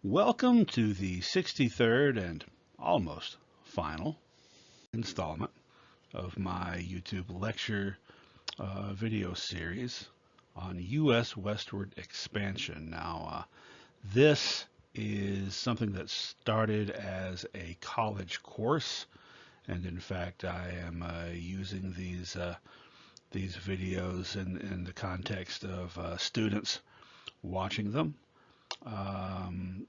Welcome to the 63rd and almost final installment of my YouTube lecture video series on U.S. westward expansion. Now, this is something that started as a college course, and in fact, I am using these videos in the context of students watching them.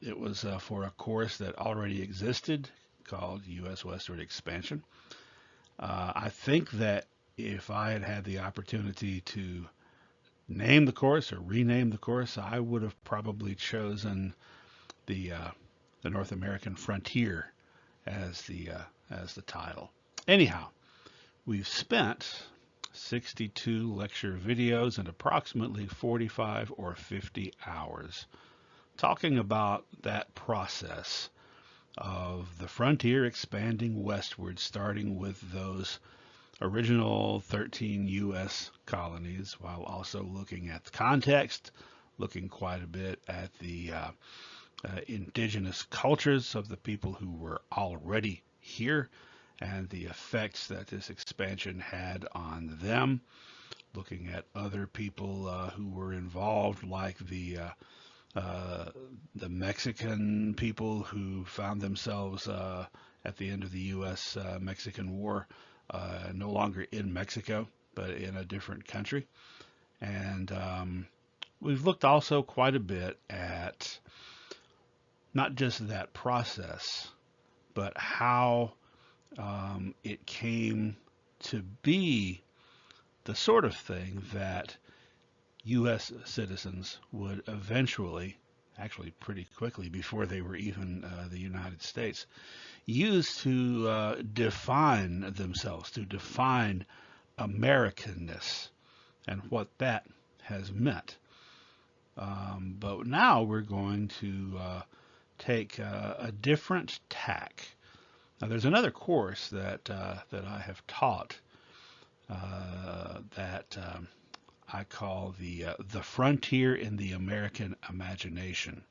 It was for a course that already existed called U.S. Westward Expansion. I think that if I had had the opportunity to name the course or rename the course, I would have probably chosen the North American Frontier as the title. Anyhow, we've spent 62 lecture videos and approximately 45 or 50 hours talking about that process of the frontier expanding westward, starting with those original 13 U.S. colonies, while also looking at the context, looking quite a bit at the indigenous cultures of the people who were already here and the effects that this expansion had on them, looking at other people who were involved, like the Mexican people who found themselves at the end of the U.S.-Mexican War no longer in Mexico, but in a different country. And we've looked also quite a bit at not just that process, but how it came to be the sort of thing that U.S. citizens would eventually, actually pretty quickly before they were even the United States, use to define themselves, to define Americanness and what that has meant. But now we're going to take a different tack. Now, there's another course that I have taught that I call the Frontier in the American Imagination.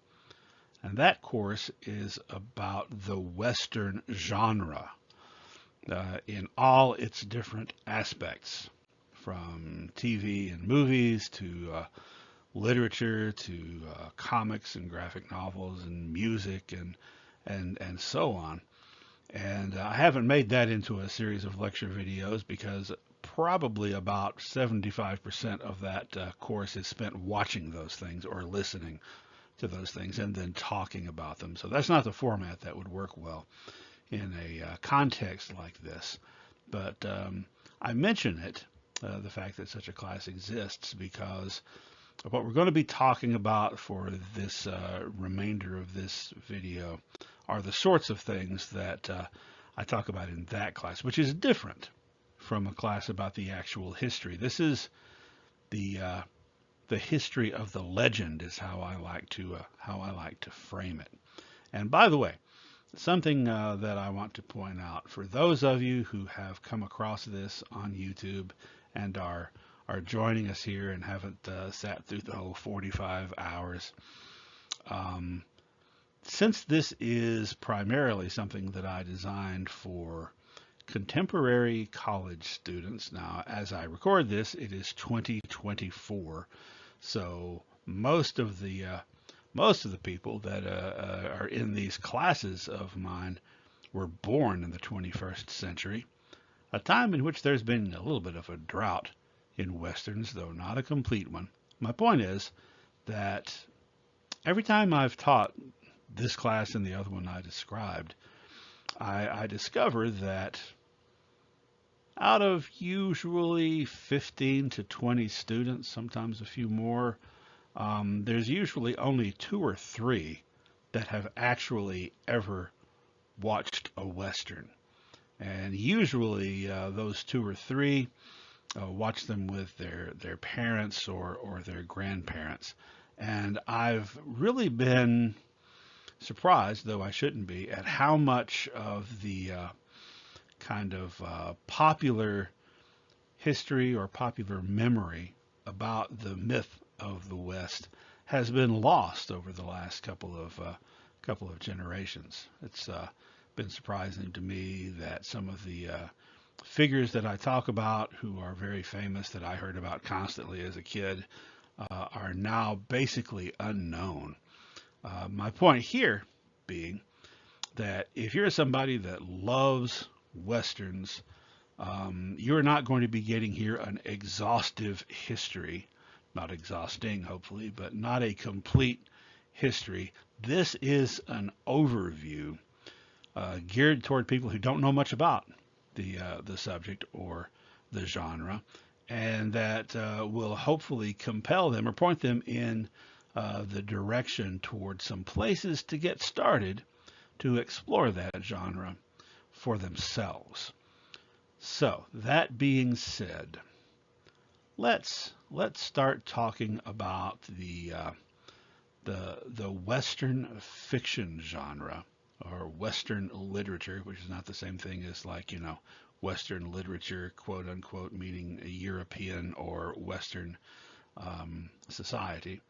And that course is about the Western genre in all its different aspects, from TV and movies to literature to comics and graphic novels and music and so on. And I haven't made that into a series of lecture videos because probably about 75% of that course is spent watching those things or listening to those things and then talking about them. So that's not the format that would work well in a context like this. But I mention it, the fact that such a class exists, because what we're going to be talking about for this remainder of this video are the sorts of things that I talk about in that class, which is different from a class about the actual history. This is the history of the legend, is how I like to frame it. And by the way, something that I want to point out for those of you who have come across this on YouTube and are joining us here and haven't sat through the whole 45 hours. Since this is primarily something that I designed for contemporary college students, now as I record this, it is 2024, so most of the people that are in these classes of mine were born in the 21st century, a time in which there's been a little bit of a drought in Westerns, though not a complete one. My point is that every time I've taught this class and the other one I described, I discover that out of usually 15 to 20 students, sometimes a few more, there's usually only 2 or 3 that have actually ever watched a Western. And usually those 2 or 3 watch them with their parents or their grandparents. And I've really been surprised, though I shouldn't be, at how much of the kind of popular history or popular memory about the myth of the West has been lost over the last couple couple of generations. It's been surprising to me that some of the figures that I talk about who are very famous that I heard about constantly as a kid are now basically unknown. My point here being that if you're somebody that loves Westerns, you're not going to be getting here an exhaustive history, not exhausting, hopefully, but not a complete history. This is an overview geared toward people who don't know much about the subject or the genre, and that will hopefully compel them or point them in the direction toward some places to get started to explore that genre for themselves. So that being said, let's start talking about the Western fiction genre or Western literature, which is not the same thing as Western literature, quote unquote, meaning a European or Western society.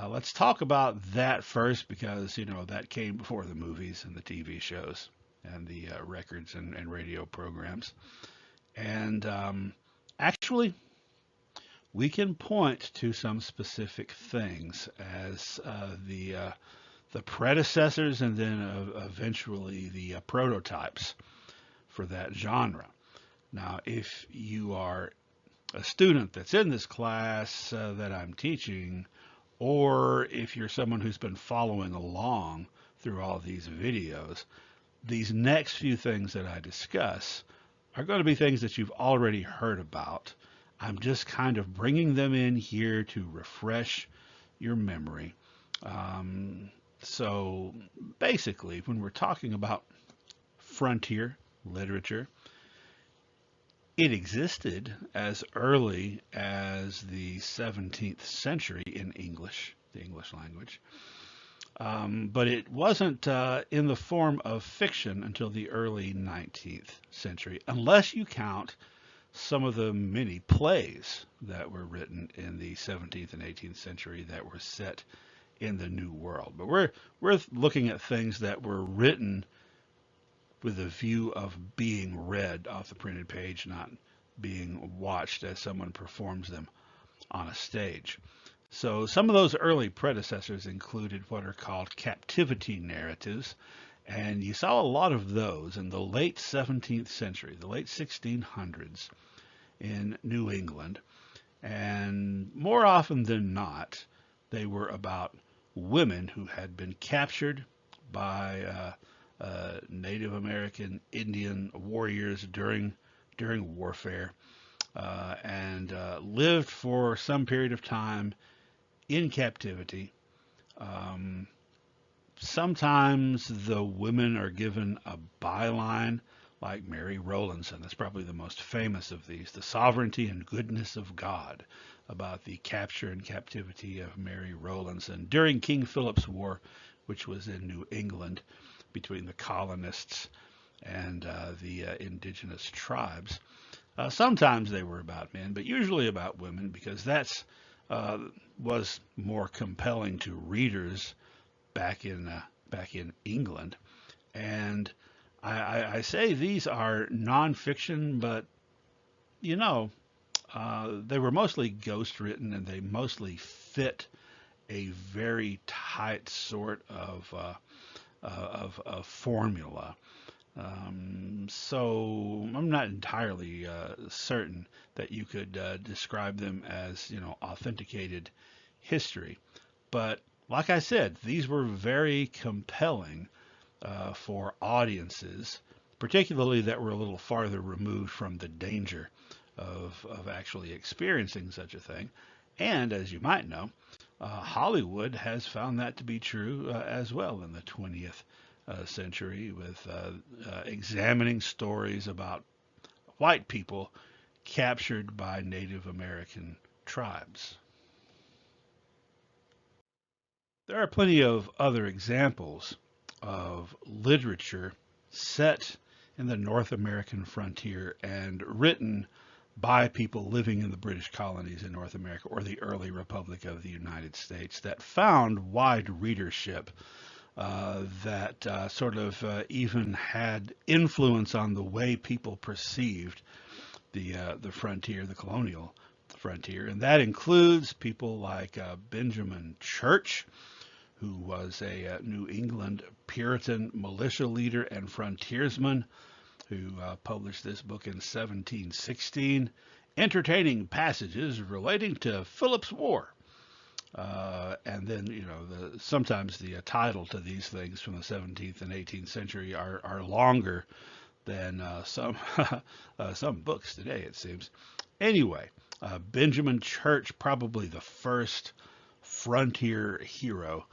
Let's talk about that first because, that came before the movies and the TV shows and the records and radio programs. And actually, we can point to some specific things as the predecessors and then eventually the prototypes for that genre. Now, if you are a student that's in this class that I'm teaching, or if you're someone who's been following along through all these videos, these next few things that I discuss are going to be things that you've already heard about. I'm just kind of bringing them in here to refresh your memory. So basically, when we're talking about frontier literature, it existed as early as the 17th century in English, the English language. But it wasn't in the form of fiction until the early 19th century, unless you count some of the many plays that were written in the 17th and 18th century that were set in the New World. But we're looking at things that were written with a view of being read off the printed page, not being watched as someone performs them on a stage. So some of those early predecessors included what are called captivity narratives, and you saw a lot of those in the late 17th century, the late 1600s in New England. And more often than not, they were about women who had been captured by Native American Indian warriors during warfare and lived for some period of time in captivity. Sometimes the women are given a byline like Mary Rowlandson. That's probably the most famous of these, the sovereignty and goodness of God, about the capture and captivity of Mary Rowlandson during King Philip's War, which was in New England between the colonists and the indigenous tribes. Sometimes they were about men, but usually about women, because that's was more compelling to readers back in England. And I say these are nonfiction, but they were mostly ghost written, and they mostly fit a very tight sort of formula. So I'm not entirely certain that you could describe them as, authenticated history. But like I said, these were very compelling for audiences, particularly that were a little farther removed from the danger of actually experiencing such a thing. And as you might know, Hollywood has found that to be true as well in the 20th century, with examining stories about white people captured by Native American tribes. There are plenty of other examples of literature set in the North American frontier and written by people living in the British colonies in North America or the early Republic of the United States that found wide readership that sort of even had influence on the way people perceived the frontier, the colonial frontier, and that includes people like Benjamin Church, who was a New England Puritan militia leader and frontiersman who published this book in 1716, entertaining passages relating to Philip's War. And then, sometimes the title to these things from the 17th and 18th century are longer than some books today, it seems. Anyway, Benjamin Church, probably the first frontier hero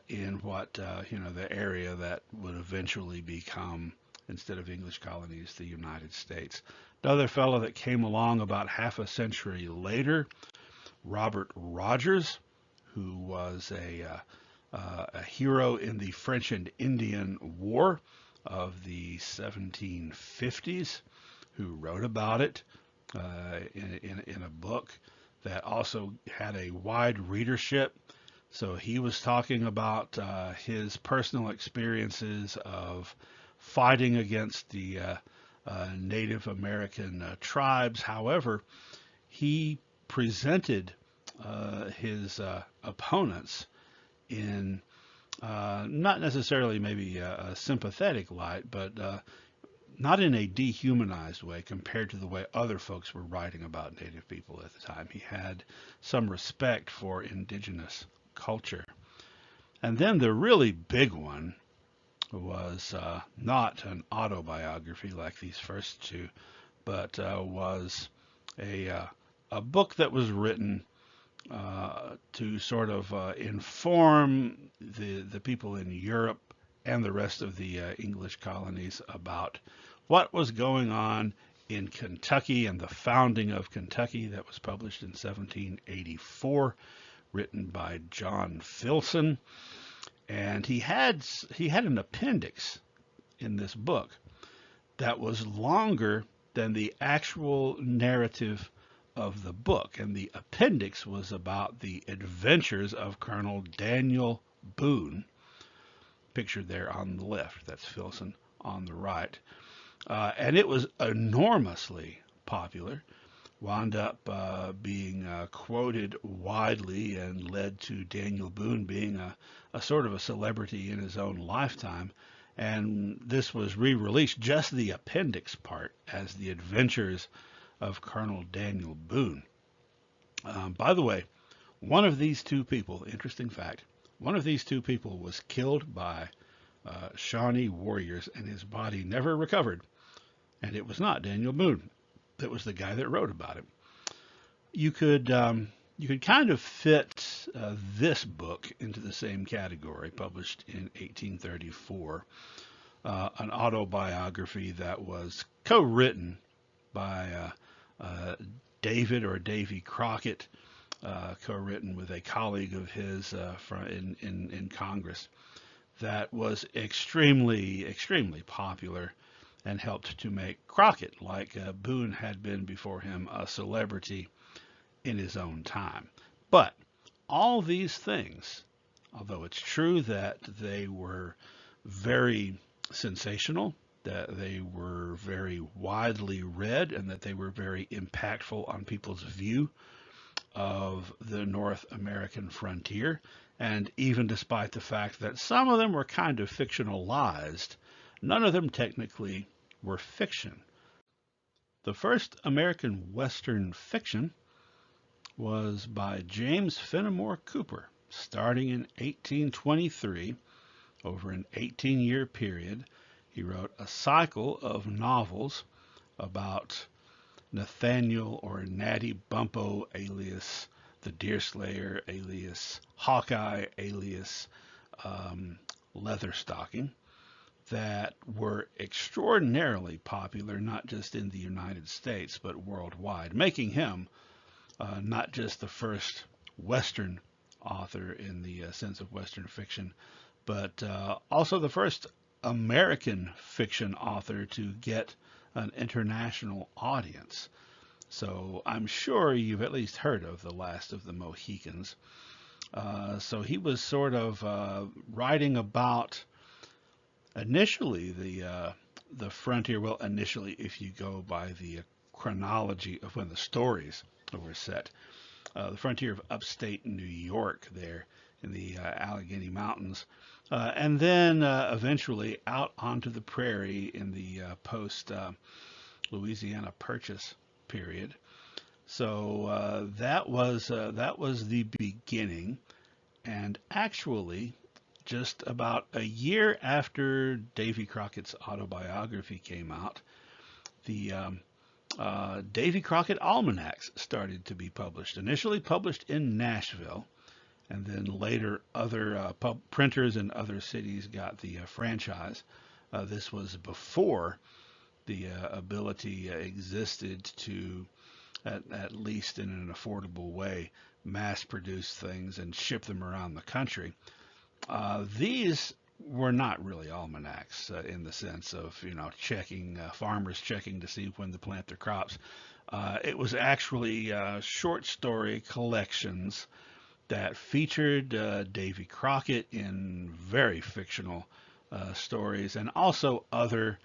in what the area that would eventually become, instead of English colonies, the United States. Another fellow that came along about half a century later, Robert Rogers, who was a hero in the French and Indian War of the 1750s, who wrote about it in a book that also had a wide readership. So he was talking about his personal experiences of fighting against the Native American tribes. However, he presented his opponents in not necessarily maybe a sympathetic light, but not in a dehumanized way compared to the way other folks were writing about Native people at the time. He had some respect for indigenous culture. And then the really big one was not an autobiography like these first two, but was a book that was written to sort of inform the people in Europe and the rest of the English colonies about what was going on in Kentucky and the founding of Kentucky. That was published in 1784, written by John Filson. And he had an appendix in this book that was longer than the actual narrative of the book. And the appendix was about the adventures of Colonel Daniel Boone, pictured there on the left. That's Filson on the right. And it was enormously popular, wound up being quoted widely and led to Daniel Boone being a sort of a celebrity in his own lifetime. And this was re-released, just the appendix part, as The Adventures of Colonel Daniel Boone. By the way, one of these two people, interesting fact, one of these two people was killed by Shawnee warriors, and his body never recovered. And it was not Daniel Boone. It was the guy that wrote about him. You could kind of fit this book into the same category, published in 1834, an autobiography that was co-written by David or Davy Crockett, co-written with a colleague of his in Congress, that was extremely popular and helped to make Crockett, like Boone had been before him, a celebrity in his own time. But all these things, although it's true that they were very sensational, that they were very widely read, and that they were very impactful on people's view of the North American frontier, and even despite the fact that some of them were kind of fictionalized, none of them technically were fiction. The first American Western fiction was by James Fenimore Cooper, starting in 1823. Over an 18-year period, he wrote a cycle of novels about Nathaniel or Natty Bumppo, alias the Deerslayer, alias Hawkeye, alias Leatherstocking, that were extraordinarily popular, not just in the United States, but worldwide, making him not just the first Western author in the sense of Western fiction, but also the first American fiction author to get an international audience. So I'm sure you've at least heard of The Last of the Mohicans. So he was sort of writing about initially the frontier. Well, initially, if you go by the chronology of when the stories were set, the frontier of upstate New York, there in the Allegheny Mountains, and then eventually out onto the prairie in the post Louisiana Purchase period. So that was the beginning, and actually, just about a year after Davy Crockett's autobiography came out, the Davy Crockett Almanacs started to be published. Initially published in Nashville, and then later other printers in other cities got the franchise. This was before the ability existed to, at least in an affordable way, mass produce things and ship them around the country. These were not really almanacs in the sense of, checking, farmers checking to see when to plant their crops. It was actually short story collections that featured Davy Crockett in very fictional stories, and also other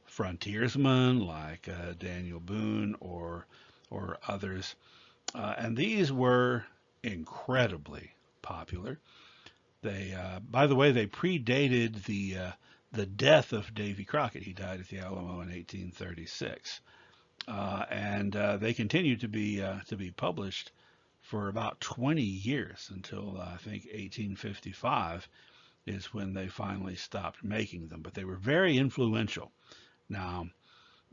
frontiersmen like Daniel Boone or others. And these were incredibly popular. They, by the way, they predated the death of Davy Crockett. He died at the Alamo in 1836, and they continued to be published for about 20 years until I think 1855 is when they finally stopped making them. But they were very influential. Now,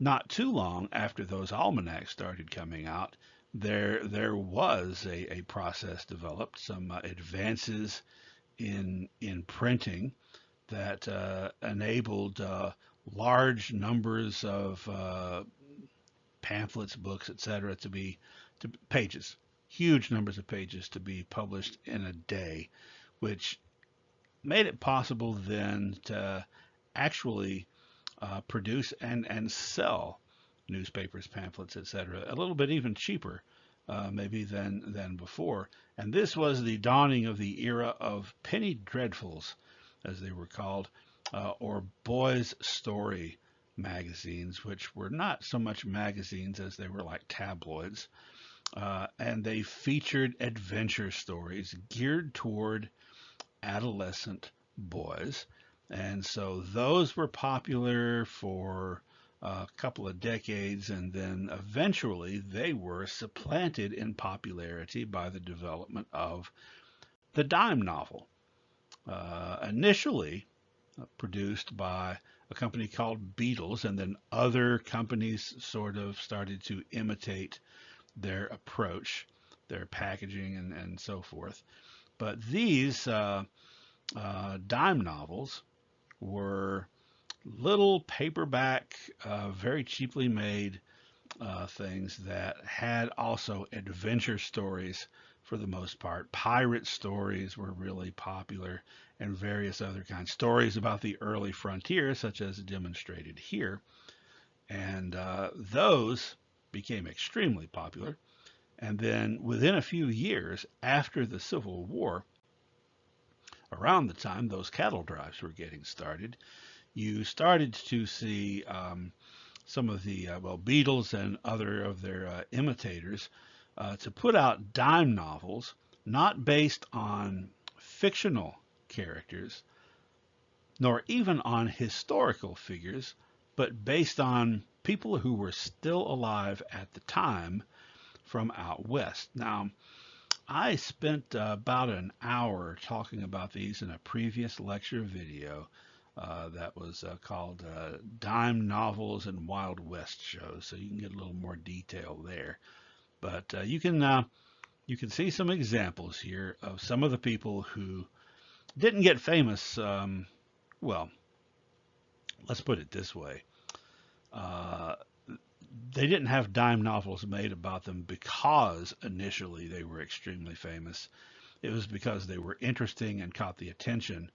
not too long after those almanacs started coming out, there was a process developed, some advances in printing that enabled large numbers of pamphlets, books, etc., to pages, huge numbers of pages to be published in a day, which made it possible then to actually produce and sell newspapers, pamphlets, etc., a little bit even cheaper, maybe than before. And this was the dawning of the era of penny dreadfuls, as they were called, or boys' story magazines, which were not so much magazines as they were like tabloids. And they featured adventure stories geared toward adolescent boys. And so those were popular for a couple of decades, and then eventually they were supplanted in popularity by the development of the dime novel, initially produced by a company called Beatles, and then other companies sort of started to imitate their approach, their packaging, and so forth. But these dime novels were little paperback, very cheaply made things that had also adventure stories for the most part. Pirate stories were really popular, and various other kinds. Stories about the early frontier, such as demonstrated here. And those became extremely popular. And then within a few years after the Civil War, around the time those cattle drives were getting started, you started to see some of the Beatles and other of their imitators to put out dime novels, not based on fictional characters, nor even on historical figures, but based on people who were still alive at the time from out west. Now, I spent about an hour talking about these in a previous lecture video that was called Dime Novels and Wild West Shows, so you can get a little more detail there. But you can see some examples here of some of the people who didn't get famous. Well, let's put it this way. They didn't have dime novels made about them because initially they were extremely famous. It was because they were interesting and caught the attention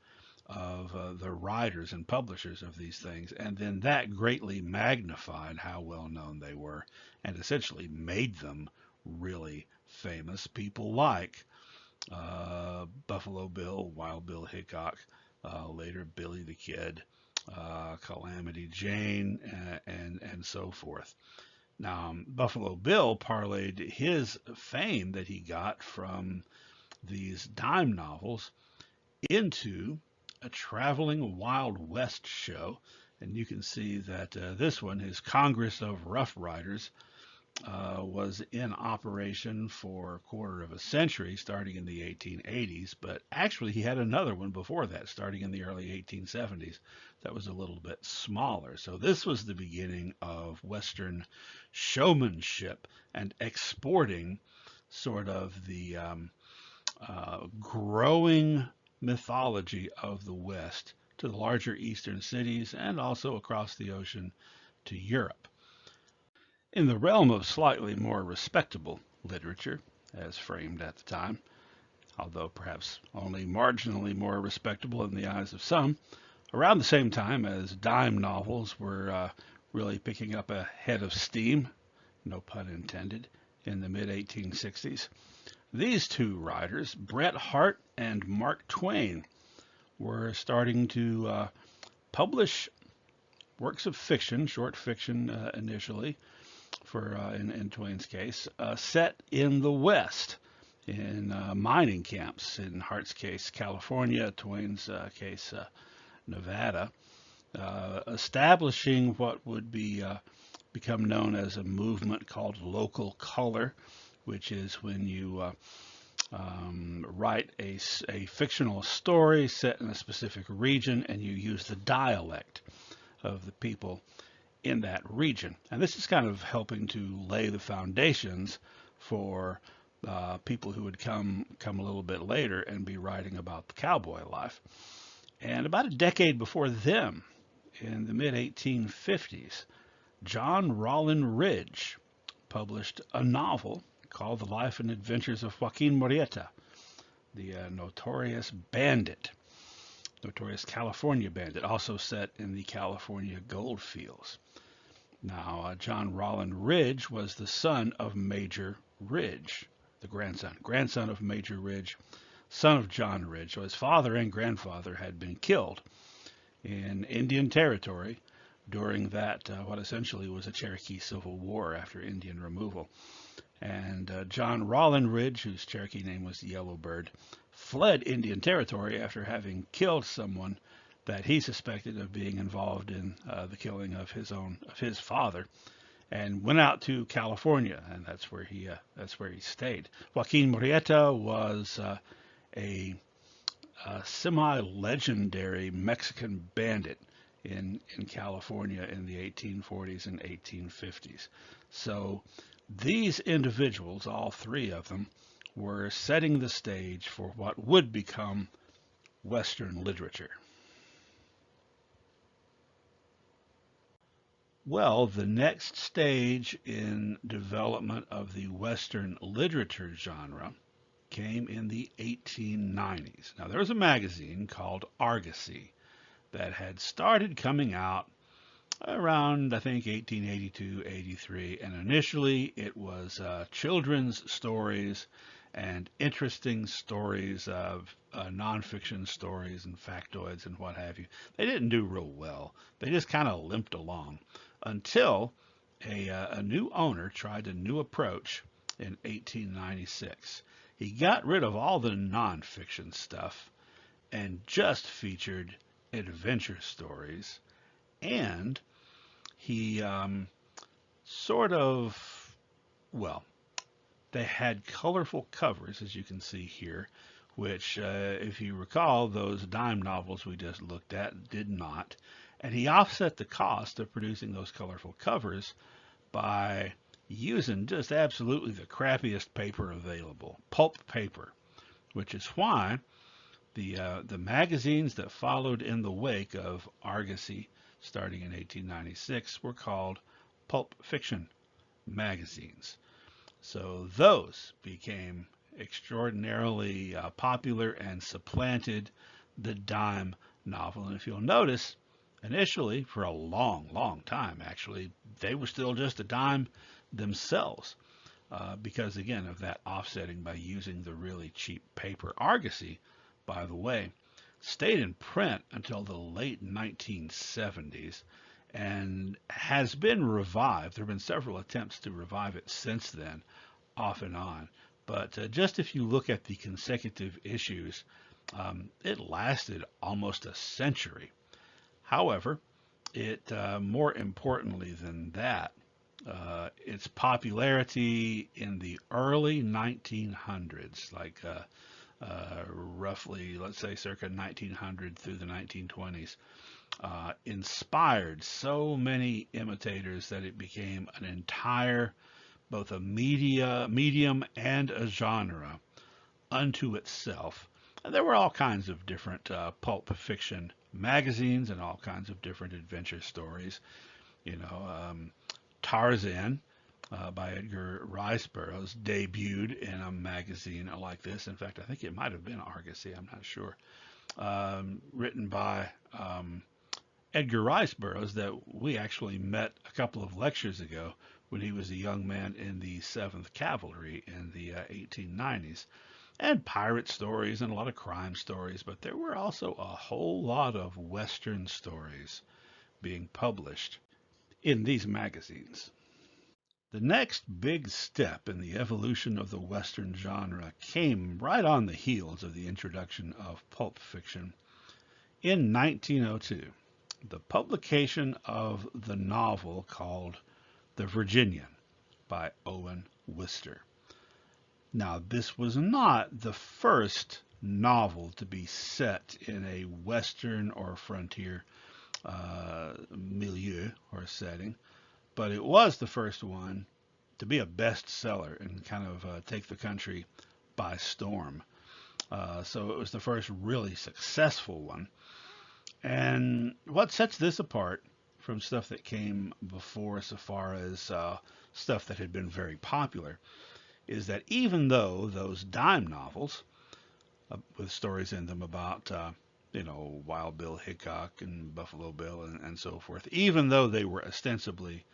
of the writers and publishers of these things, and then that greatly magnified how well known they were and essentially made them really famous. People like Buffalo Bill, Wild Bill Hickok, later Billy the Kid, Calamity Jane, and so forth. Now, Buffalo Bill parlayed his fame that he got from these dime novels into a traveling Wild West show. And you can see that this one, his Congress of Rough Riders, was in operation for a quarter of a century, starting in the 1880s. But actually, he had another one before that, starting in the early 1870s, that was a little bit smaller. So this was the beginning of Western showmanship and exporting sort of the growing mythology of the West to the larger eastern cities and also across the ocean to Europe. In the realm of slightly more respectable literature, as framed at the time, although perhaps only marginally more respectable in the eyes of some, around the same time as dime novels were really picking up a head of steam, no pun intended, in the mid 1860s. These two writers, Bret Harte and Mark Twain, were starting to publish works of fiction, short fiction initially, for in Twain's case, set in the West, in mining camps. In Harte's case, California. Twain's case, Nevada, establishing what would be become known as a movement called local color, which is when you write a fictional story set in a specific region and you use the dialect of the people in that region. And this is kind of helping to lay the foundations for people who would come a little bit later and be writing about the cowboy life. And about a decade before them, in the mid 1850s, John Rollin Ridge published a novel called The Life and Adventures of Joaquin Murrieta, the notorious California bandit, also set in the California gold fields. Now, John Rollin Ridge was the son of Major Ridge, the grandson of Major Ridge, son of John Ridge. So his father and grandfather had been killed in Indian Territory during that, what essentially was a Cherokee Civil War after Indian removal. And John Rollin Ridge, whose Cherokee name was Yellowbird, fled Indian Territory after having killed someone that he suspected of being involved in the killing of his father, and went out to California, and that's where he stayed. Joaquin Murrieta was a semi-legendary Mexican bandit in California in the 1840s and 1850s. So these individuals, all three of them, were setting the stage for what would become Western literature. Well, the next stage in development of the Western literature genre came in the 1890s. Now, there was a magazine called Argosy that had started coming out around, I think, 1882, 83, and initially it was children's stories and interesting stories of nonfiction stories and factoids and what have you. They didn't do real well. They just kind of limped along until a new owner tried a new approach in 1896. He got rid of all the nonfiction stuff and just featured adventure stories, and he they had colorful covers, as you can see here, which, if you recall, those dime novels we just looked at did not. And he offset the cost of producing those colorful covers by using just absolutely the crappiest paper available, pulp paper, which is why the magazines that followed in the wake of Argosy, starting in 1896, were called pulp fiction magazines. So those became extraordinarily popular and supplanted the dime novel. And if you'll notice, initially, for a long, long time, actually, they were still just a dime themselves. because, again, of that offsetting by using the really cheap paper. Argosy, by the way, stayed in print until the late 1970s and has been revived. There have been several attempts to revive it since then, off and on. But just if you look at the consecutive issues, it lasted almost a century. However, it more importantly than that, its popularity in the early 1900s, like roughly, let's say, circa 1900 through the 1920s, inspired so many imitators that it became an entire, both a medium and a genre unto itself. And there were all kinds of different pulp fiction magazines and all kinds of different adventure stories. You know, Tarzan by Edgar Rice Burroughs debuted in a magazine like this. In fact, I think it might have been Argosy, I'm not sure. Written by Edgar Rice Burroughs, that we actually met a couple of lectures ago when he was a young man in the 7th Cavalry in the 1890s. And pirate stories and a lot of crime stories, but there were also a whole lot of Western stories being published in these magazines. The next big step in the evolution of the Western genre came right on the heels of the introduction of pulp fiction in 1902, the publication of the novel called The Virginian by Owen Wister. Now, this was not the first novel to be set in a Western or frontier milieu or setting, but it was the first one to be a bestseller and kind of take the country by storm. So it was the first really successful one. And what sets this apart from stuff that came before, so far as stuff that had been very popular, is that even though those dime novels with stories in them about, Wild Bill Hickok and Buffalo Bill and so forth, even though they were ostensibly,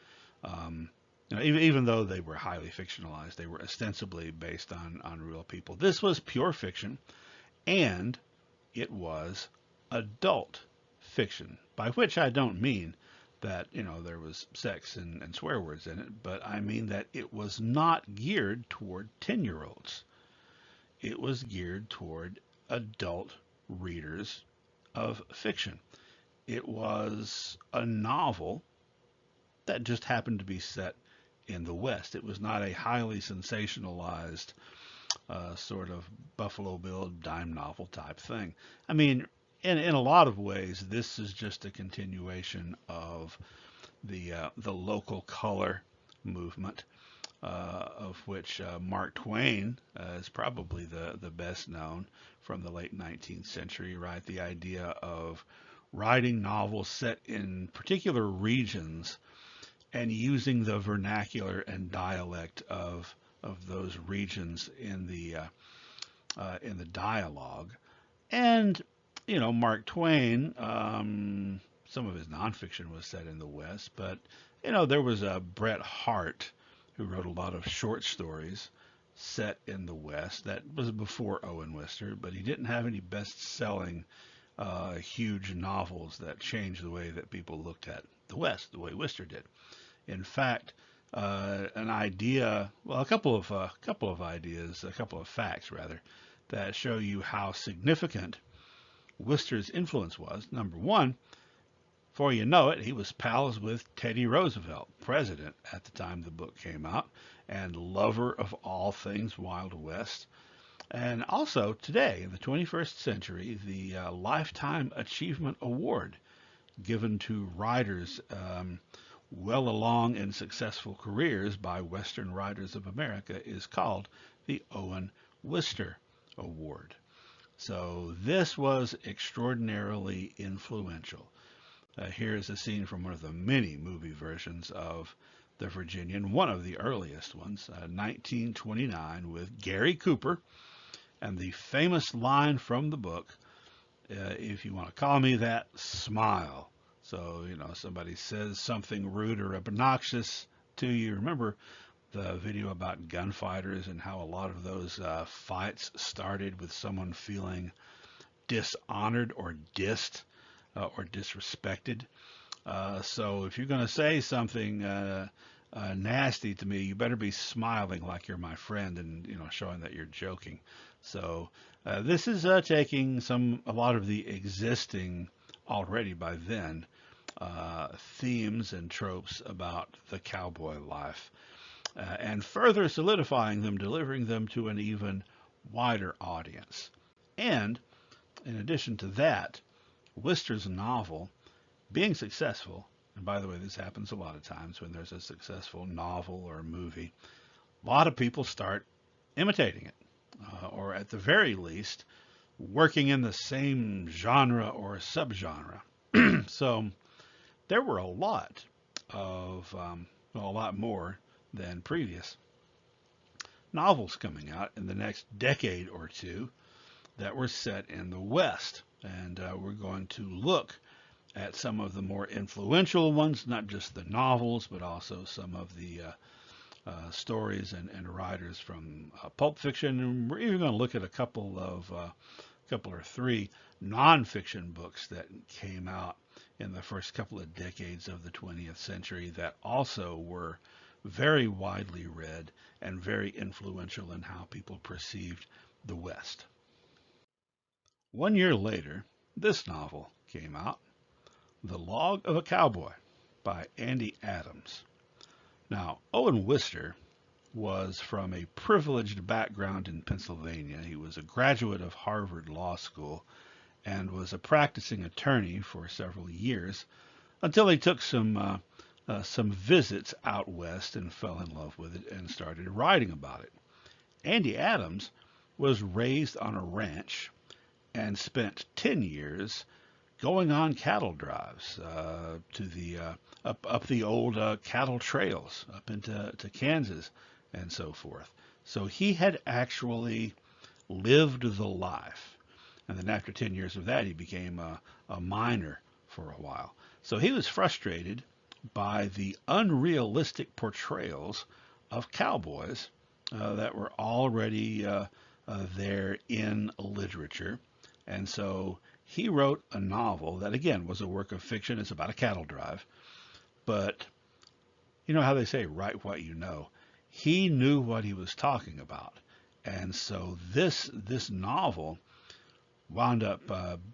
even though they were highly fictionalized, they were ostensibly based on real people. This was pure fiction, and it was adult fiction, by which I don't mean that there was sex and swear words in it, but I mean that it was not geared toward 10-year-olds. It was geared toward adult readers of fiction. It was a novel that just happened to be set in the West. It was not a highly sensationalized sort of Buffalo Bill dime novel type thing. I mean, in a lot of ways, this is just a continuation of the local color movement, of which Mark Twain is probably the best known from the late 19th century, right? The idea of writing novels set in particular regions and using the vernacular and dialect of those regions in the dialogue. And Mark Twain, some of his nonfiction was set in the West, but there was Bret Harte who wrote a lot of short stories set in the West. That was before Owen Wister, but he didn't have any best-selling huge novels that changed the way that people looked at the West, the way Wister did. In fact, an idea, well, a couple of ideas, a couple of facts rather, that show you how significant Wister's influence was. Number one, before you know it, he was pals with Teddy Roosevelt, president at the time the book came out, and lover of all things Wild West. And also today, in the 21st century, the Lifetime Achievement Award given to writers well along in successful careers by Western writers of America is called the Owen Wister Award. So this was extraordinarily influential. Here's a scene from one of the many movie versions of The Virginian, one of the earliest ones, 1929, with Gary Cooper, and the famous line from the book, if you want to call me that, smile. So, somebody says something rude or obnoxious to you, remember, the video about gunfighters and how a lot of those fights started with someone feeling dishonored or dissed or disrespected. So if you're going to say something nasty to me, you better be smiling like you're my friend and showing that you're joking. So this is taking a lot of the existing already by then themes and tropes about the cowboy life and further solidifying them, delivering them to an even wider audience. And in addition to that, Wister's novel being successful, and by the way, this happens a lot of times when there's a successful novel or movie, a lot of people start imitating it, or at the very least, working in the same genre or subgenre. So there were a lot more than previous novels coming out in the next decade or two that were set in the West. And we're going to look at some of the more influential ones, not just the novels, but also some of the stories and writers from pulp fiction. And we're even going to look at a couple or three nonfiction books that came out in the first couple of decades of the 20th century that also were very widely read and very influential in how people perceived the West. 1 year later, this novel came out, The Log of a Cowboy by Andy Adams. Now, Owen Wister was from a privileged background in Pennsylvania. He was a graduate of Harvard Law School and was a practicing attorney for several years until he took some visits out west and fell in love with it and started writing about it. Andy Adams was raised on a ranch and spent 10 years going on cattle drives to the up the old cattle trails up into Kansas and so forth. So he had actually lived the life. And then after 10 years of that, he became a miner for a while. So he was frustrated by the unrealistic portrayals of cowboys that were already there in literature. And so he wrote a novel that, again, was a work of fiction. It's about a cattle drive. But you know how they say, write what you know. He knew what he was talking about. And so this novel wound up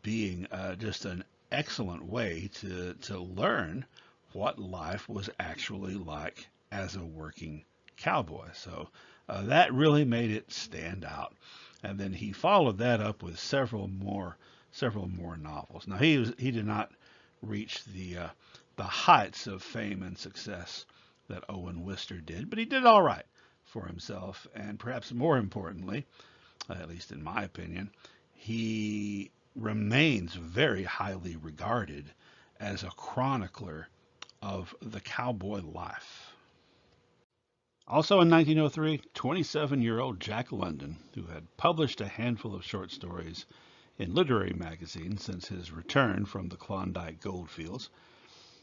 being just an excellent way to learn what life was actually like as a working cowboy. So that really made it stand out. And then he followed that up with several more novels. Now he did not reach the heights of fame and success that Owen Wister did, but he did all right for himself. And perhaps more importantly, at least in my opinion, he remains very highly regarded as a chronicler of the cowboy life. Also in 1903, 27-year-old Jack London, who had published a handful of short stories in literary magazines since his return from the Klondike goldfields,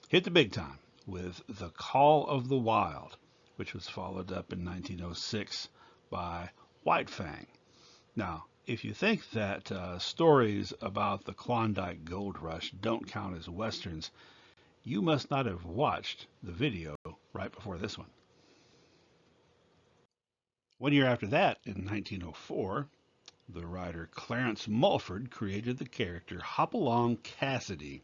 hit the big time with The Call of the Wild, which was followed up in 1906 by White Fang. Now, if you think that stories about the Klondike Gold Rush don't count as westerns, you must not have watched the video right before this one. 1 year after that, in 1904, the writer Clarence Mulford created the character Hopalong Cassidy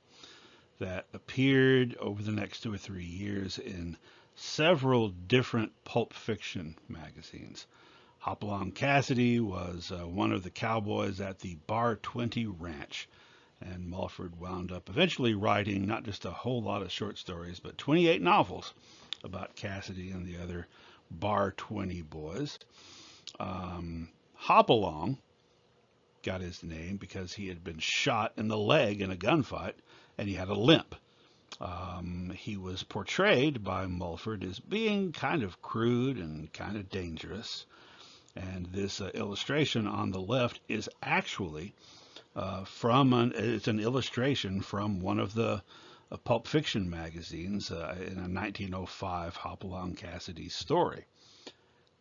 that appeared over the next 2 or 3 years in several different pulp fiction magazines. Hopalong Cassidy was one of the cowboys at the Bar 20 Ranch, and Mulford wound up eventually writing not just a whole lot of short stories, but 28 novels about Cassidy and the other Bar 20 boys. Hopalong got his name because he had been shot in the leg in a gunfight and he had a limp. He was portrayed by Mulford as being kind of crude and kind of dangerous. And this illustration on the left is actually it's an illustration from one of the pulp fiction magazines in a 1905 Hopalong Cassidy story.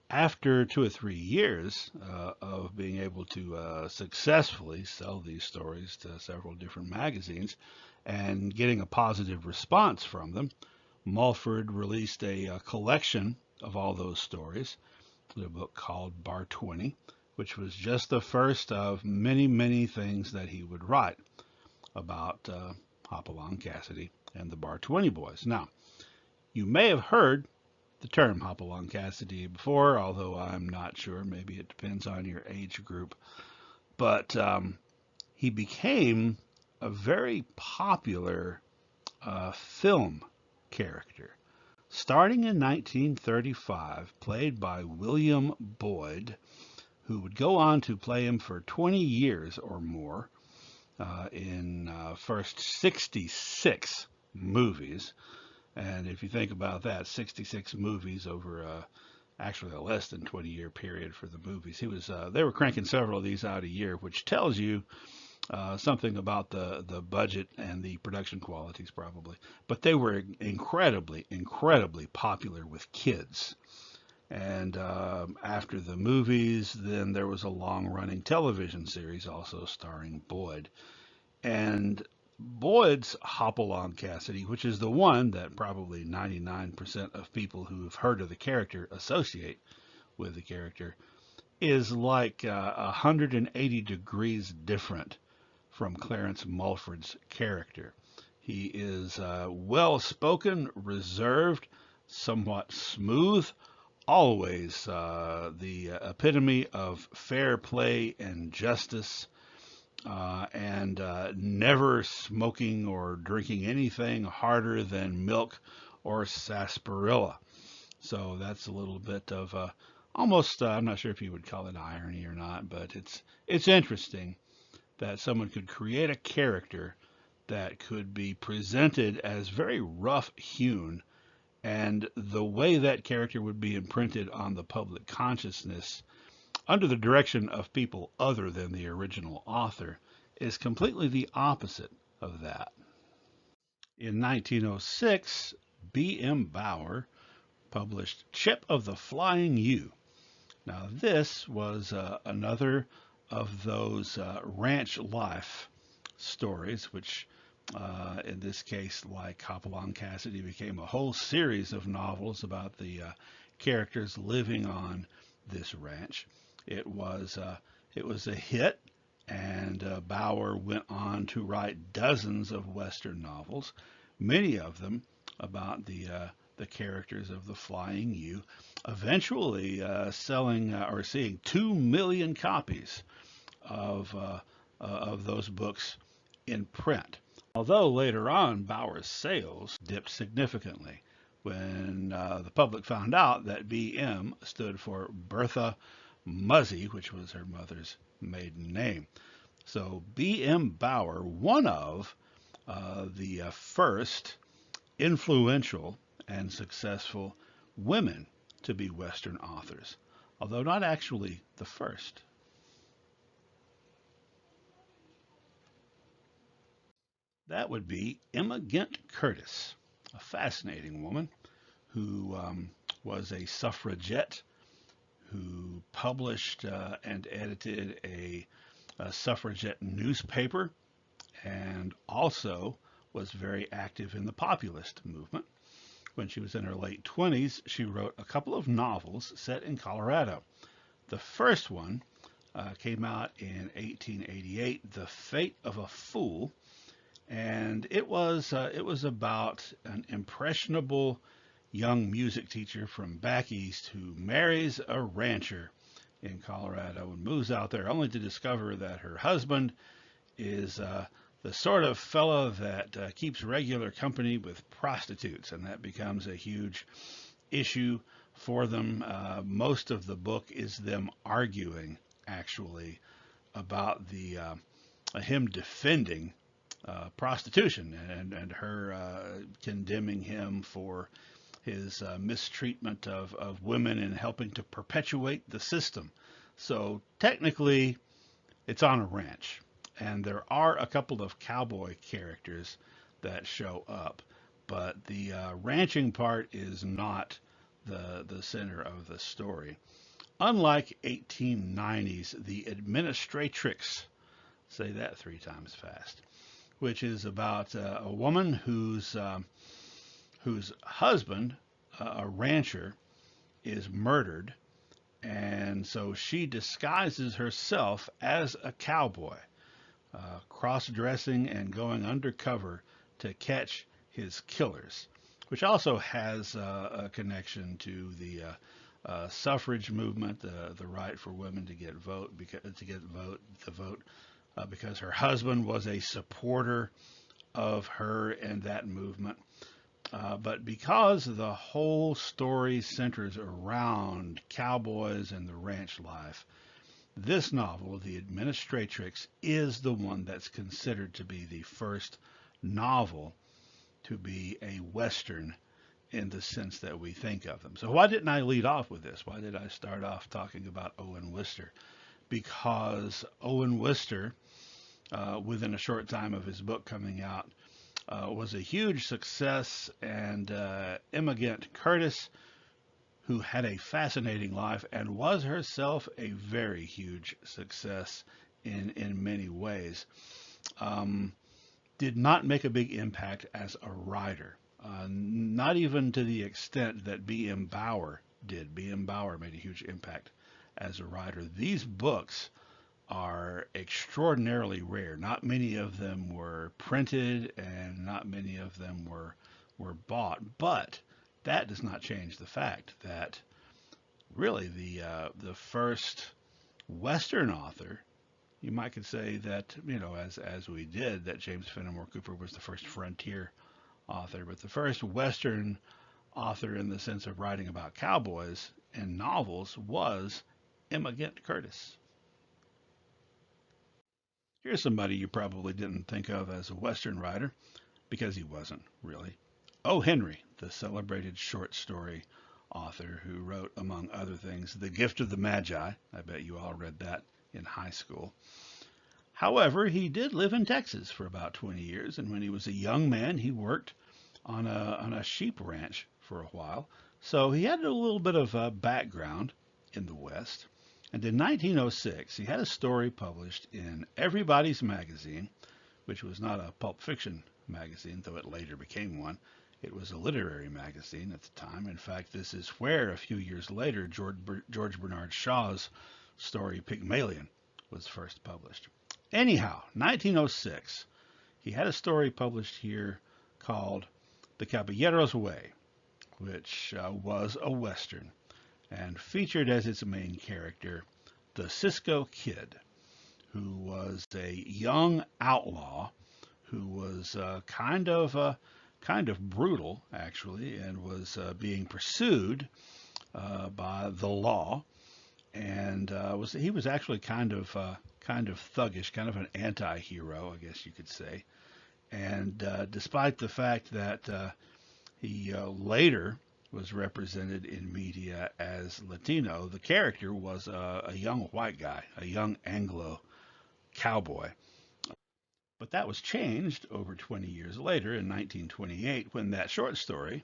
After 2 or 3 years of being able to successfully sell these stories to several different magazines and getting a positive response from them, Mulford released a collection of all those stories, a book called Bar 20, which was just the first of many, many things that he would write about Hopalong Cassidy and the Bar 20 boys. Now, you may have heard the term Hopalong Cassidy before, although I'm not sure. Maybe it depends on your age group. But he became a very popular film character. Starting in 1935, played by William Boyd, who would go on to play him for 20 years or more in first 66 movies. And if you think about that, 66 movies over actually a less than 20-year period for the movies. They were cranking several of these out a year, which tells you something about the budget and the production qualities probably. But they were incredibly, incredibly popular with kids. And after the movies, then there was a long-running television series also starring Boyd. And Boyd's Hopalong Cassidy, which is the one that probably 99% of people who have heard of the character associate with the character, is like 180 degrees different from Clarence Mulford's character. He is well-spoken, reserved, somewhat smooth, always the epitome of fair play and justice, and never smoking or drinking anything harder than milk or sarsaparilla. So that's a little bit of almost, I'm not sure if you would call it irony or not, but it's interesting that someone could create a character that could be presented as very rough hewn, and the way that character would be imprinted on the public consciousness under the direction of people other than the original author is completely the opposite of that. In 1906, B.M. Bauer published Chip of the Flying U. Now, this was another of those ranch life stories, which in this case, like Hopalong Cassidy, became a whole series of novels about the characters living on this ranch. It was a hit, and Bauer went on to write dozens of Western novels, many of them about the characters of the Flying U, eventually selling or seeing 2 million copies of those books in print. Although later on Bauer's sales dipped significantly when the public found out that BM stood for Bertha Muzzy, which was her mother's maiden name. So B.M. Bauer, one of the first influential and successful women to be Western authors, although not actually the first. That would be Emma Gint Curtis, a fascinating woman who was a suffragette, who published and edited a suffragette newspaper, and also was very active in the populist movement. When she was in her late 20s, she wrote a couple of novels set in Colorado. The first one came out in 1888, The Fate of a Fool, and it was about an impressionable young music teacher from back east who marries a rancher in Colorado and moves out there only to discover that her husband is the sort of fellow that keeps regular company with prostitutes, and that becomes a huge issue for them. Most of the book is them arguing, actually, about the him defending prostitution and her condemning him for his mistreatment of women and helping to perpetuate the system. So technically, it's on a ranch, and there are a couple of cowboy characters that show up, but the ranching part is not the center of the story. Unlike 1890's The Administratrix, say that three times fast, which is about a woman whose husband, a rancher, is murdered, and so she disguises herself as a cowboy, cross-dressing and going undercover to catch his killers, which also has a connection to the suffrage movement, the right for women to get vote, because her husband was a supporter of her and that movement. But because the whole story centers around cowboys and the ranch life, this novel, The Administratrix, is the one that's considered to be the first novel to be a Western in the sense that we think of them. So why didn't I lead off with this? Why did I start off talking about Owen Wister? Because Owen Wister, within a short time of his book coming out, was a huge success, and Imogen Curtis, who had a fascinating life and was herself a very huge success in many ways, did not make a big impact as a writer. Not even to the extent that B.M. Bauer did. B.M. Bauer made a huge impact as a writer. These books are extraordinarily rare. Not many of them were printed, and not many of them were bought. But that does not change the fact that really the first Western author, you might could say that, as we did, that James Fenimore Cooper was the first frontier author, but the first Western author in the sense of writing about cowboys and novels was Imogen Curtis. Here's somebody you probably didn't think of as a Western writer, because he wasn't really. O. Henry, the celebrated short story author who wrote, among other things, The Gift of the Magi. I bet you all read that in high school. However, he did live in Texas for about 20 years, and when he was a young man, he worked on a sheep ranch for a while. So he had a little bit of a background in the West. And in 1906, he had a story published in Everybody's Magazine, which was not a pulp fiction magazine, though it later became one. It was a literary magazine at the time. In fact, this is where, a few years later, George Bernard Shaw's story Pygmalion was first published. Anyhow, 1906, he had a story published here called The Caballero's Way, which was a Western, and featured as its main character the Cisco Kid, who was a young outlaw who was kind of brutal, actually, and was being pursued by the law, and he was actually kind of thuggish, kind of an anti-hero, I guess you could say. And despite the fact that he later was represented in media as Latino, the character was a young white guy, a young Anglo cowboy. But that was changed over 20 years later in 1928 when that short story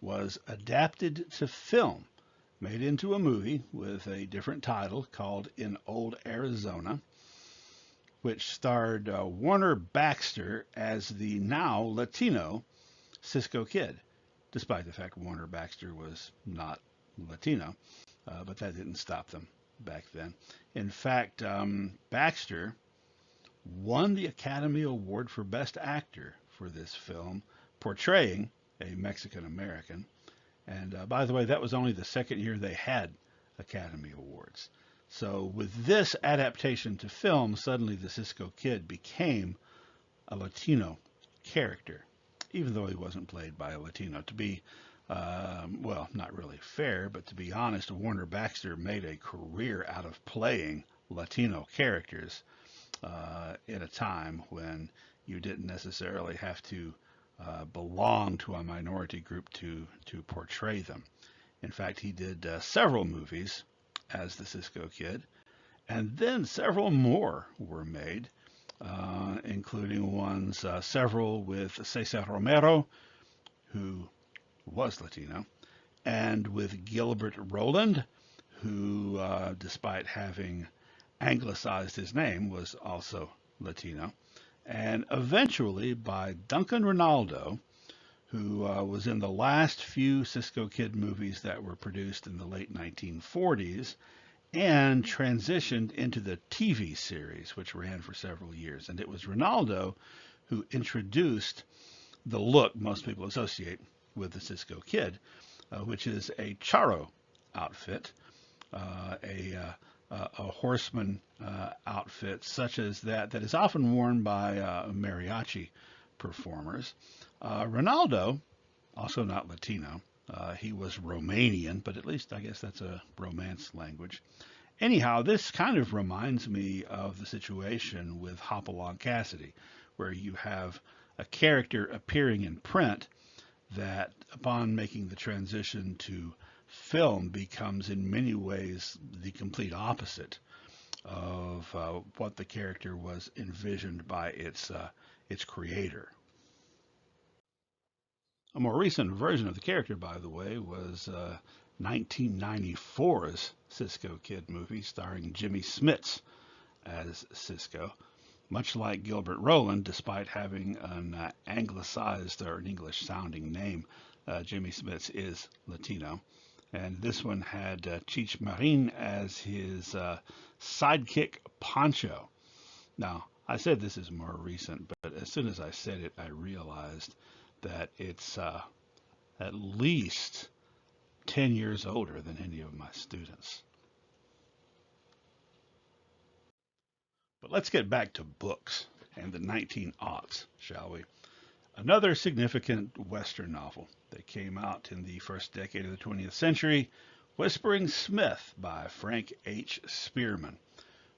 was adapted to film, made into a movie with a different title called In Old Arizona, which starred Warner Baxter as the now Latino Cisco Kid, despite the fact Warner Baxter was not Latino, but that didn't stop them back then. In fact, Baxter won the Academy Award for Best Actor for this film, portraying a Mexican American. And by the way, that was only the second year they had Academy Awards. So with this adaptation to film, suddenly the Cisco Kid became a Latino character, even though he wasn't played by a Latino. To be, well, not really fair, but to be honest, Warner Baxter made a career out of playing Latino characters in a time when you didn't necessarily have to belong to a minority group to portray them. In fact, he did several movies as the Cisco Kid, and then several more were made, including several with Cesar Romero, who was Latino, and with Gilbert Roland, who, despite having anglicized his name, was also Latino, and eventually by Duncan Ronaldo, who was in the last few Cisco Kid movies that were produced in the late 1940s and transitioned into the TV series, which ran for several years. And it was Ronaldo who introduced the look most people associate with the Cisco Kid, which is a charro outfit, a horseman outfit such as that is often worn by mariachi performers. Ronaldo, also not Latino, he was Romanian, but at least I guess that's a Romance language. Anyhow, this kind of reminds me of the situation with Hopalong Cassidy, where you have a character appearing in print that, upon making the transition to film, becomes in many ways the complete opposite of what the character was envisioned by its creator. A more recent version of the character, by the way, was 1994's Cisco Kid movie starring Jimmy Smits as Cisco. Much like Gilbert Roland, despite having an anglicized or an English sounding name, Jimmy Smits is Latino. And this one had Cheech Marin as his sidekick Pancho. Now, I said this is more recent, but as soon as I said it, I realized that it's at least 10 years older than any of my students. But let's get back to books and the 1900s, shall we? Another significant Western novel that came out in the first decade of the 20th century, Whispering Smith by Frank H. Spearman,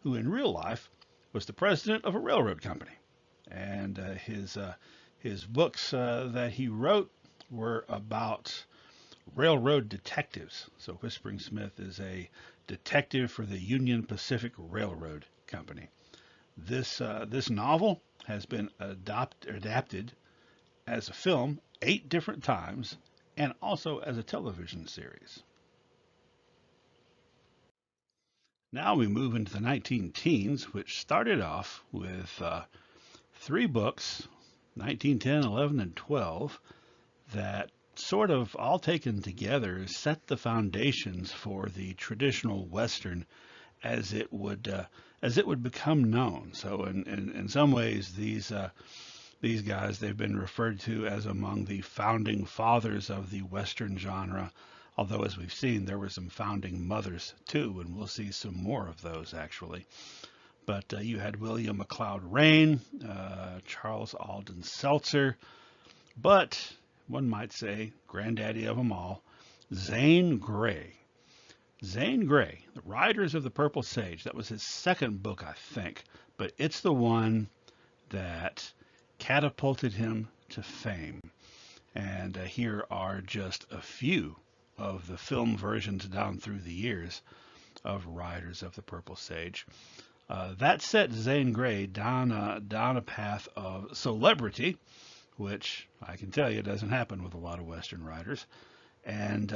who in real life was the president of a railroad company. And his books that he wrote were about railroad detectives. So Whispering Smith is a detective for the Union Pacific Railroad Company. This novel has been adapted as a film 8 different times and also as a television series. Now we move into the 19-teens, which started off with 3 books, 1910, 11, and 12, that sort of all taken together set the foundations for the traditional Western as it would become known. So in some ways, these guys, they've been referred to as among the founding fathers of the Western genre. Although, as we've seen, there were some founding mothers too, and we'll see some more of those actually. But you had William McLeod Rain, Charles Alden Seltzer, but one might say, granddaddy of them all, Zane Grey. Zane Grey, The Riders of the Purple Sage. That was his second book, I think, but it's the one that catapulted him to fame. And here are just a few of the film versions down through the years of Riders of the Purple Sage. That set Zane Grey down a path of celebrity, which I can tell you doesn't happen with a lot of Western writers. And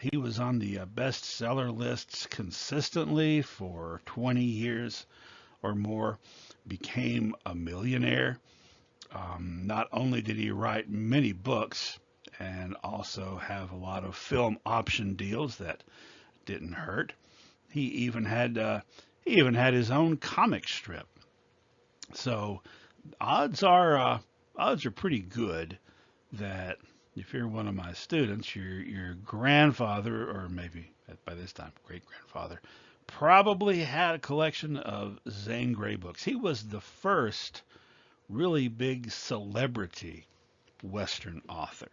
he was on the bestseller lists consistently for 20 years or more, became a millionaire. Not only did he write many books and also have a lot of film option deals that didn't hurt, he even had his own comic strip. So odds are pretty good that if you're one of my students, your grandfather, or maybe by this time great grandfather, probably had a collection of Zane Grey books. He was the first really big celebrity Western author.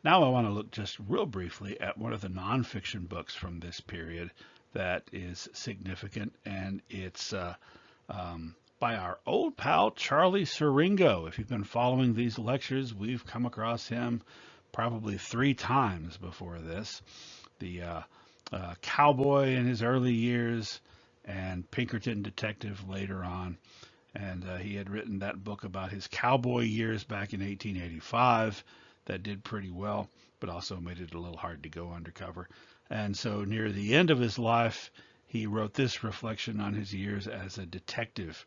Now I want to look just real briefly at one of the nonfiction books from this period that is significant, and it's by our old pal Charlie Siringo. If you've been following these lectures, we've come across him probably 3 times before this. The cowboy in his early years and Pinkerton detective later on. And he had written that book about his cowboy years back in 1885 that did pretty well, but also made it a little hard to go undercover. And so near the end of his life, he wrote this reflection on his years as a detective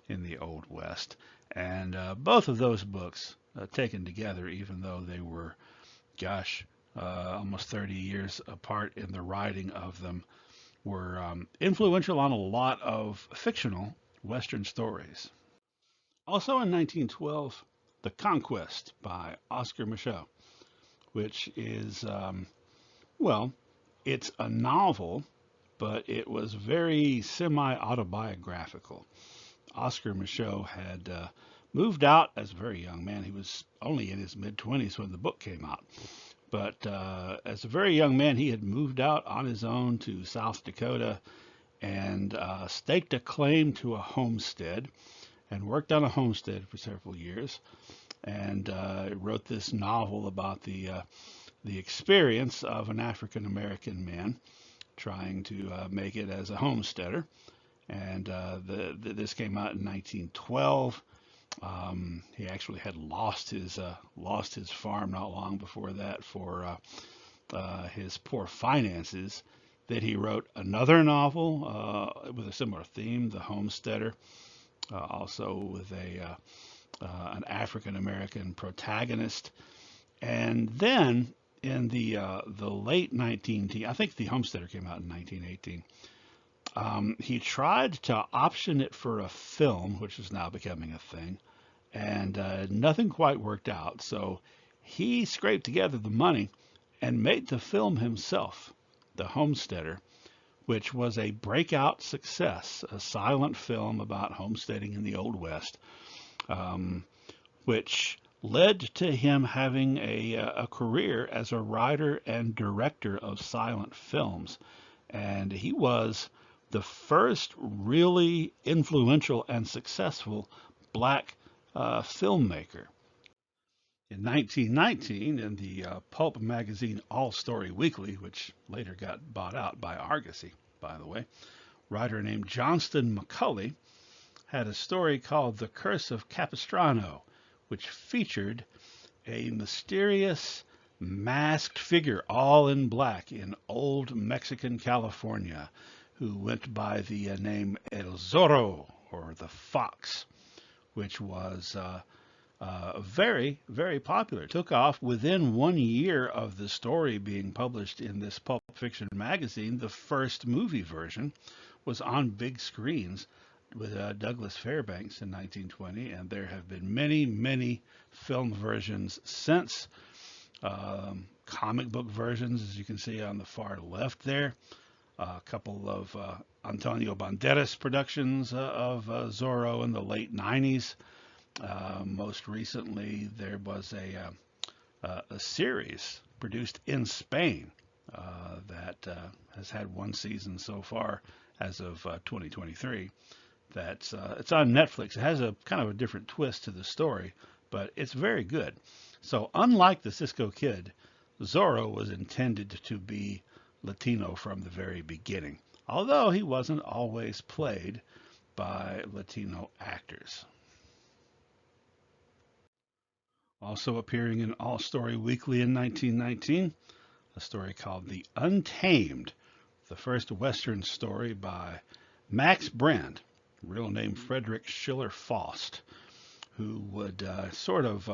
in the Old West. And both of those books, taken together, even though they were, gosh, almost 30 years apart in the writing of them, were influential on a lot of fictional Western stories. Also in 1912, The Conquest by Oscar Micheaux, which is, well, it's a novel, but it was very semi-autobiographical. Oscar Micheaux had moved out as a very young man. He was only in his mid-20s when the book came out. But as a very young man, he had moved out on his own to South Dakota and staked a claim to a homestead and worked on a homestead for several years, and wrote this novel about the experience of an African American man trying to make it as a homesteader. And this came out in 1912. He actually had lost his farm not long before that for his poor finances. That he wrote another novel with a similar theme, The Homesteader, also with an African American protagonist. And then in the late 19 I think The Homesteader came out in 1918. He tried to option it for a film, which is now becoming a thing, and nothing quite worked out. So he scraped together the money and made the film himself, The Homesteader, which was a breakout success, a silent film about homesteading in the Old West, which led to him having a career as a writer and director of silent films. And he was the first really influential and successful black filmmaker. In 1919, in the pulp magazine All Story Weekly, which later got bought out by Argosy, by the way, a writer named Johnston McCulley had a story called The Curse of Capistrano, which featured a mysterious masked figure all in black in old Mexican California who went by the name El Zorro, or the Fox, which was very, very popular. It took off within 1 year of the story being published in this pulp fiction magazine. The first movie version was on big screens with Douglas Fairbanks in 1920, and there have been many, many film versions since. Comic book versions, as you can see on the far left there. A couple of Antonio Banderas productions of Zorro in the late 90s. Most recently, there was a series produced in Spain that has had one season so far as of 2023. It's on Netflix. It has a kind of a different twist to the story, but it's very good. So unlike the Cisco Kid, Zorro was intended to be Latino from the very beginning, although he wasn't always played by Latino actors. Also appearing in All Story Weekly in 1919, a story called The Untamed, the first Western story by Max Brand, real name Frederick Schiller Faust, who would sort of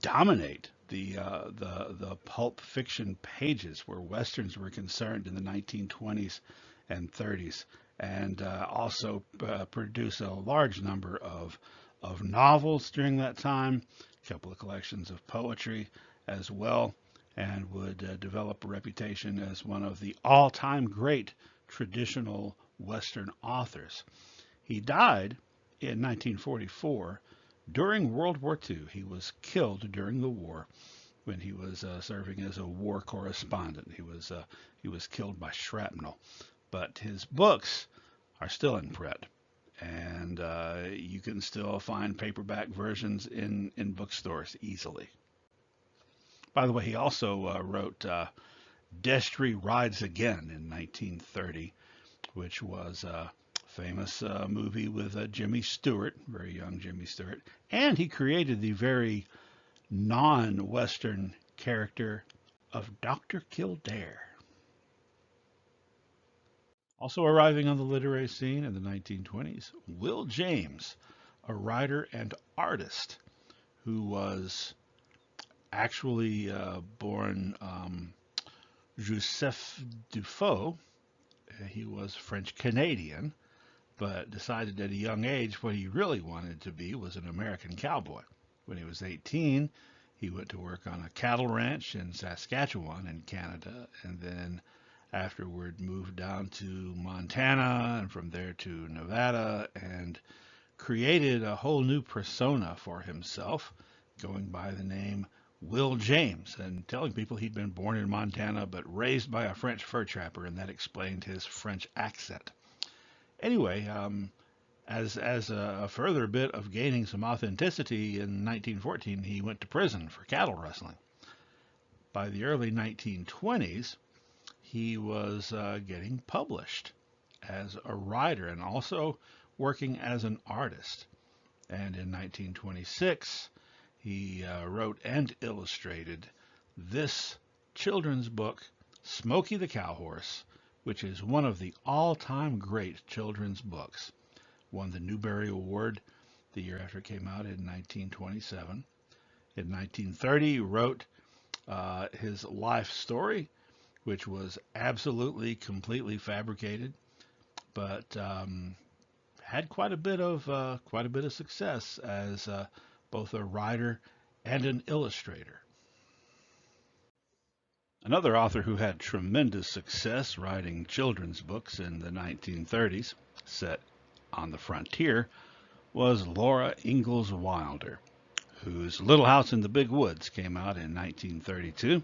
dominate the pulp fiction pages where westerns were concerned in the 1920s and 30s, and also produce a large number of novels during that time, a couple of collections of poetry as well, and would develop a reputation as one of the all-time great traditional Western authors. He died in 1944 during World War II. He was killed during the war when he was serving as a war correspondent. He was killed by shrapnel, but his books are still in print, and you can still find paperback versions in bookstores easily. By the way, he also wrote Destry Rides Again in 1930, which was a famous movie with Jimmy Stewart, very young Jimmy Stewart, and he created the very non-Western character of Dr. Kildare. Also arriving on the literary scene in the 1920s, Will James, a writer and artist who was actually born Joseph Dufault. He was French Canadian, but decided at a young age what he really wanted to be was an American cowboy. When he was 18, he went to work on a cattle ranch in Saskatchewan in Canada, and then afterward moved down to Montana and from there to Nevada and created a whole new persona for himself, going by the name Will James and telling people he'd been born in Montana but raised by a French fur trapper, and that explained his French accent. Anyway, as a further bit of gaining some authenticity, in 1914 he went to prison for cattle rustling. By the early 1920s, he was getting published as a writer and also working as an artist. And in 1926, he wrote and illustrated this children's book, Smokey the Cowhorse, which is one of the all-time great children's books. Won the Newbery Award the year after it came out in 1927. In 1930, he wrote his life story, which was absolutely, completely fabricated, but had quite a bit of success as both a writer and an illustrator. Another author who had tremendous success writing children's books in the 1930s, set on the frontier, was Laura Ingalls Wilder, whose Little House in the Big Woods came out in 1932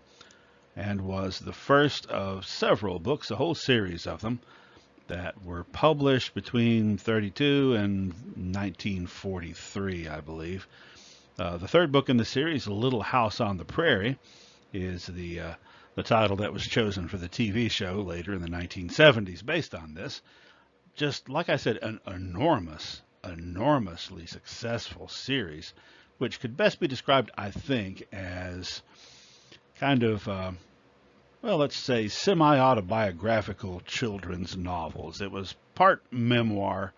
and was the first of several books, a whole series of them, that were published between 32 and 1943, I believe. The third book in the series, Little House on the Prairie, is the title that was chosen for the TV show later in the 1970s based on this. Just like I said, an enormously successful series, which could best be described, I think, as kind of well, let's say semi-autobiographical children's novels. It was part memoir,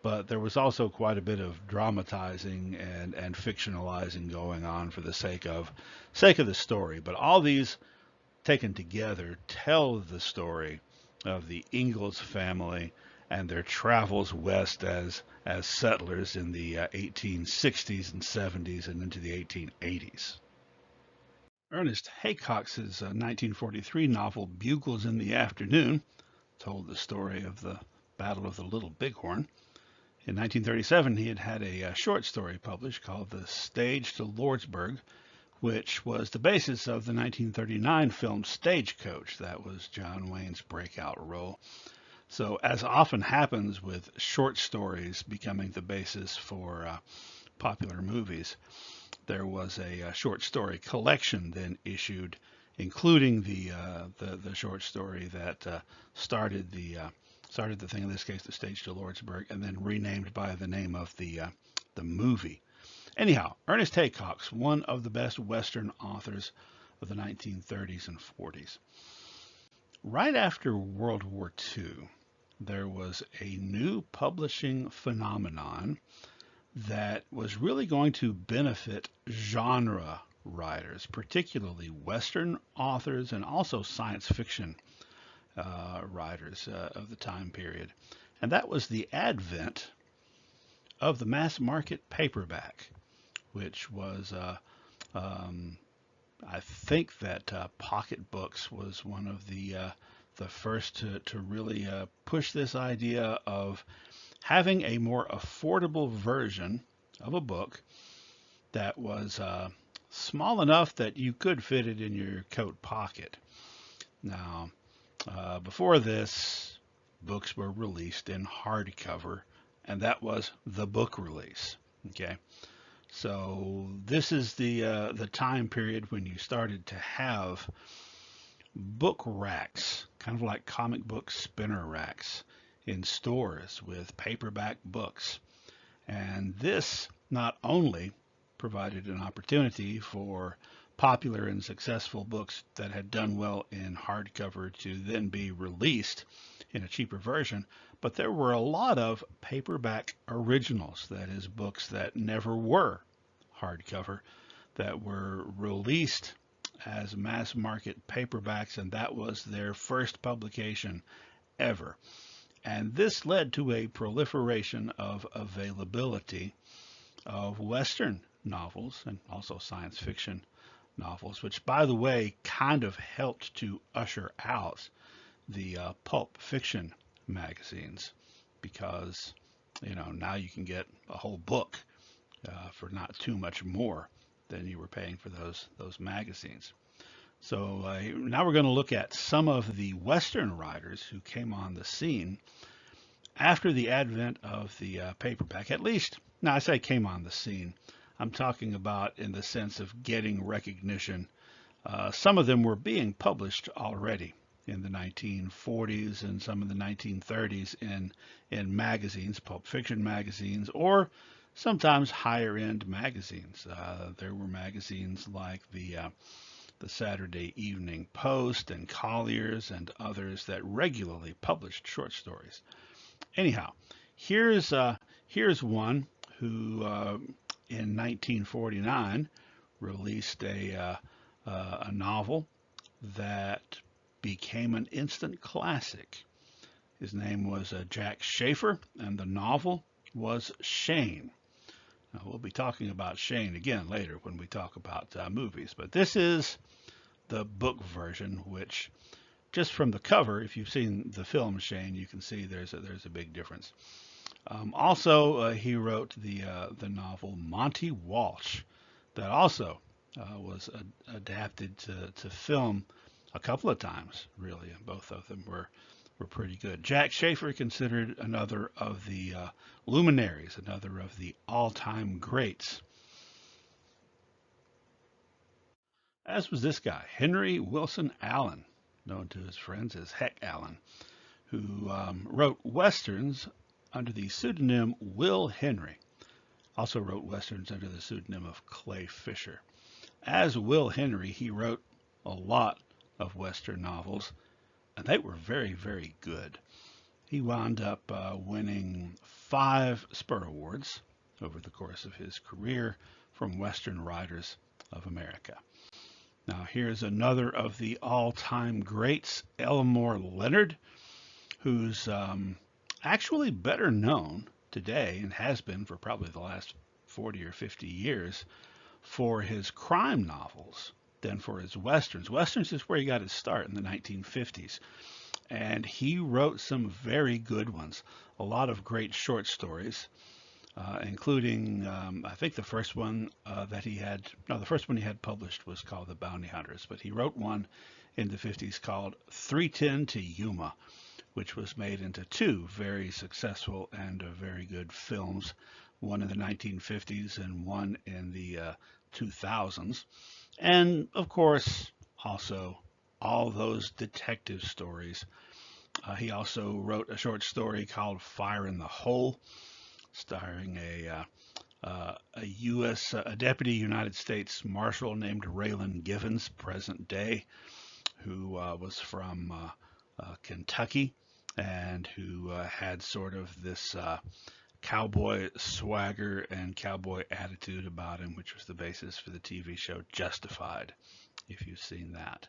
but there was also quite a bit of dramatizing and fictionalizing going on for the sake of the story. But all these taken together tell the story of the Ingalls family and their travels west as settlers in the 1860s and 70s and into the 1880s. Ernest Haycock's 1943 novel Bugles in the Afternoon told the story of the Battle of the Little Bighorn. In 1937, he had a short story published called The Stage to Lordsburg, which was the basis of the 1939 film Stagecoach. That was John Wayne's breakout role. So, as often happens with short stories becoming the basis for popular movies, there was a short story collection then issued, including the short story that started the thing. In this case, The Stage to Lordsburg, and then renamed by the name of the movie. Anyhow, Ernest Haycock's one of the best Western authors of the 1930s and 40s. Right after World War II, there was a new publishing phenomenon that was really going to benefit genre writers, particularly Western authors and also science fiction writers of the time period. And that was the advent of the mass market paperback, which was, I think that Pocket Books was one of the first to really push this idea of having a more affordable version of a book that was small enough that you could fit it in your coat pocket. Now, before this, books were released in hardcover, and that was the book release. Okay, so this is the time period when you started to have book racks, kind of like comic book spinner racks, in stores with paperback books. And this not only provided an opportunity for popular and successful books that had done well in hardcover to then be released in a cheaper version. But there were a lot of paperback originals, that is, books that never were hardcover, that were released as mass market paperbacks, and that was their first publication ever. And this led to a proliferation of availability of Western novels and also science fiction novels, which, by the way, kind of helped to usher out the pulp fiction magazines, because now you can get a whole book for not too much more than you were paying for those magazines. So now we're going to look at some of the Western writers who came on the scene after the advent of the paperback. At least, now I say came on the scene, I'm talking about in the sense of getting recognition. Some of them were being published already in the 1940s and some of the 1930s in magazines, pulp fiction magazines, or sometimes higher end magazines. There were magazines like the Saturday Evening Post and Collier's and others that regularly published short stories. Anyhow, here's one who in 1949 released a novel that became an instant classic. His name was Jack Schaefer, and the novel was Shane. Now, we'll be talking about Shane again later when we talk about movies, but this is the book version, which, just from the cover, if you've seen the film Shane, you can see there's a big difference. Also, he wrote the novel Monty Walsh, that also was adapted to film a couple of times, really, and both of them were pretty good. Jack Schaefer, considered another of the luminaries, another of the all-time greats. As was this guy, Henry Wilson Allen, known to his friends as Heck Allen, who wrote westerns under the pseudonym Will Henry. Also wrote westerns under the pseudonym of Clay Fisher. As Will Henry, he wrote a lot of western novels, and they were very, very good. He wound up winning 5 Spur Awards over the course of his career from Western Writers of America. Now, here's another of the all-time greats, Elmore Leonard, who's actually better known today, and has been for probably the last 40 or 50 years, for his crime novels than for his westerns. Westerns is where he got his start in the 1950s. And he wrote some very good ones, a lot of great short stories, including, I think the first one the first one he had published was called The Bounty Hunters, but he wrote one in the 50s called 310 to Yuma, which was made into 2 very successful and very good films, one in the 1950s and one in the 2000s. And, of course, also all those detective stories. He also wrote a short story called Fire in the Hole, starring a Deputy United States Marshal named Raylan Givens, present day, who was from Kentucky, and who had sort of this cowboy swagger and cowboy attitude about him, which was the basis for the TV show Justified, if you've seen that.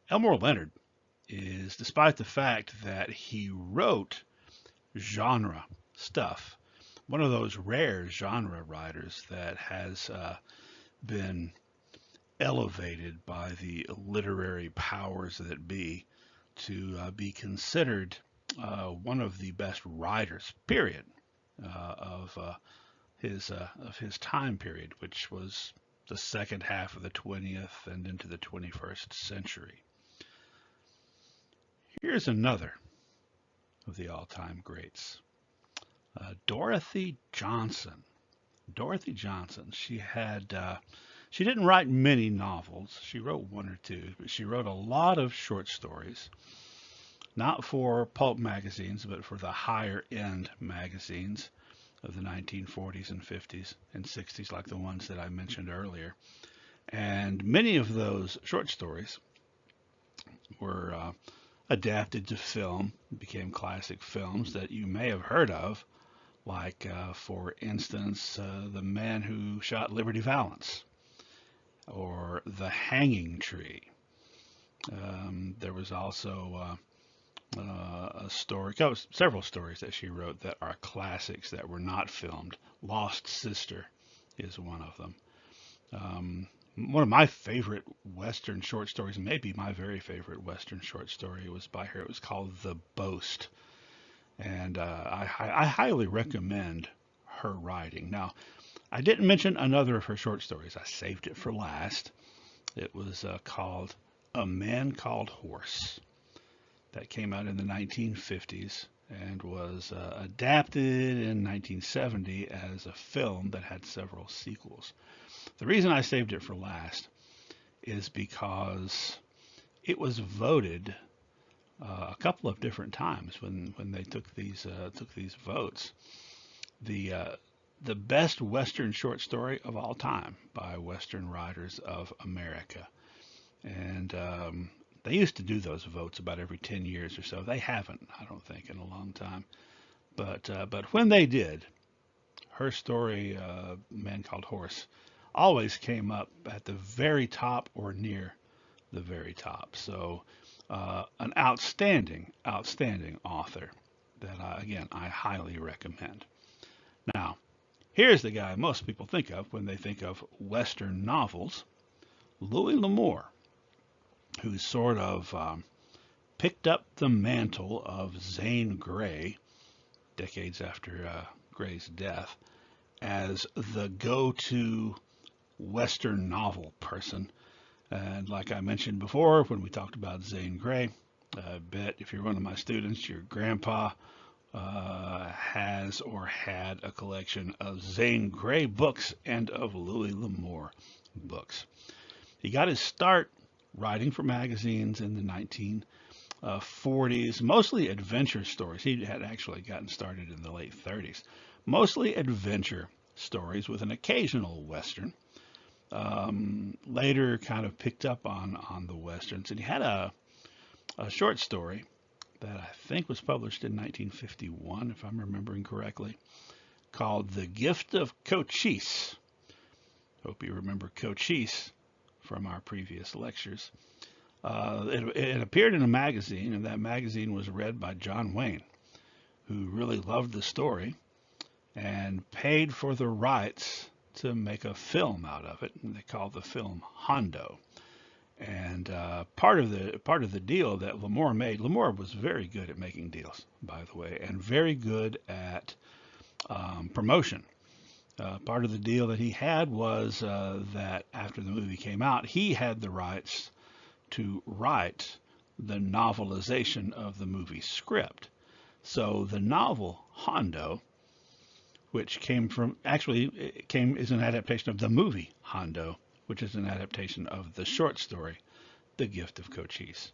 Elmore Leonard is, despite the fact that he wrote genre stuff, one of those rare genre writers that has been elevated by the literary powers that be to be considered one of the best writers, period, of his time period, which was the second half of the 20th and into the 21st century. Here's another of the all-time greats, Dorothy Johnson. Dorothy Johnson, she didn't write many novels. She wrote 1 or 2, but she wrote a lot of short stories, not for pulp magazines, but for the higher end magazines. of the 1940s and 50s and 60s, like the ones that I mentioned earlier. And many of those short stories were adapted to film, became classic films that you may have heard of, like, for instance, The Man Who Shot Liberty Valance or The Hanging Tree. There was also a story, several stories that she wrote that are classics that were not filmed. Lost Sister is one of them. One of my favorite Western short stories, maybe my very favorite Western short story, was by her. It was called The Boast. And I highly recommend her writing. Now, I didn't mention another of her short stories. I saved it for last. It was called A Man Called Horse. That came out in the 1950s and was adapted in 1970 as a film that had several sequels. The reason I saved it for last is because it was voted a couple of different times when they took these votes. The best Western short story of all time by Western Writers of America, and they used to do those votes about every 10 years or so. They haven't, I don't think, in a long time. But when they did, her story, Man Called Horse, always came up at the very top or near the very top. So an outstanding author that, I highly recommend. Now, here's the guy most people think of when they think of Western novels, Louis L'Amour, who sort of picked up the mantle of Zane Grey decades after Grey's death as the go-to Western novel person. And like I mentioned before, when we talked about Zane Grey, I bet if you're one of my students, your grandpa has or had a collection of Zane Grey books and of Louis L'Amour books. He got his start writing for magazines in the 1940s, mostly adventure stories. He had actually gotten started in the late 30s. Mostly adventure stories with an occasional Western. Later kind of picked up on the Westerns. And he had a short story that I think was published in 1951, if I'm remembering correctly, called The Gift of Cochise. Hope you remember Cochise from our previous lectures. It appeared in a magazine, and that magazine was read by John Wayne, who really loved the story and paid for the rights to make a film out of it. And they called the film Hondo. And part of the deal that L'Amour made, L'Amour was very good at making deals, by the way, and very good at promotion. Part of the deal that he had was that after the movie came out, he had the rights to write the novelization of the movie script. So the novel Hondo, which is an adaptation of the movie Hondo, which is an adaptation of the short story The Gift of Cochise.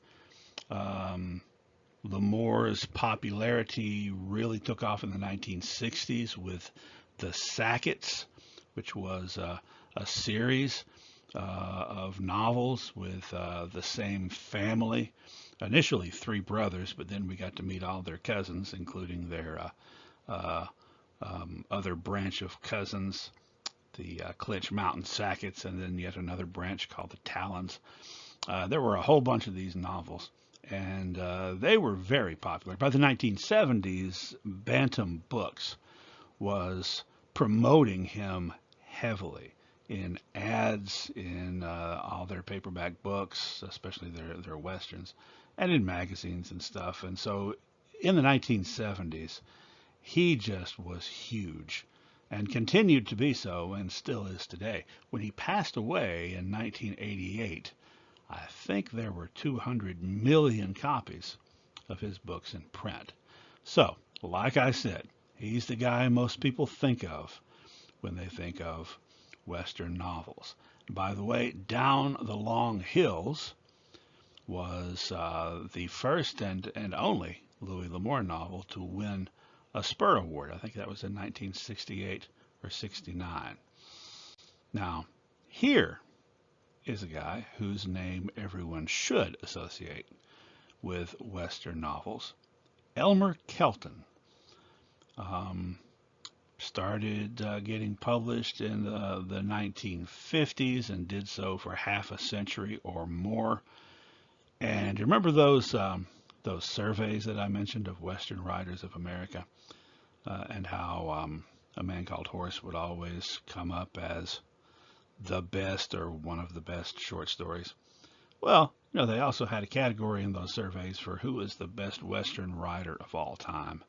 L'Amour's popularity really took off in the 1960s with The Sackets, which was a series of novels with the same family. Initially 3 brothers, but then we got to meet all their cousins, including their other branch of cousins, the Clinch Mountain Sackets, and then yet another branch called the Talons. There were a whole bunch of these novels, and they were very popular. By the 1970s, Bantam Books was promoting him heavily in ads, in all their paperback books, especially their westerns, and in magazines and stuff. And so in the 1970s, he just was huge and continued to be so and still is today. When he passed away in 1988, I think there were 200 million copies of his books in print. So, like I said, he's the guy most people think of when they think of Western novels. By the way, Down the Long Hills was the first and only Louis L'Amour novel to win a Spur Award. I think that was in 1968 or 69. Now, here is a guy whose name everyone should associate with Western novels. Elmer Kelton. Started getting published in the 1950s and did so for half a century or more. And you remember those surveys that I mentioned of Western writers of America, and how a Man Called Horse would always come up as the best or one of the best short stories? Well, they also had a category in those surveys for who is the best Western writer of all time.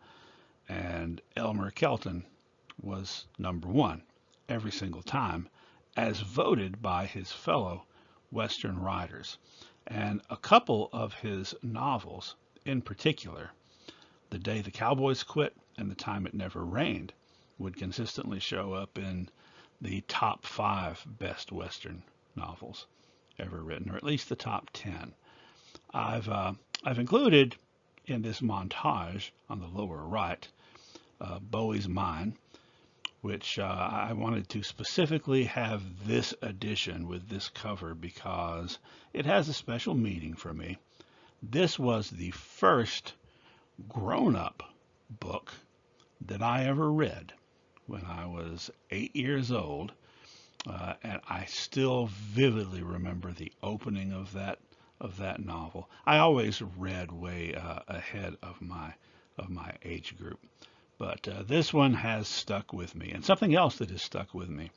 And Elmer Kelton was number one every single time, as voted by his fellow Western writers. And a couple of his novels in particular, The Day the Cowboys Quit and The Time It Never Rained, would consistently show up in the top 5 best Western novels ever written, or at least the top 10. I've included in this montage on the lower right Bowie's Mine, which I wanted to specifically have this edition with this cover because it has a special meaning for me. This was the first grown-up book that I ever read when I was 8 years old, and I still vividly remember the opening of that novel. I always read way ahead of my age group, but this one has stuck with me. And something else that has stuck with me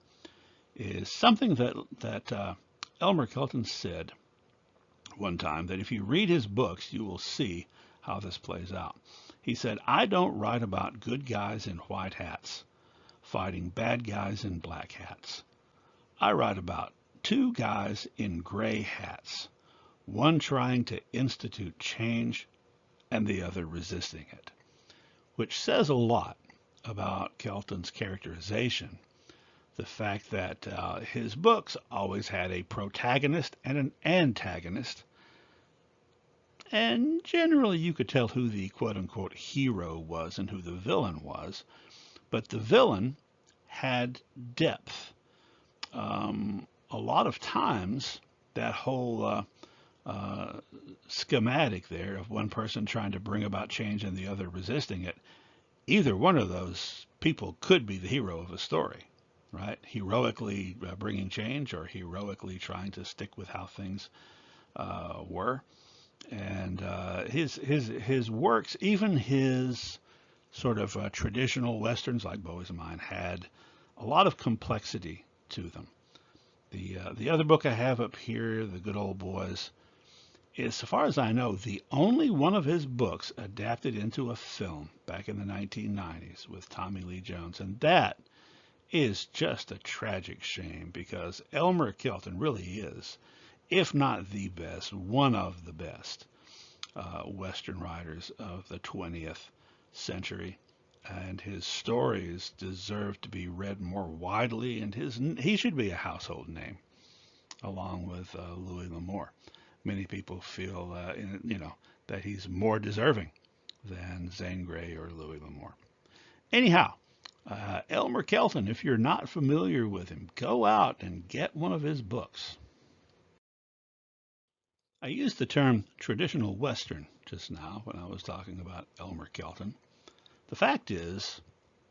is something that Elmer Kelton said one time, that if you read his books, you will see how this plays out. He said, "I don't write about good guys in white hats fighting bad guys in black hats. I write about two guys in gray hats, one trying to institute change and the other resisting it," which says a lot about Kelton's characterization. The fact that his books always had a protagonist and an antagonist, and generally you could tell who the quote-unquote hero was and who the villain was, but the villain had depth. A lot of times that whole schematic there of one person trying to bring about change and the other resisting it, either one of those people could be the hero of a story, right? Heroically bringing change, or heroically trying to stick with how things were. And his works, even his sort of traditional westerns like Bowie's Mine, had a lot of complexity to them. The other book I have up here, The Good Old Boys, is, so far as I know, the only one of his books adapted into a film back in the 1990s with Tommy Lee Jones. And that is just a tragic shame, because Elmer Kelton really is, if not the best, one of the best Western writers of the 20th century. And his stories deserve to be read more widely, and he should be a household name, along with Louis L'Amour. Many people feel, that he's more deserving than Zane Grey or Louis L'Amour. Anyhow, Elmer Kelton, if you're not familiar with him, go out and get one of his books. I used the term traditional Western just now when I was talking about Elmer Kelton. The fact is,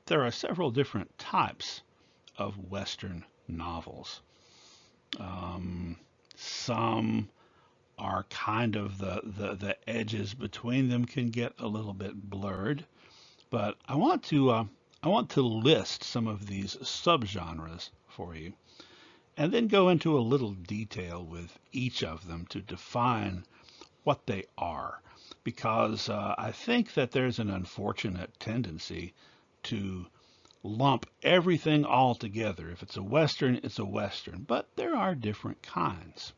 there are several different types of Western novels. Some are kind of the edges between them can get a little bit blurred, but I want to list some of these subgenres for you, and then go into a little detail with each of them to define what they are, because I think that there's an unfortunate tendency to lump everything all together. If it's a Western, it's a Western, but there are different kinds.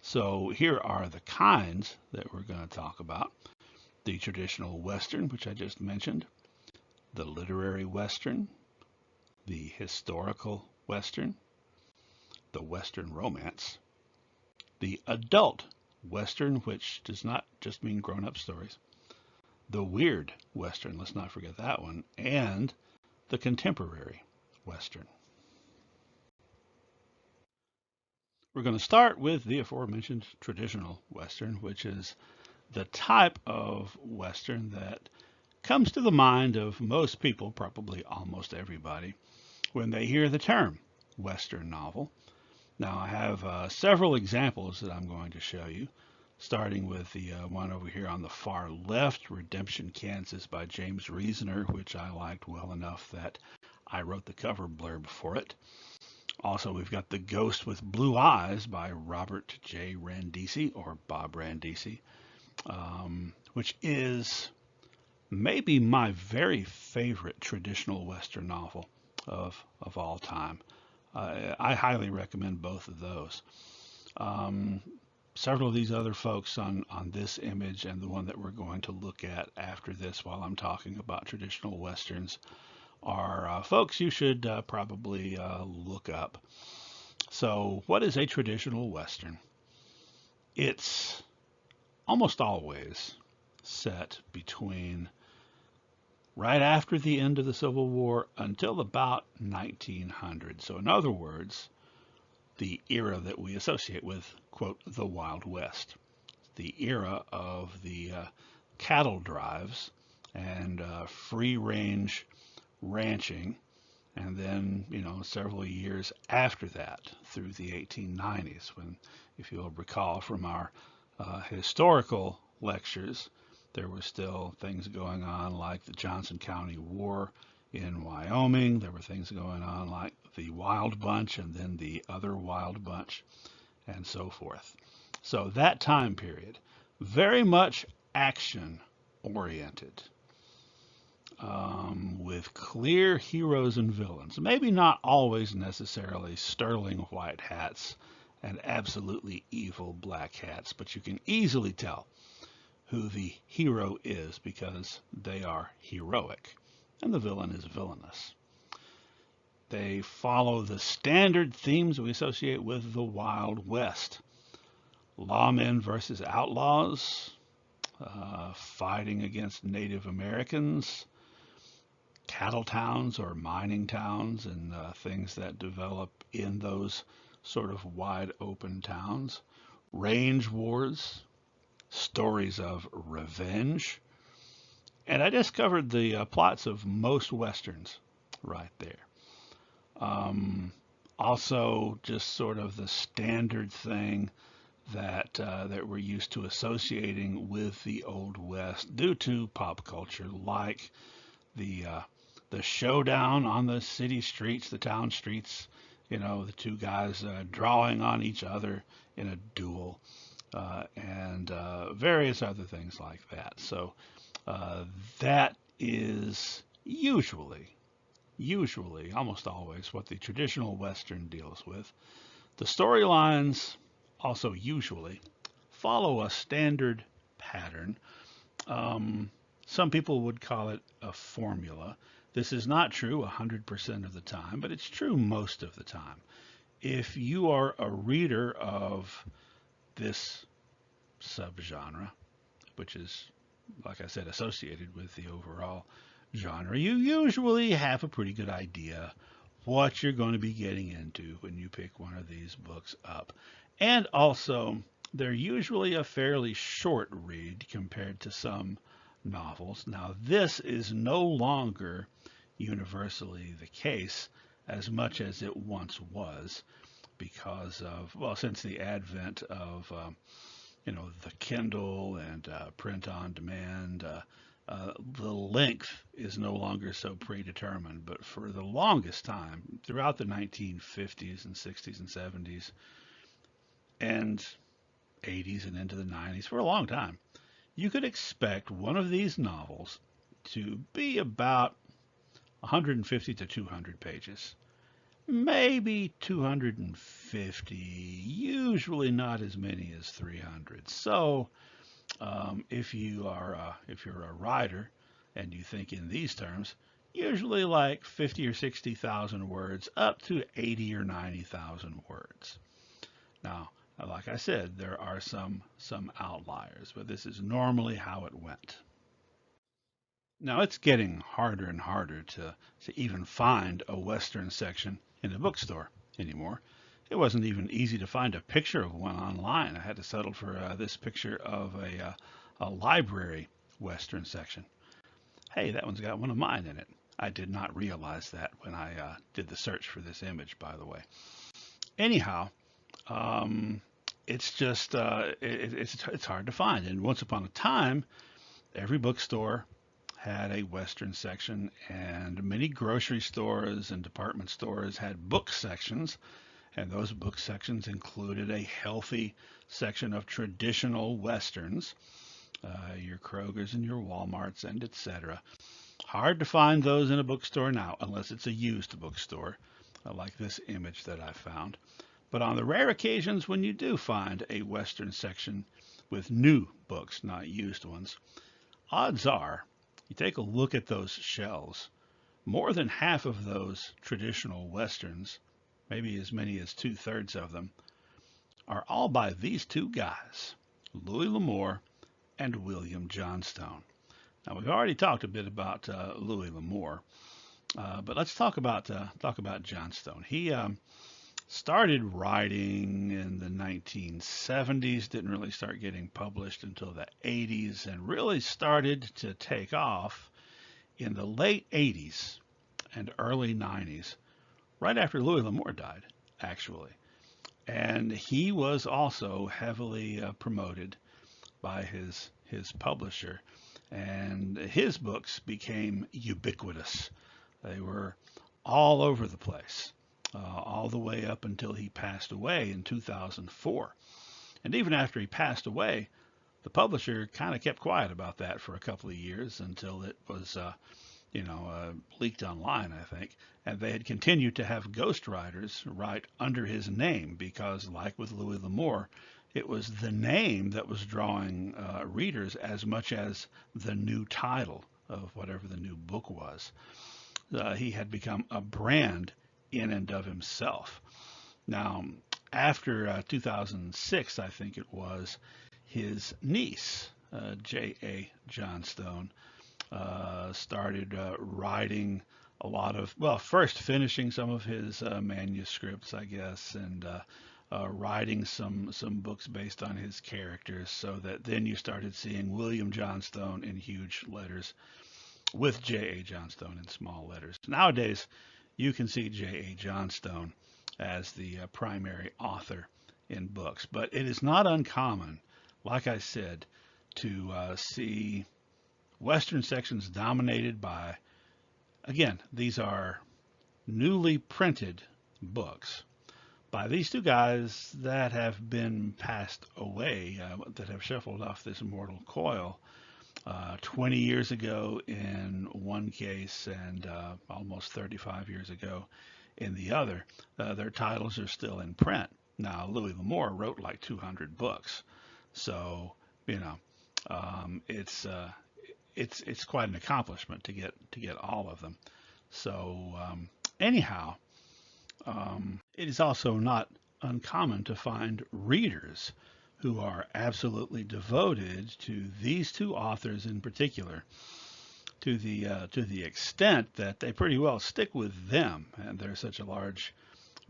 So here are the kinds that we're going to talk about. The traditional Western, which I just mentioned, the literary Western, the historical Western, the Western romance, the adult Western, which does not just mean grown-up stories, the weird Western, let's not forget that one, and the contemporary Western. We're going to start with the aforementioned traditional Western, which is the type of Western that comes to the mind of most people, probably almost everybody, when they hear the term Western novel. Now, I have several examples that I'm going to show you, starting with the one over here on the far left, Redemption, Kansas by James Reasoner, which I liked well enough that I wrote the cover blurb for it. Also, we've got The Ghost with Blue Eyes by Robert J. Randisi, or Bob Randisi, which is maybe my very favorite traditional Western novel of all time. I highly recommend both of those. Several of these other folks on this image and the one that we're going to look at after this while I'm talking about traditional Westerns are folks you should probably look up. So what is a traditional Western? It's almost always set between right after the end of the Civil War until about 1900. So in other words, the era that we associate with, quote, the Wild West, the era of the cattle drives and free range ranching, and then, several years after that through the 1890s, when, if you'll recall from our historical lectures, there were still things going on like the Johnson County War in Wyoming. There were things going on like the Wild Bunch and then the other Wild Bunch and so forth. So that time period, very much action oriented, with clear heroes and villains. Maybe not always necessarily sterling white hats and absolutely evil black hats, but you can easily tell who the hero is because they are heroic and the villain is villainous. They follow the standard themes we associate with the Wild West. Lawmen versus outlaws, fighting against Native Americans, cattle towns or mining towns, and things that develop in those sort of wide open towns, range wars, stories of revenge, and I discovered the plots of most Westerns right there. Also, just sort of the standard thing that we're used to associating with the Old West due to pop culture, like the showdown on the city streets, the town streets, the two guys drawing on each other in a duel, and various other things like that. So that is usually, almost always, what the traditional Western deals with. The storylines also usually follow a standard pattern. Some people would call it a formula. This is not true 100% of the time, but it's true most of the time. If you are a reader of this subgenre, which is, like I said, associated with the overall genre, you usually have a pretty good idea what you're going to be getting into when you pick one of these books up. And also, they're usually a fairly short read compared to some novels. Now, this is no longer universally the case as much as it once was because of, well, since the advent of, the Kindle and print on demand, the length is no longer so predetermined. But for the longest time, throughout the 1950s and 60s and 70s and 80s and into the 90s, for a long time, you could expect one of these novels to be about 150 to 200 pages. Maybe 250, usually not as many as 300. So if you're a writer and you think in these terms, usually like 50 or 60,000 words up to 80 or 90,000 words. Now, like I said, there are some outliers, but this is normally how it went. Now it's getting harder and harder to even find a Western section in a bookstore anymore. It wasn't even easy to find a picture of one online. I had to settle for this picture of a library Western section. Hey, that one's got one of mine in it. I did not realize that when I did the search for this image, by the way. Anyhow, um, it's just it's hard to find. And once upon a time, every bookstore had a Western section, and many grocery stores and department stores had book sections, and those book sections included a healthy section of traditional Westerns, your Krogers and your Walmarts and etc. Hard to find those in a bookstore now, unless it's a used bookstore, like this image that I found. But on the rare occasions when you do find a Western section with new books, not used ones, odds are, you take a look at those shelves, more than half of those traditional Westerns, maybe as many as 2/3 of them, are all by these two guys, Louis L'Amour and William Johnstone. Now we've already talked a bit about Louis L'Amour, but let's talk about Johnstone. He started writing in the 1970s, didn't really start getting published until the 80s, and really started to take off in the late 80s and early 90s, right after Louis L'Amour died, actually. And he was also heavily promoted by his publisher, and his books became ubiquitous. They were all over the place, all the way up until he passed away in 2004. And even after he passed away, the publisher kind of kept quiet about that for a couple of years until it was, leaked online, I think. And they had continued to have ghostwriters write under his name because, like with Louis L'Amour, it was the name that was drawing readers as much as the new title of whatever the new book was. He had become a brand in and of himself. Now, after 2006, I think it was, his niece, J.A. Johnstone, started writing a lot of, well, first finishing some of his manuscripts, I guess, and writing some books based on his characters, so that then you started seeing William Johnstone in huge letters with J.A. Johnstone in small letters. Nowadays, you can see J.A. Johnstone as the primary author in books, but it is not uncommon, like I said, to see Western sections dominated by, again, these are newly printed books by these two guys that have been passed away, that have shuffled off this mortal coil 20 years ago in one case and almost 35 years ago in the other. Their titles are still in print. Now, Louis L'Amour wrote like 200 books, so it's quite an accomplishment to get all of them. So anyhow, it is also not uncommon to find readers who are absolutely devoted to these two authors in particular, to the extent that they pretty well stick with them, and there's such a large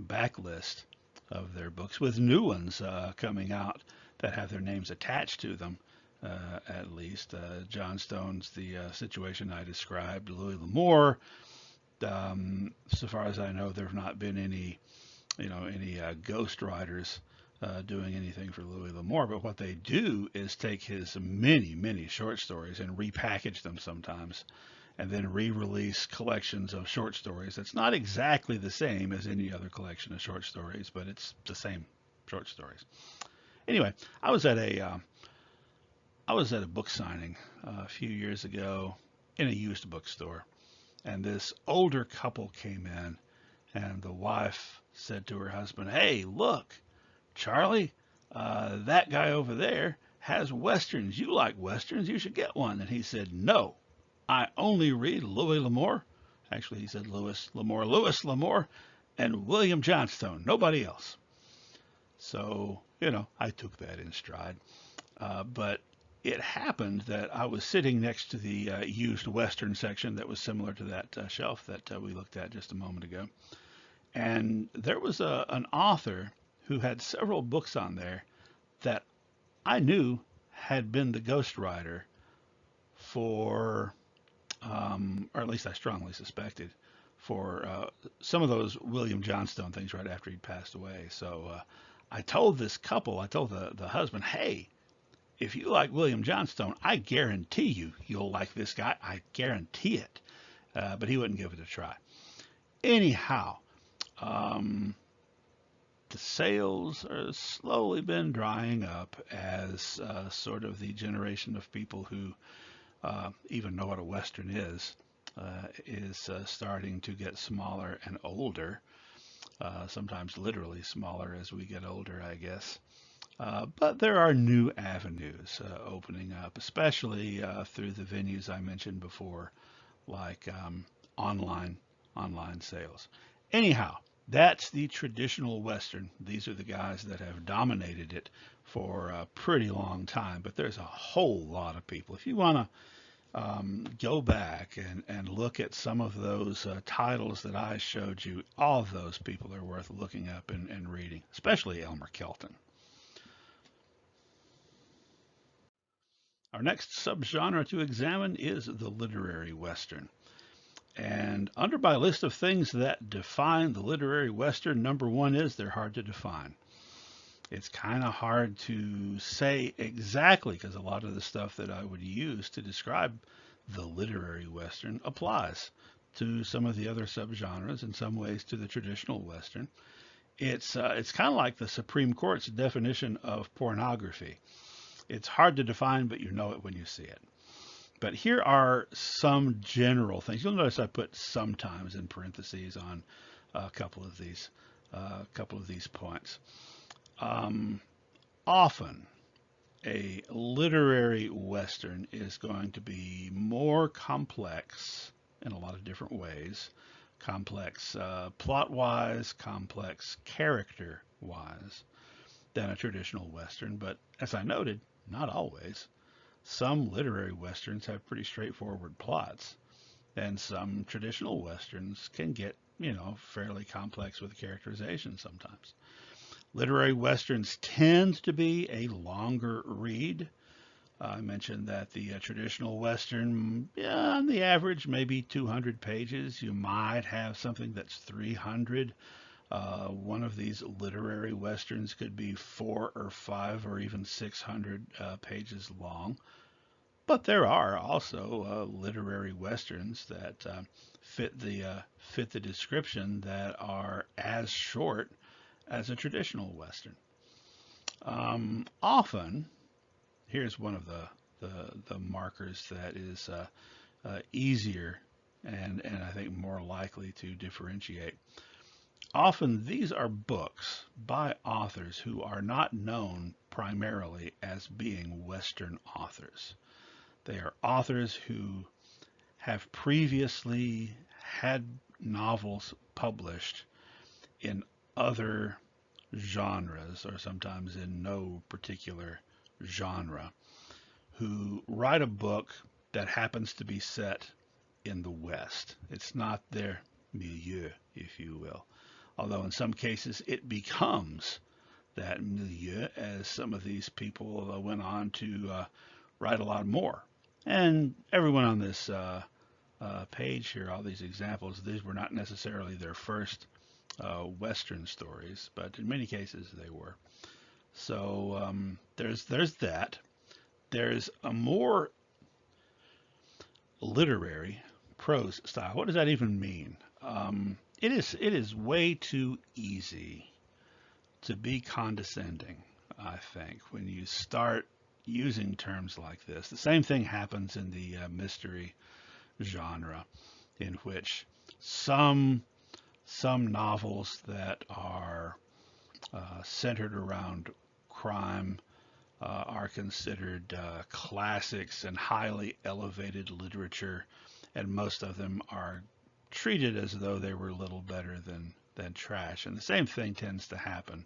backlist of their books with new ones coming out that have their names attached to them. At least Johnstone's the situation I described. Louis L'Amour, so far as I know, there have not been any ghost writers doing anything for Louis L'Amour, but what they do is take his many short stories and repackage them sometimes, and then re-release collections of short stories. That's not exactly the same as any other collection of short stories, but it's the same short stories. Anyway, I was at a book signing a few years ago in a used bookstore, and this older couple came in, and the wife said to her husband, "Hey, look, Charlie, that guy over there has Westerns. You like Westerns, you should get one." And he said, "No, I only read Louis L'Amour." Actually, he said Louis L'Amour, and William Johnstone, nobody else. So, I took that in stride. But it happened that I was sitting next to the used Western section that was similar to that shelf that we looked at just a moment ago. And there was an author who had several books on there that I knew had been the ghostwriter for, or at least I strongly suspected, for some of those William Johnstone things right after he'd passed away. So I told this couple, I told the husband, hey, if you like William Johnstone, I guarantee you'll like this guy. I guarantee it. But he wouldn't give it a try. Anyhow, um, the sales are slowly been drying up as sort of the generation of people who even know what a Western is starting to get smaller and older, sometimes literally smaller as we get older, I guess. But there are new avenues opening up, especially through the venues I mentioned before, like online sales. Anyhow, that's the traditional Western. These are the guys that have dominated it for a pretty long time. But there's a whole lot of people. If you want to go back and look at some of those titles that I showed you, all of those people are worth looking up and reading, especially Elmer Kelton. Our next subgenre to examine is the literary Western. And under my list of things that define the literary Western, number one is they're hard to define. It's kind of hard to say exactly because a lot of the stuff that I would use to describe the literary Western applies to some of the other subgenres, in some ways to the traditional Western. It's kind of like the Supreme Court's definition of pornography. It's hard to define, but you know it when you see it. But here are some general things. You'll notice I put sometimes in parentheses on a couple of these points. Often, a literary Western is going to be more complex in a lot of different ways. Complex plot-wise, complex character-wise than a traditional Western. But as I noted, not always. Some literary Westerns have pretty straightforward plots, and some traditional Westerns can get, fairly complex with characterization sometimes. Literary Westerns tend to be a longer read. I mentioned that the traditional Western, on the average, maybe 200 pages. You might have something that's 300. One of these literary Westerns could be 4 or 5 or even 600 pages long. But there are also literary Westerns that fit the description that are as short as a traditional Western. Often, here's one of the markers that is easier and I think more likely to differentiate. Often these are books by authors who are not known primarily as being Western authors. They are authors who have previously had novels published in other genres, or sometimes in no particular genre, who write a book that happens to be set in the West. It's not their milieu, if you will. Although in some cases it becomes that milieu as some of these people went on to write a lot more. And everyone on this page here, all these examples, these were not necessarily their first Western stories, but in many cases they were. So there's that. There's a more literary prose style. What does that even mean? It is way too easy to be condescending, I think, when you start using terms like this. The same thing happens in the mystery genre, in which some novels that are centered around crime are considered classics and highly elevated literature, and most of them are treated as though they were little better than trash. And the same thing tends to happen.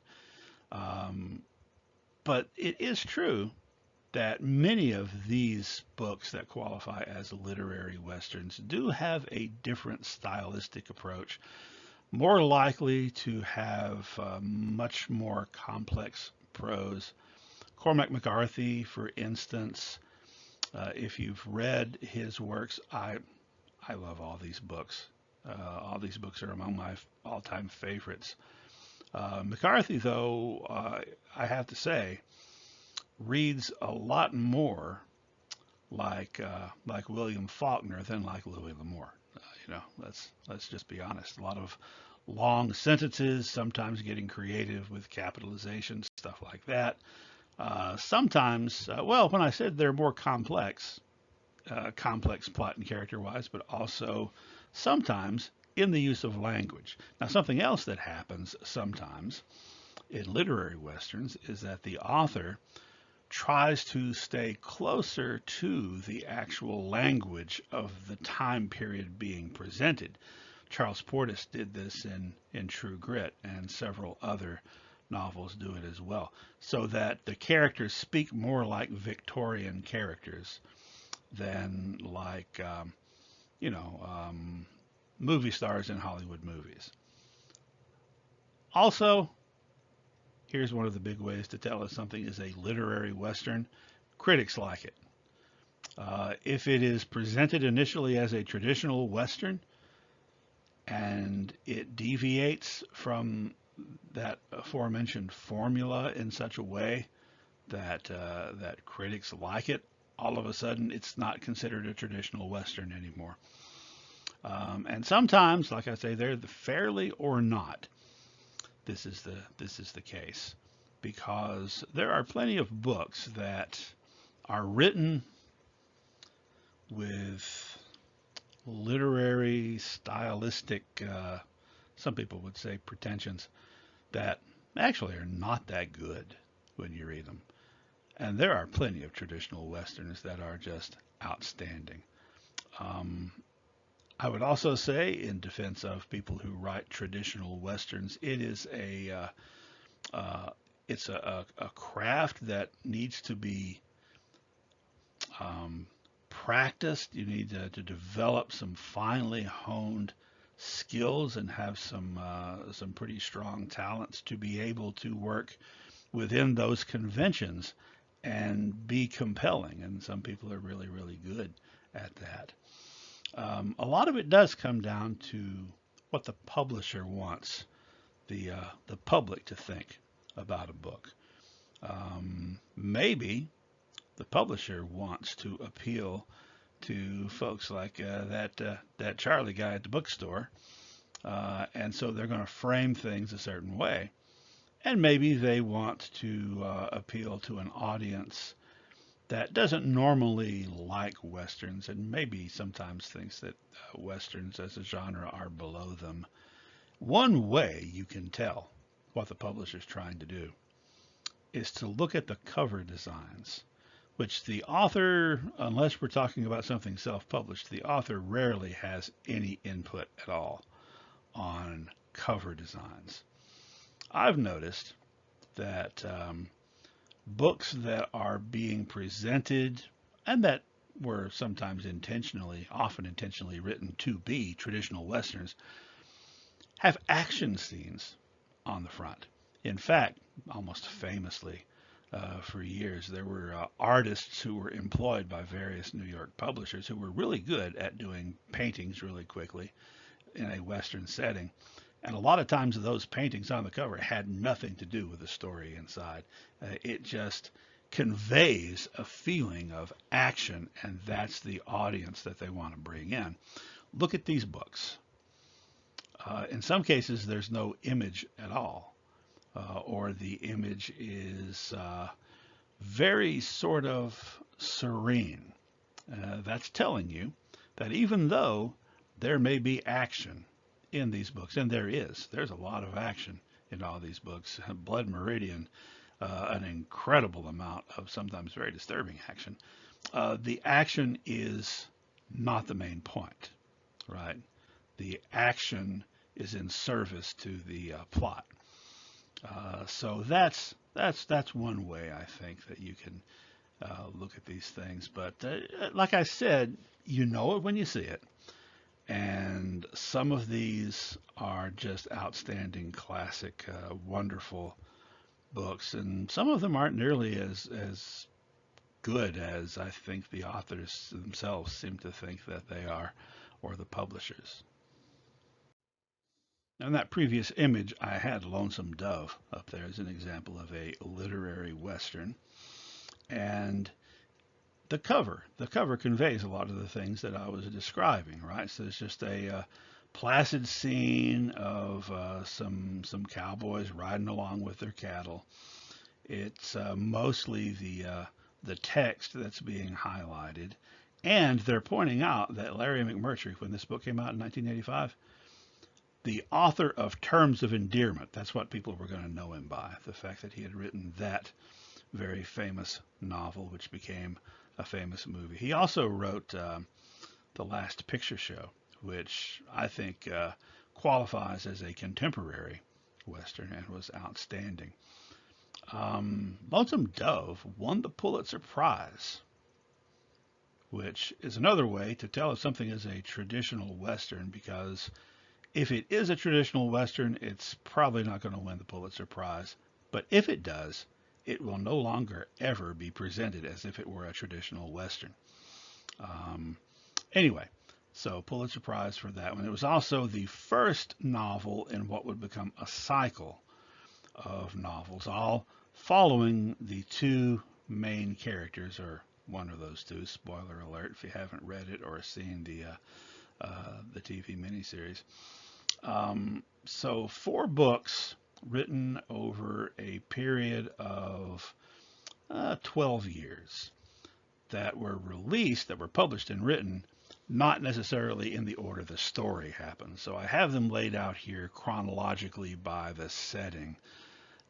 But it is true that many of these books that qualify as literary westerns do have a different stylistic approach, more likely to have much more complex prose. Cormac McCarthy, for instance, if you've read his works, I love all these books. All these books are among my all-time favorites. McCarthy, though, I have to say, reads a lot more like William Faulkner than like Louis L'Amour. Let's just be honest. A lot of long sentences, sometimes getting creative with capitalization, stuff like that. Sometimes, well, when I said they're more complex, complex plot and character wise, but also sometimes in the use of language. Now, something else that happens sometimes in literary westerns is that the author tries to stay closer to the actual language of the time period being presented. Charles Portis did this in True Grit, and several other novels do it as well, so that the characters speak more like Victorian characters than like, movie stars in Hollywood movies. Also, here's one of the big ways to tell if something is a literary Western. Critics like it. If it is presented initially as a traditional Western and it deviates from that aforementioned formula in such a way that critics like it, all of a sudden it's not considered a traditional Western anymore. And sometimes, like I say, they're fairly or not. This is the case, because there are plenty of books that are written with literary, stylistic, some people would say pretensions, that actually are not that good when you read them. And there are plenty of traditional Westerns that are just outstanding. I would also say, in defense of people who write traditional Westerns, it's a craft that needs to be practiced. You need to develop some finely honed skills and have some pretty strong talents to be able to work within those conventions and be compelling. And some people are really, really good at that. A lot of it does come down to what the publisher wants the public to think about a book. Maybe the publisher wants to appeal to folks like that Charlie guy at the bookstore, and so they're going to frame things a certain way. And maybe they want to appeal to an audience that doesn't normally like Westerns, and maybe sometimes thinks that Westerns as a genre are below them. One way you can tell what the publisher's trying to do is to look at the cover designs, which the author, unless we're talking about something self-published, the author rarely has any input at all on cover designs. I've noticed that books that are being presented and that were sometimes often intentionally written to be traditional Westerns, have action scenes on the front. In fact, almost famously, for years, there were artists who were employed by various New York publishers who were really good at doing paintings really quickly in a Western setting. And a lot of times those paintings on the cover had nothing to do with the story inside. It just conveys a feeling of action, and that's the audience that they want to bring in. Look at these books. In some cases, there's no image at all, or the image is very sort of serene. That's telling you that even though there may be action in these books, and there's a lot of action in all these books. Blood Meridian, an incredible amount of sometimes very disturbing action. The action is not the main point, right? The action is in service to the plot. So that's one way I think that you can look at these things. But like I said, you know it when you see it. And some of these are just outstanding, classic, wonderful books, and some of them aren't nearly as good as I think the authors themselves seem to think that they are, or the publishers. In that previous image, I had Lonesome Dove up there as an example of a literary western, and the cover conveys a lot of the things that I was describing, right? So it's just a placid scene of some cowboys riding along with their cattle. It's mostly the text that's being highlighted, and they're pointing out that Larry McMurtry, when this book came out in 1985, the author of Terms of Endearment, that's what people were going to know him by, the fact that he had written that very famous novel, which became a famous movie. He also wrote The Last Picture Show, which I think qualifies as a contemporary Western and was outstanding. Lonesome Dove won the Pulitzer Prize, which is another way to tell if something is a traditional Western, because if it is a traditional Western, it's probably not going to win the Pulitzer Prize. But if it does, it will no longer ever be presented as if it were a traditional Western. Um, anyway, so Pulitzer Prize for that one. It was also the first novel in what would become a cycle of novels, all following the two main characters, or one of those two. Spoiler alert if you haven't read it or seen the TV miniseries. So 4 books written over a period of 12 years that were released, that were published and written, not necessarily in the order the story happened. So I have them laid out here chronologically by the setting.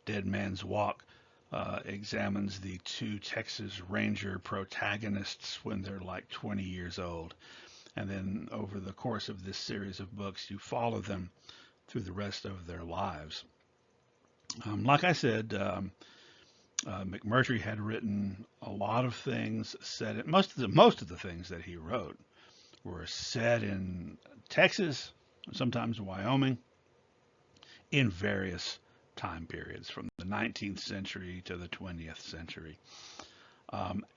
Dead Man's Walk examines the two Texas Ranger protagonists when they're like 20 years old. And then over the course of this series of books, you follow them through the rest of their lives. Like I said, McMurtry had written a lot of things set in, most of the things that he wrote were set in Texas, sometimes Wyoming, in various time periods from the 19th century to the 20th century.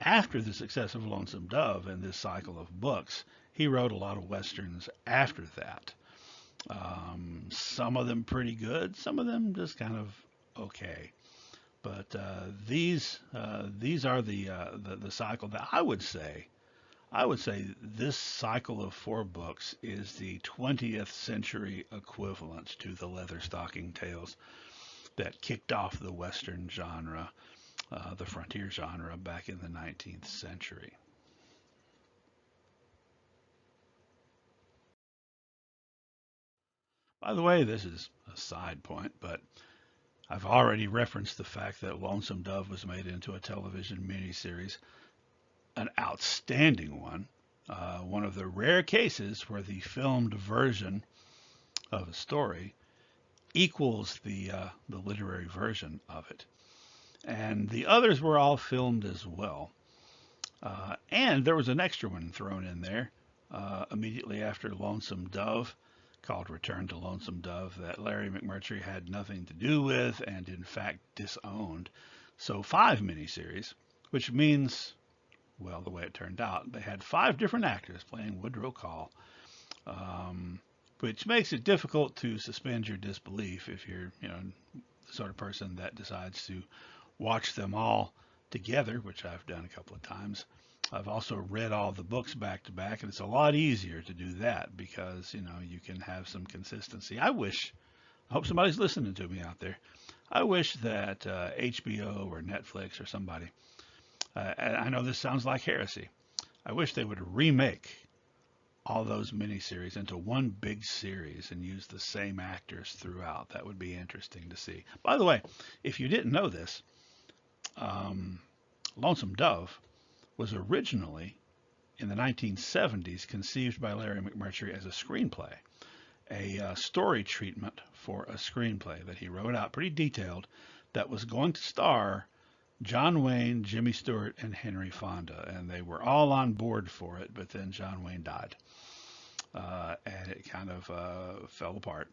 After the success of Lonesome Dove and this cycle of books, he wrote a lot of westerns after that. Some of them pretty good, some of them just kind of okay. But these are the cycle that I would say this cycle of 4 books is the 20th century equivalent to the Leatherstocking Tales that kicked off the Western genre, the frontier genre, back in the 19th century. By the way, this is a side point, but I've already referenced the fact that Lonesome Dove was made into a television miniseries, an outstanding one. One of the rare cases where the filmed version of a story equals the literary version of it. And the others were all filmed as well. And there was an extra one thrown in there immediately after Lonesome Dove, called Return to Lonesome Dove, that Larry McMurtry had nothing to do with and in fact disowned. So 5 miniseries, which means, well, the way it turned out, they had 5 different actors playing Woodrow Call, which makes it difficult to suspend your disbelief if you're, the sort of person that decides to watch them all together, which I've done a couple of times. I've also read all the books back to back, and it's a lot easier to do that because, you can have some consistency. I hope somebody's listening to me out there. I wish that HBO or Netflix or somebody, I know this sounds like heresy, I wish they would remake all those miniseries into one big series and use the same actors throughout. That would be interesting to see. By the way, if you didn't know this, Lonesome Dove was originally, in the 1970s, conceived by Larry McMurtry as a screenplay, a story treatment for a screenplay that he wrote out, pretty detailed, that was going to star John Wayne, Jimmy Stewart, and Henry Fonda, and they were all on board for it. But then John Wayne died, and it kind of fell apart.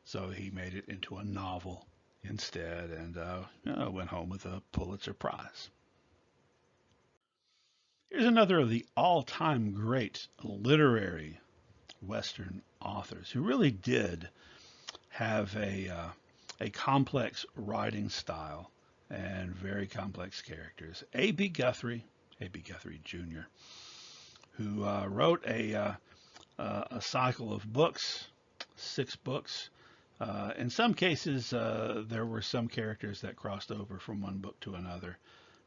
So he made it into a novel instead, and went home with a Pulitzer Prize. Here's another of the all-time great literary Western authors who really did have a complex writing style and very complex characters. A.B. Guthrie Jr., who wrote a cycle of books, 6 books. In some cases, there were some characters that crossed over from one book to another,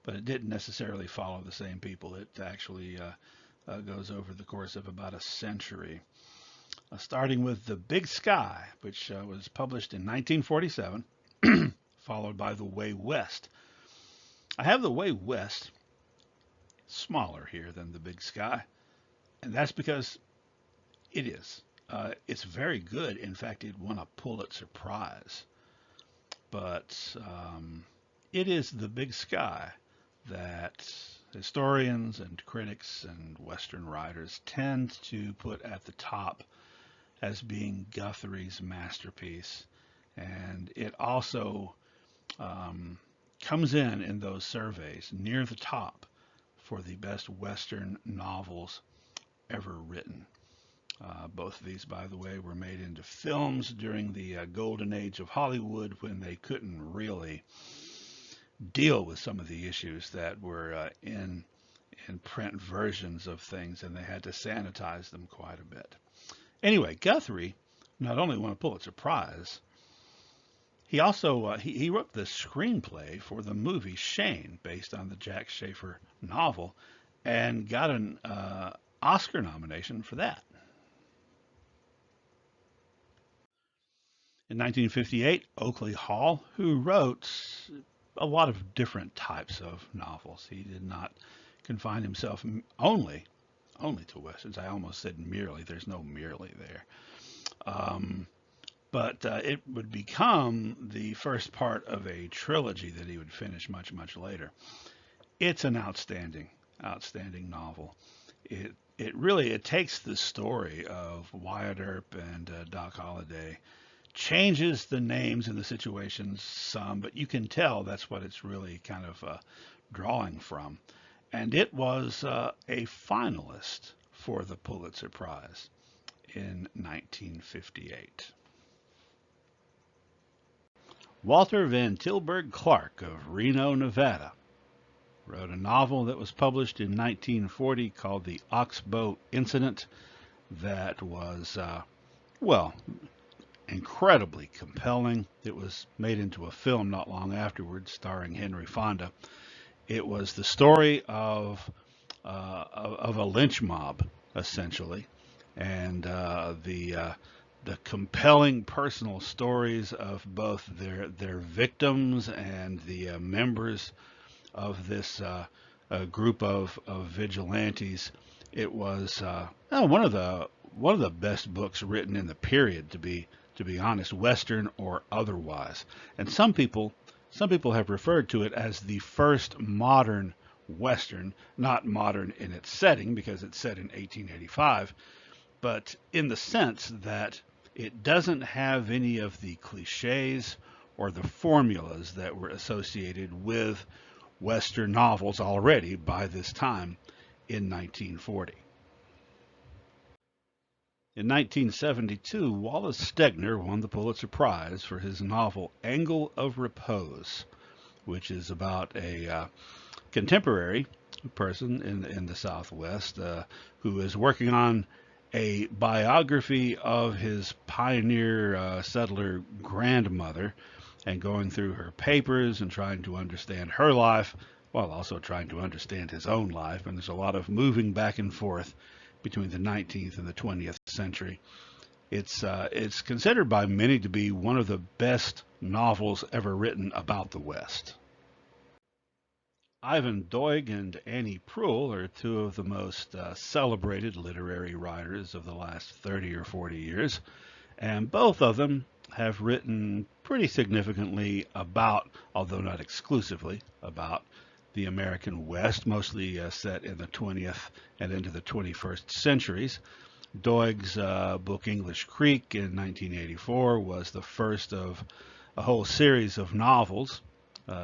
but it didn't necessarily follow the same people. It actually goes over the course of about a century. Starting with The Big Sky, which was published in 1947, followed by The Way West. I have The Way West smaller here than The Big Sky, and that's because it is. It's very good. In fact, it won a Pulitzer Prize. But it is The Big Sky that historians and critics and Western writers tend to put at the top as being Guthrie's masterpiece. And it also comes in those surveys near the top for the best Western novels ever written. Both of these, by the way, were made into films during the golden age of Hollywood when they couldn't really deal with some of the issues that were in print versions of things, and they had to sanitize them quite a bit. Anyway, Guthrie not only won a Pulitzer Prize, he also he wrote the screenplay for the movie Shane, based on the Jack Schaefer novel, and got an Oscar nomination for that. In 1958, Oakley Hall, who wrote a lot of different types of novels. He did not confine himself only to westerns. I almost said merely. There's no merely there. But it would become the first part of a trilogy that he would finish much, much later. It's an outstanding novel. It takes the story of Wyatt Earp and Doc Holliday, changes the names and the situations some, but you can tell that's what it's really kind of drawing from. And it was a finalist for the Pulitzer Prize in 1958. Walter Van Tilburg Clark of Reno, Nevada, wrote a novel that was published in 1940 called The Oxbow Incident that was, incredibly compelling. It was made into a film not long afterwards, starring Henry Fonda. It was the story of a lynch mob, essentially, and the compelling personal stories of both their victims and the members of this group of vigilantes. It was one of the best books written in the period, to be honest, Western or otherwise. And some people have referred to it as the first modern Western, not modern in its setting because it's set in 1885, but in the sense that it doesn't have any of the cliches or the formulas that were associated with Western novels already by this time in 1940. In 1972, Wallace Stegner won the Pulitzer Prize for his novel Angle of Repose, which is about a contemporary person in the Southwest who is working on a biography of his pioneer settler grandmother and going through her papers and trying to understand her life while also trying to understand his own life. And there's a lot of moving back and forth between the 19th and the 20th century. It's considered by many to be one of the best novels ever written about the West. Ivan Doig and Annie Proulx are two of the most celebrated literary writers of the last 30 or 40 years, and both of them have written pretty significantly about, although not exclusively, about the American West, mostly set in the 20th and into the 21st centuries. Doig's book English Creek in 1984 was the first of a whole series of novels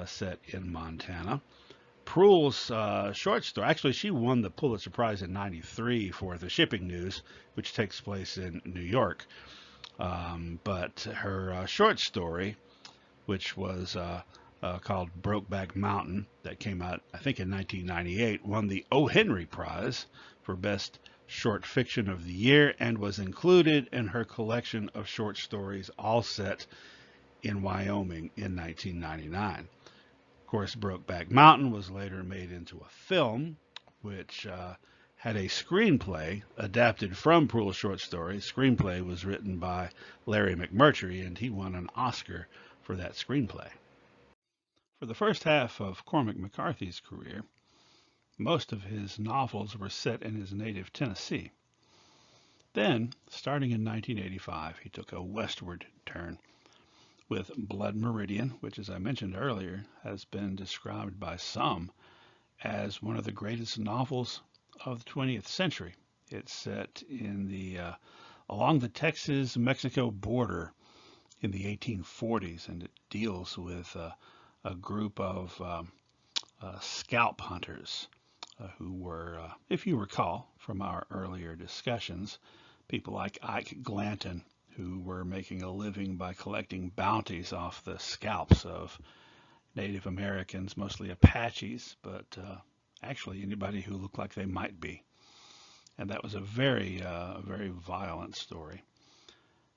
set in Montana. Prule's short story, actually, she won the Pulitzer Prize in '93 for The Shipping News, which takes place in New York. But her short story, which was called Brokeback Mountain, that came out, I think, in 1998, won the O. Henry Prize for Best Short Fiction of the Year and was included in her collection of short stories, all set in Wyoming in 1999. Of course, Brokeback Mountain was later made into a film, which had a screenplay adapted from Prule's short story. Screenplay was written by Larry McMurtry, and he won an Oscar for that screenplay. For the first half of Cormac McCarthy's career, most of his novels were set in his native Tennessee. Then, starting in 1985, he took a westward turn with Blood Meridian, which, as I mentioned earlier, has been described by some as one of the greatest novels of the 20th century. It's set in along the Texas-Mexico border in the 1840s, and it deals with a group of scalp hunters who were, if you recall from our earlier discussions, people like Ike Glanton, who were making a living by collecting bounties off the scalps of Native Americans, mostly Apaches, but actually anybody who looked like they might be. And that was a very violent story.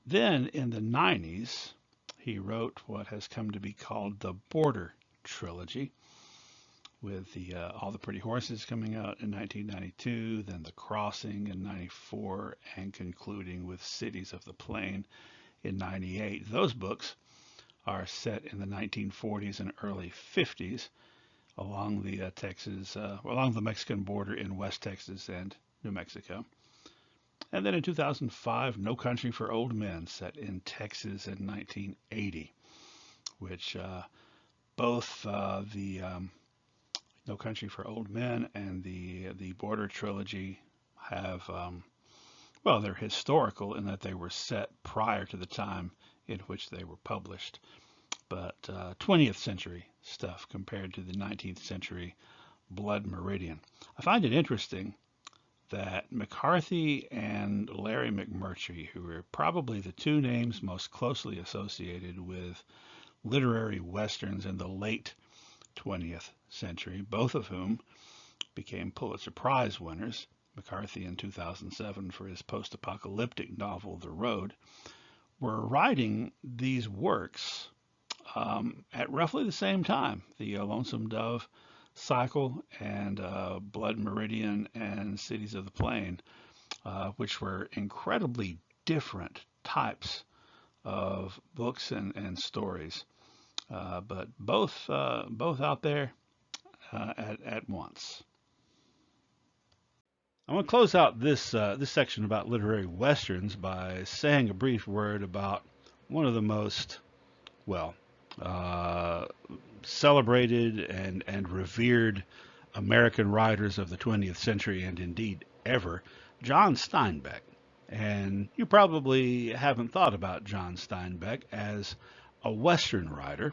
Then in the 90s, he wrote what has come to be called the Border Trilogy, with All the Pretty Horses coming out in 1992, then The Crossing in 94, and concluding with Cities of the Plain in 98. Those books are set in the 1940s and early 50s along the along the Mexican border in West Texas and New Mexico. And then in 2005, No Country for Old Men, set in Texas in 1980, which both the No Country for Old Men and the Border Trilogy have, well, they're historical in that they were set prior to the time in which they were published, but 20th century stuff compared to the 19th century Blood Meridian. I find it interesting that McCarthy and Larry McMurtry, who are probably the two names most closely associated with literary westerns in the late 20th century, both of whom became Pulitzer Prize winners, McCarthy in 2007 for his post-apocalyptic novel The Road, were writing these works at roughly the same time. The Lonesome Dove cycle and Blood Meridian and Cities of the Plain, which were incredibly different types of books and stories, but both out there at once. I'm going to close out this section about literary westerns by saying a brief word about one of the most, well, celebrated and revered American writers of the 20th century, and indeed ever, John Steinbeck. And you probably haven't thought about John Steinbeck as a Western writer,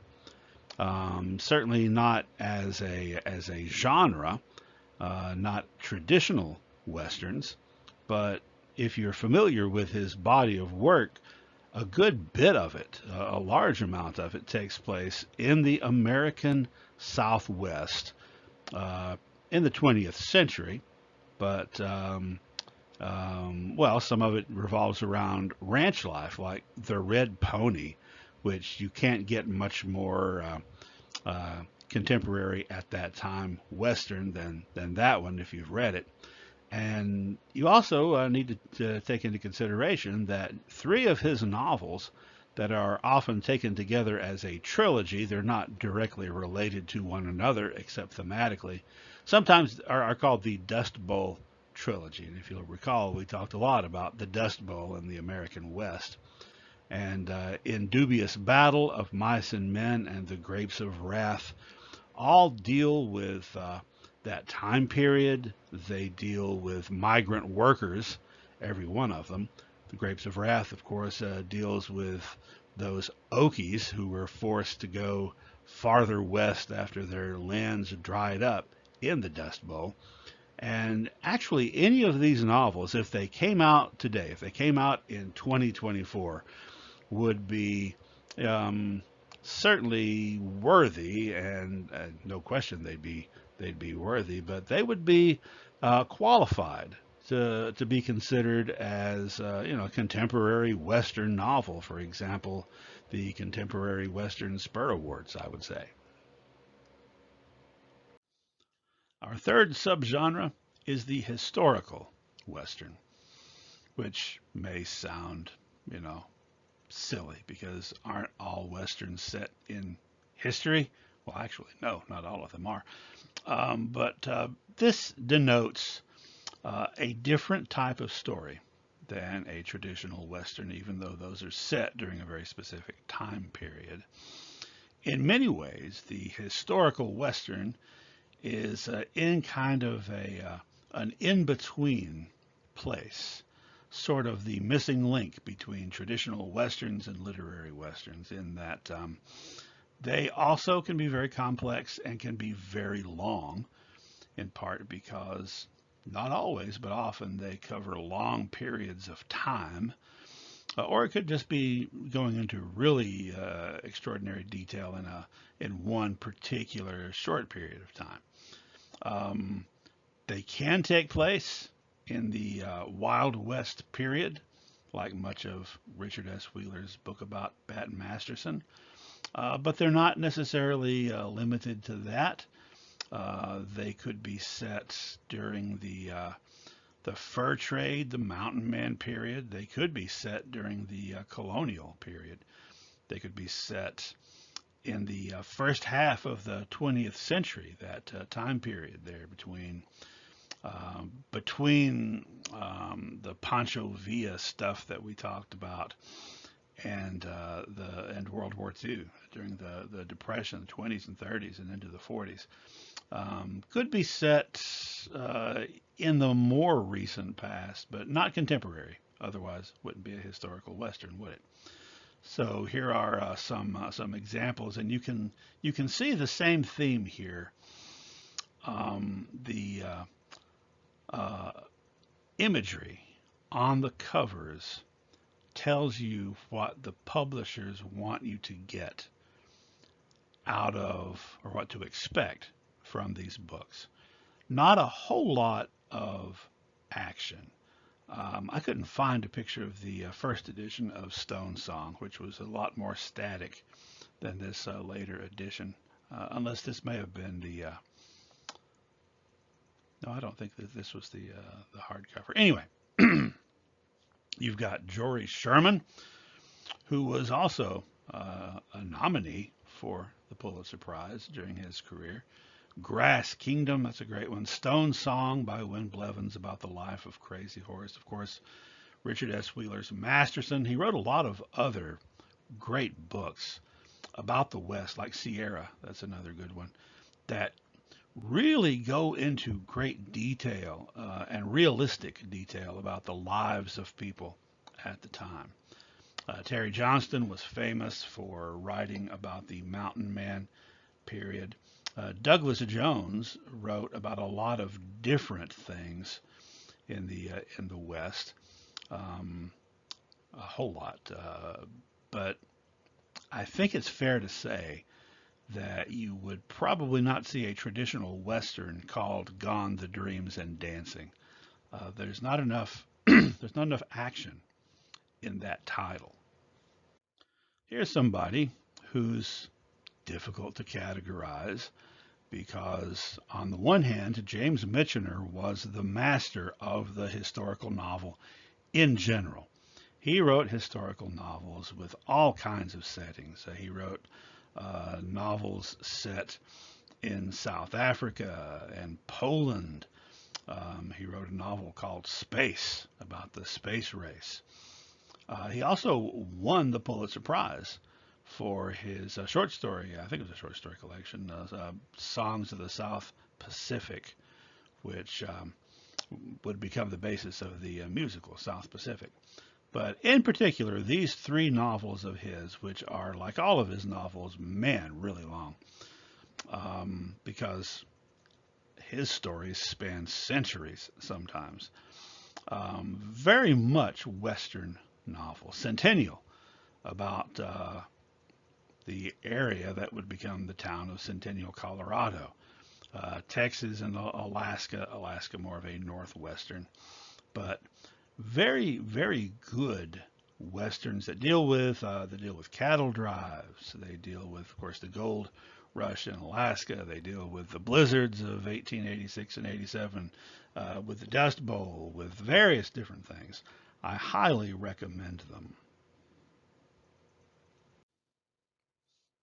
certainly not as a genre, not traditional Westerns, but if you're familiar with his body of work, a good bit of it, a large amount of it, takes place in the American Southwest in the 20th century. But, well, some of it revolves around ranch life, like The Red Pony, which you can't get much more contemporary at that time Western than that one if you've read it. And you also need to take into consideration that three of his novels that are often taken together as a trilogy, they're not directly related to one another except thematically, sometimes are called the Dust Bowl trilogy. And if you'll recall, we talked a lot about the Dust Bowl in the American West. And In Dubious Battle, Of Mice and Men, and The Grapes of Wrath, all deal with that time period. They deal with migrant workers, every one of them. The Grapes of Wrath, of course, deals with those Okies who were forced to go farther west after their lands dried up in the Dust Bowl. And actually, any of these novels, if they came out today, if they came out in 2024, would be um, certainly worthy, and no question they'd be worthy, but they would be qualified to be considered as a contemporary Western novel. For example, the Contemporary Western Spur Awards, I would say. Our third subgenre is the historical Western, which may sound, you know, silly because aren't all Westerns set in history? Well, actually, no, not all of them are. But this denotes a different type of story than a traditional Western, even though those are set during a very specific time period. In many ways, the historical Western is in kind of an in-between place, sort of the missing link between traditional Westerns and literary Westerns, in that they also can be very complex and can be very long, in part because, not always, but often they cover long periods of time. Or it could just be going into really extraordinary detail in one particular short period of time. Um, they can take place in the Wild West period, like much of Richard S. Wheeler's book about Bat Masterson, but they're not necessarily limited to that. They could be set during the fur trade, the mountain man period. They could be set during the colonial period. They could be set in the first half of the 20th century, that time period there between the Pancho Villa stuff that we talked about and World War II, during the Depression, the 20s and 30s, and into the 40s. Could be set in the more recent past, but not contemporary. Otherwise, wouldn't be a historical Western, would it? So here are some examples, and you can see the same theme here. The imagery on the covers tells you what the publishers want you to get out of, or what to expect from these books. Not a whole lot of action. I couldn't find a picture of the first edition of Stone Song, which was a lot more static than this later edition, unless this may have been the. No, I don't think that this was the hardcover. Anyway, you've got Jory Sherman, who was also a nominee for the Pulitzer Prize during his career. Grass Kingdom, that's a great one. Stone Song by Win Blevins, about the life of Crazy Horse. Of course, Richard S. Wheeler's Masterson. He wrote a lot of other great books about the West, like Sierra, that's another good one, that really go into great detail and realistic detail about the lives of people at the time. Terry Johnston was famous for writing about the Mountain Man period. Douglas Jones wrote about a lot of different things in the West, a whole lot. But I think it's fair to say that you would probably not see a traditional Western called Gone the Dreams and Dancing. There's not enough there's not enough action in that title. Here's somebody who's difficult to categorize because, on the one hand, James Michener was the master of the historical novel in general. He wrote historical novels with all kinds of settings. He wrote novels set in South Africa and Poland. He wrote a novel called Space, about the space race. He also won the Pulitzer Prize for his short story, I think it was a short story collection, Songs of the South Pacific, which would become the basis of the musical South Pacific. But in particular, these three novels of his, which are, like all of his novels, man, really long, because his stories span centuries sometimes. Very much Western novel, centennial, about the area that would become the town of Centennial, Colorado. Texas and Alaska more of a northwestern, but very, very good westerns that deal with cattle drives. They deal with, of course, the gold rush in Alaska. They deal with the blizzards of 1886 and 87, with the Dust Bowl, with various different things. I highly recommend them.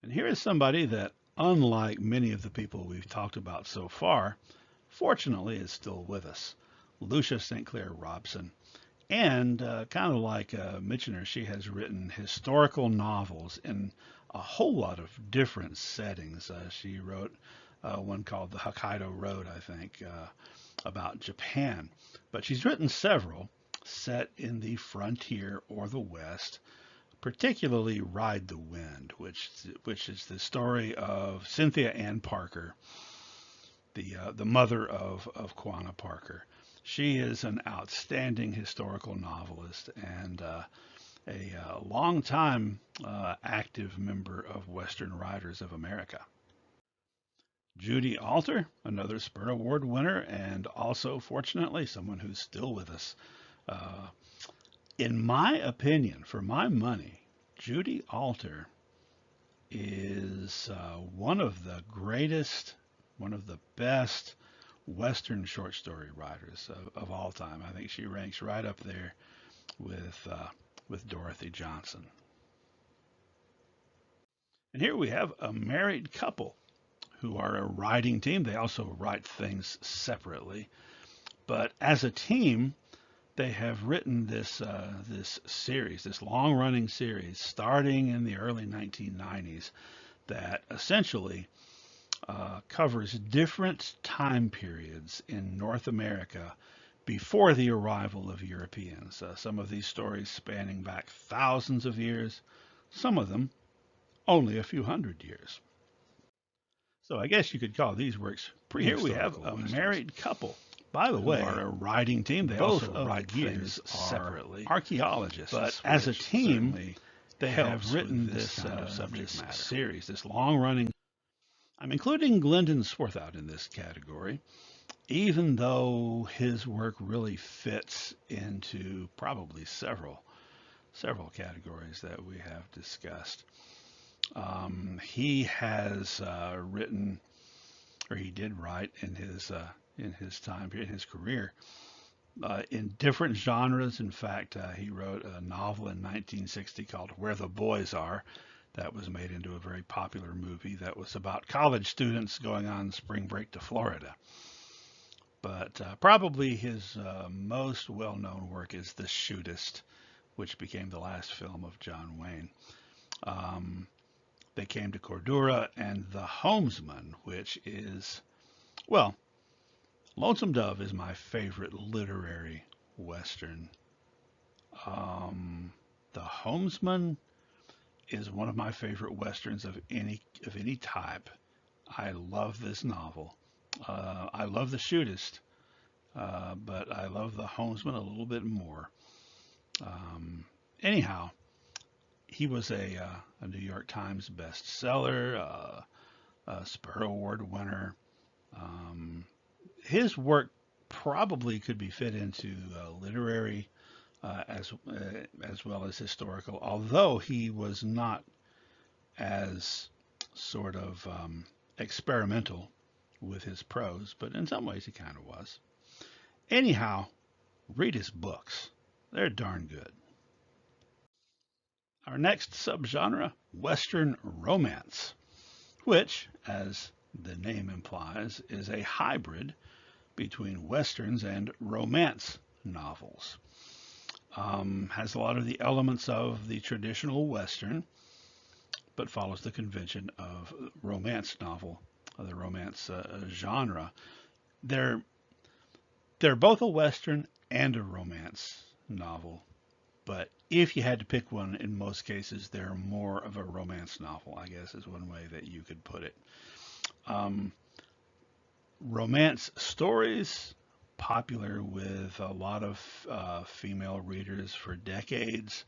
And here is somebody that, unlike many of the people we've talked about so far, fortunately is still with us. Lucia St. Clair Robson. And kind of like Michener, she has written historical novels in a whole lot of different settings. She wrote one called The Hokkaido Road, I think, about Japan. But she's written several set in the frontier or the West, particularly Ride the Wind, which is the story of Cynthia Ann Parker, the mother of Quanah Parker. She is an outstanding historical novelist and a longtime active member of Western Writers of America. Judy Alter, another Spur Award winner, and also, fortunately, someone who's still with us. In my opinion, for my money, Judy Alter is one of the greatest, one of the best Western short story writers of all time. I think she ranks right up there with Dorothy Johnson. And here we have a married couple who are a writing team. They also write things separately, but as a team, they have written this series, this long-running series, starting in the early 1990s, that essentially covers different time periods in North America before the arrival of Europeans. Some of these stories spanning back thousands of years, some of them only a few hundred years. So I guess you could call these works prehistorical. Here we have a married couple. By the way, are a writing team. They both also write things separately. Archaeologists, but as a team, they have written this kind of subject matter series, this long-running. I'm including Glendon Swarthout in this category, even though his work really fits into probably several categories that we have discussed. He has written, or he did write in his time period, in his career, in different genres. In fact, he wrote a novel in 1960 called Where the Boys Are. That was made into a very popular movie that was about college students going on spring break to Florida. But probably his most well-known work is The Shootist, which became the last film of John Wayne. They Came to Cordura, and The Homesman, which is, well, Lonesome Dove is my favorite literary Western. The Homesman is one of my favorite Westerns of any type. I love this novel. I love The Shootist, but I love The Homesman a little bit more. Anyhow, he was a New York Times bestseller, a Spur Award winner. His work probably could be fit into literary as well as historical, although he was not as sort of experimental with his prose, but in some ways he kind of was. Anyhow, read his books. They're darn good. Our next subgenre, Western romance, which, as the name implies, is a hybrid between Westerns and romance novels. Has a lot of the elements of the traditional Western, but follows the convention of romance novel, the romance genre. They're they're both a Western and a romance novel, but if you had to pick one, in most cases, they're more of a romance novel, I guess is one way that you could put it. Um, Romance stories, popular with a lot of female readers for decades,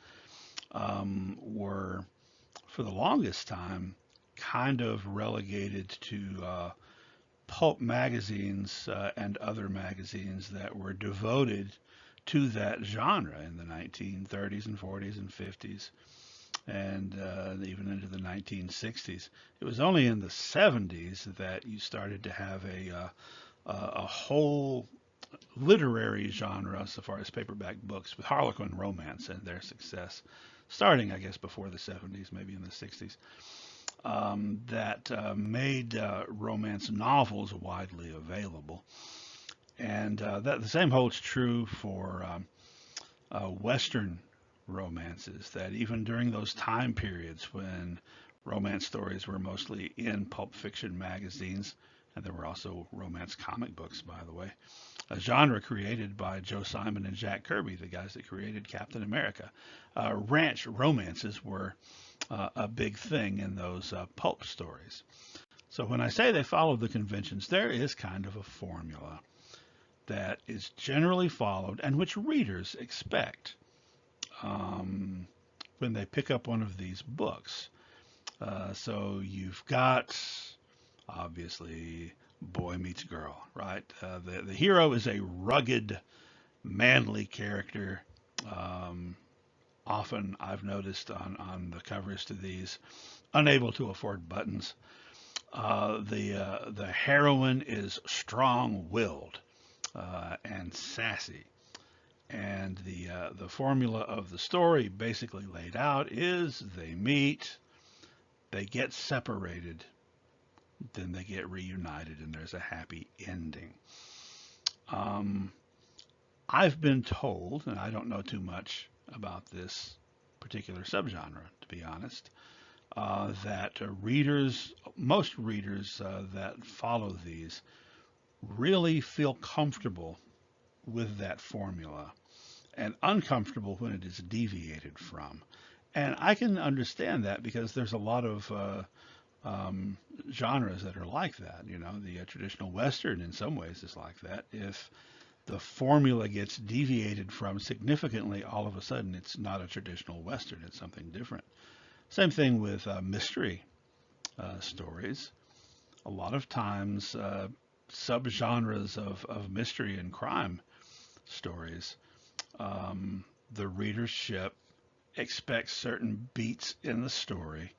were for the longest time kind of relegated to pulp magazines and other magazines that were devoted to that genre in the 1930s and 40s and 50s and even into the 1960s. It was only in the 70s that you started to have a whole literary genre so far as paperback books with Harlequin romance and their success, starting, I guess, before the 70s, maybe in the 60s, that made romance novels widely available. And that the same holds true for Western romances, that even during those time periods when romance stories were mostly in pulp fiction magazines, and there were also romance comic books, by the way, a genre created by Joe Simon and Jack Kirby, the guys that created Captain America. Ranch romances were a big thing in those pulp stories. So when I say they followed the conventions, there is kind of a formula that is generally followed and which readers expect when they pick up one of these books. So you've got, obviously, boy meets girl, right? The hero is a rugged, manly character. Often I've noticed on the covers to these, unable to afford buttons. The heroine is strong-willed and sassy. And the formula of the story, basically laid out, is they meet, they get separated, then they get reunited, and there's a happy ending. I've been told, and I don't know too much about this particular subgenre, to be honest, that most readers that follow these, really feel comfortable with that formula and uncomfortable when it is deviated from. And I can understand that because there's a lot of genres that are like that. You know, the traditional Western in some ways is like that. If the formula gets deviated from significantly, all of a sudden it's not a traditional Western, it's something different. Same thing with mystery stories. A lot of times, subgenres of mystery and crime stories, the readership expects certain beats in the story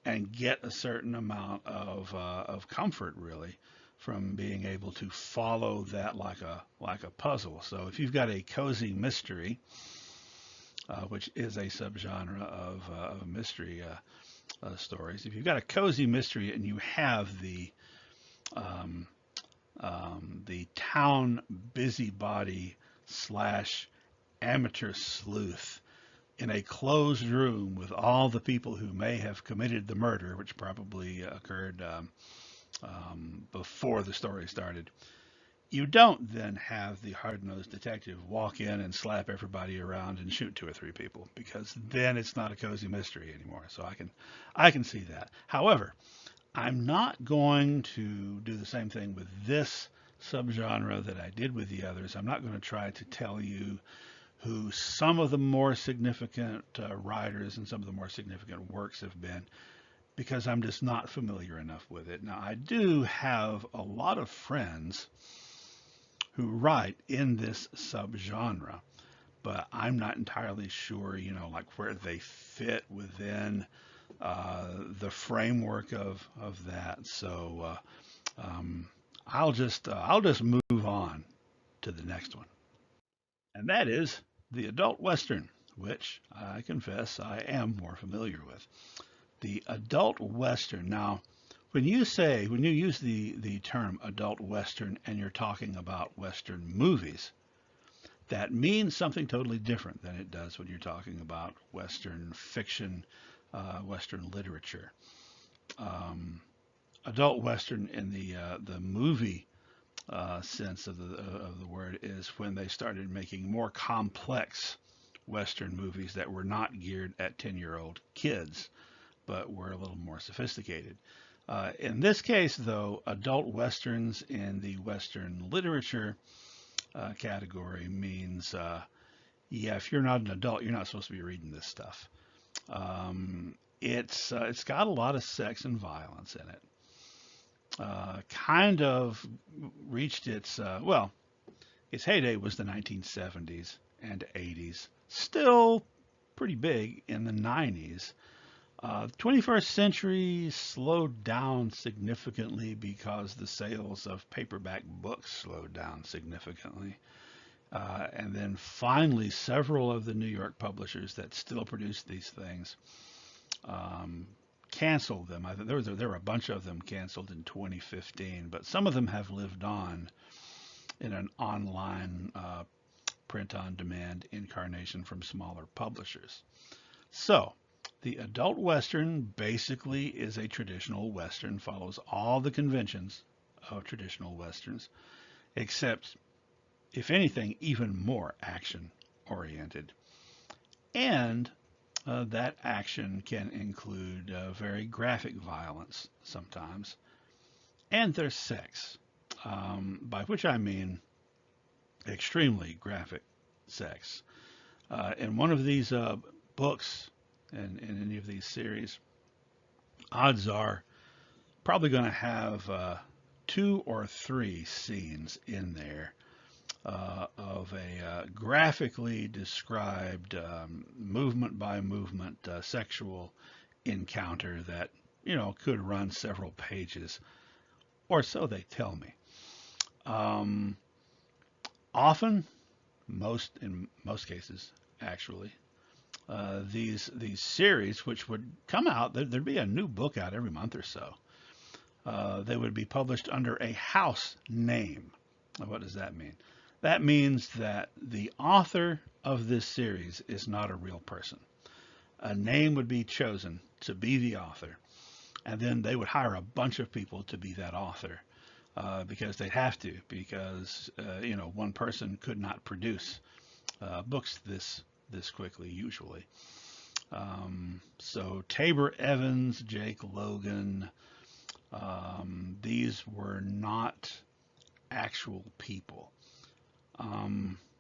and get a certain amount of comfort, really, from being able to follow that like a puzzle. So if you've got a cozy mystery, which is a subgenre of mystery stories, if you've got a cozy mystery and you have the town busybody slash amateur sleuth in a closed room with all the people who may have committed the murder, which probably occurred before the story started. You don't then have the hard-nosed detective walk in and slap everybody around and shoot two or three people, because then it's not a cozy mystery anymore. So I can see that. However, I'm not going to do the same thing with this subgenre that I did with the others. I'm not going to try to tell you who some of the more significant writers and some of the more significant works have been, because I'm just not familiar enough with it. Now, I do have a lot of friends who write in this subgenre, but I'm not entirely sure, like where they fit within the framework of that. So I'll just move on to the next one, and that is the adult Western, which I confess I am more familiar with. The adult Western. Now, when you use the term adult Western and you're talking about Western movies, that means something totally different than it does when you're talking about Western fiction, Western literature. Adult Western in the movie sense of the word is when they started making more complex Western movies that were not geared at 10-year-old kids, but were a little more sophisticated. In this case, though, adult Westerns in the Western literature category means, yeah, if you're not an adult, you're not supposed to be reading this stuff. It's got a lot of sex and violence in it. Kind of reached its well, its heyday was the 1970s and 80s. Still pretty big in the 90s. The 21st century slowed down significantly because the sales of paperback books slowed down significantly. And then finally, several of the New York publishers that still produce these things canceled them. I think there were a bunch of them canceled in 2015, but some of them have lived on in an online print-on-demand incarnation from smaller publishers. So, the adult Western basically is a traditional Western, follows all the conventions of traditional Westerns, except, if anything, even more action-oriented. And that action can include very graphic violence sometimes, and there's sex, by which I mean extremely graphic sex. In one of these books, and in any of these series, odds are probably going to have 2 or 3 scenes in there of a graphically described movement by movement sexual encounter that, could run several pages, or so they tell me. Often, in most cases, actually, these series, which would come out, there'd be a new book out every month or so. They would be published under a house name. What does that mean? That means that the author of this series is not a real person. A name would be chosen to be the author, and then they would hire a bunch of people to be that author because they'd have to, because one person could not produce books this quickly usually. So Tabor Evans, Jake Logan, these were not actual people.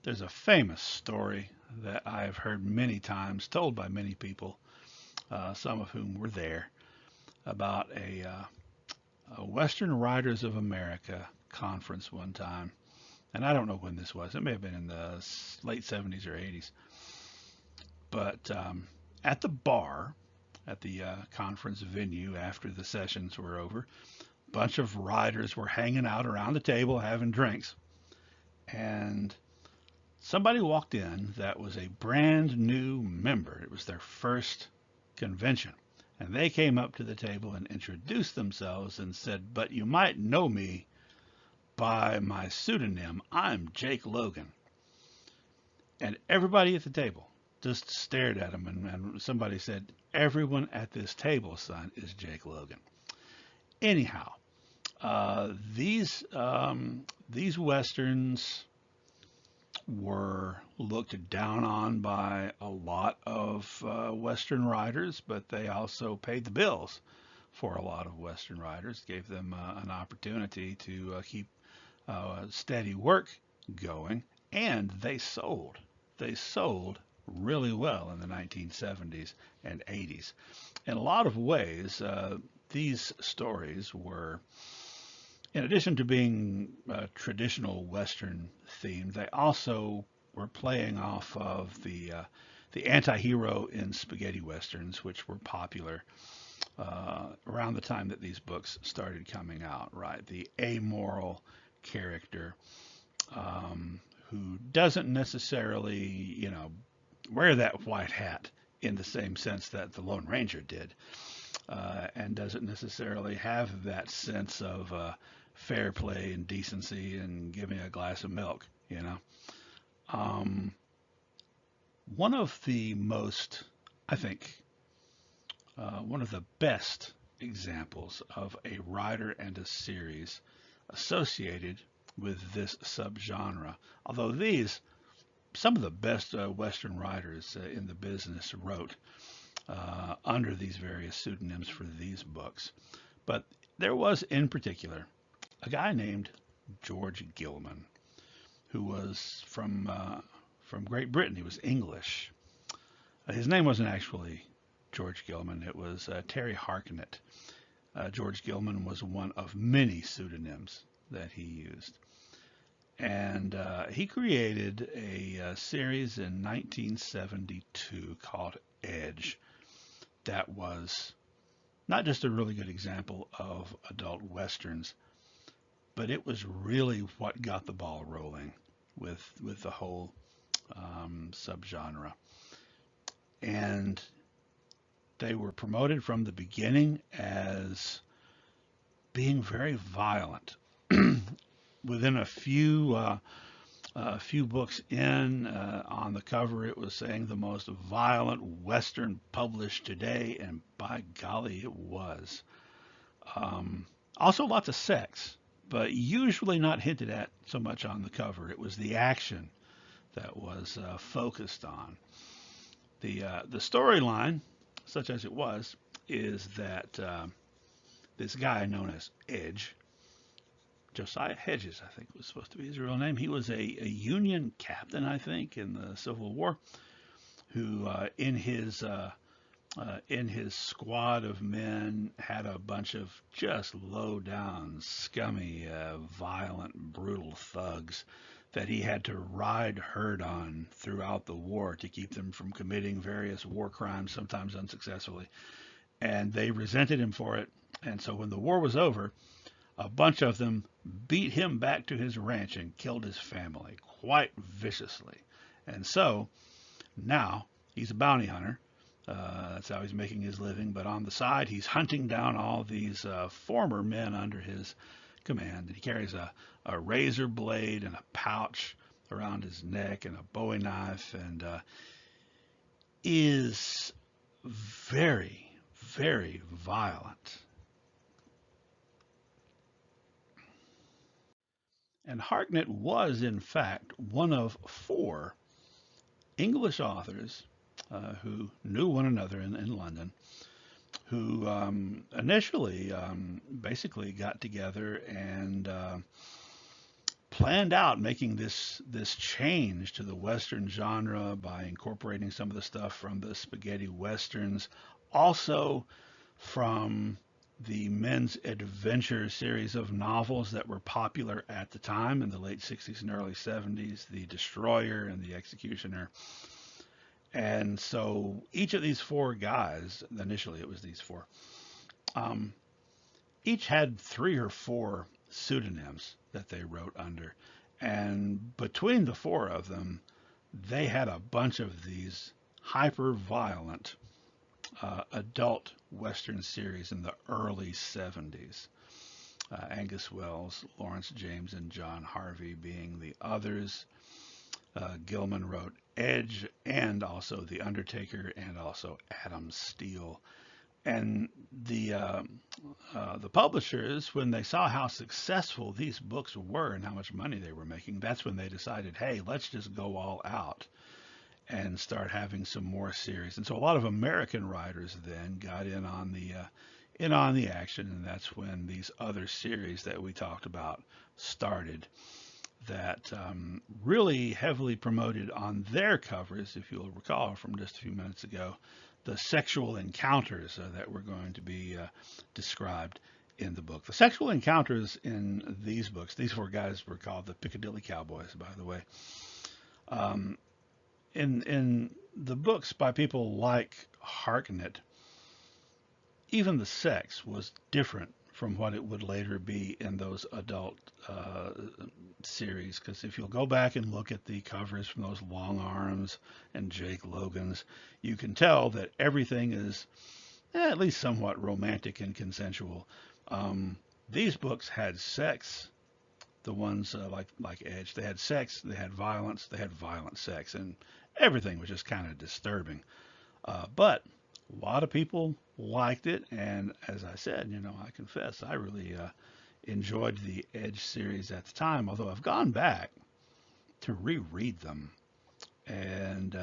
There's a famous story that I've heard many times, told by many people, some of whom were there, about a Western Writers of America conference one time. And I don't know when this was. It may have been in the late 70s or 80s. But at the bar, at the conference venue after the sessions were over, a bunch of writers were hanging out around the table having drinks. And somebody walked in that was a brand new member. It was their first convention. And they came up to the table and introduced themselves and said, "But you might know me by my pseudonym. I'm Jake Logan." And everybody at the table just stared at him, and somebody said, "Everyone at this table, son, is Jake Logan." Anyhow, these Westerns were looked down on by a lot of Western writers, but they also paid the bills for a lot of Western writers, gave them an opportunity to keep steady work going, and they sold. They sold really well in the 1970s and 80s. In a lot of ways, these stories were, in addition to being traditional Western themed, they also were playing off of the anti-hero in spaghetti westerns, which were popular around the time that these books started coming out, right? The amoral character who doesn't necessarily, wear that white hat in the same sense that the Lone Ranger did, and doesn't necessarily have that sense of fair play and decency and giving a glass of milk, One of the most, I think, one of the best examples of a writer and a series associated with this subgenre. Although some of the best Western writers in the business wrote under these various pseudonyms for these books. But there was, in particular, a guy named George Gilman, who was from Great Britain. He was English. His name wasn't actually George Gilman. It was Terry Harknett. George Gilman was one of many pseudonyms that he used. And he created a series in 1972 called Edge that was not just a really good example of adult westerns, but it was really what got the ball rolling with the whole subgenre. And they were promoted from the beginning as being very violent. Within a few books in, on the cover, it was saying the most violent Western published today, and by golly, it was. Also, lots of sex, but usually not hinted at so much on the cover. It was the action that was focused on. The storyline, such as it was, is that this guy known as Edge, Josiah Hedges, I think was supposed to be his real name. He was a Union captain, I think, in the Civil War, who in his squad of men had a bunch of just low down, scummy, violent, brutal thugs that he had to ride herd on throughout the war to keep them from committing various war crimes, sometimes unsuccessfully. And they resented him for it. And so when the war was over, a bunch of them beat him back to his ranch and killed his family quite viciously. And so now he's a bounty hunter. That's how he's making his living. But on the side, he's hunting down all these former men under his command. And he carries a razor blade and a pouch around his neck and a Bowie knife, and is very, very violent. And Harknett was, in fact, one of 4 English authors who knew one another in London, who initially basically got together and planned out making this change to the Western genre by incorporating some of the stuff from the spaghetti westerns, also from the men's adventure series of novels that were popular at the time in the late 60s and early 70s, The Destroyer and The Executioner. And so each of these 4 guys, initially it was these 4, each had 3 or 4 pseudonyms that they wrote under. And between the 4 of them, they had a bunch of these hyper-violent adult Western series in the early 70s. Angus Wells, Lawrence James, and John Harvey being the others. Gilman wrote Edge and also The Undertaker and also Adam Steele. And the publishers, when they saw how successful these books were and how much money they were making, that's when they decided, hey, let's just go all out and start having some more series. And so a lot of American writers then got in on the action, and that's when these other series that we talked about started, that really heavily promoted on their covers, if you'll recall from just a few minutes ago, the sexual encounters that were going to be described in the book. The sexual encounters in these books, these 4 guys were called the Piccadilly Cowboys, by the way. In the books by people like Harknett, even the sex was different from what it would later be in those adult series. Because if you'll go back and look at the covers from those Long Arms and Jake Logan's, you can tell that everything is at least somewhat romantic and consensual. These books had sex. The ones like Edge, they had sex, they had violence, they had violent sex, and everything was just kind of disturbing. But A lot of people liked it, and as I said, I confess I really enjoyed the Edge series at the time, although I've gone back to reread them, and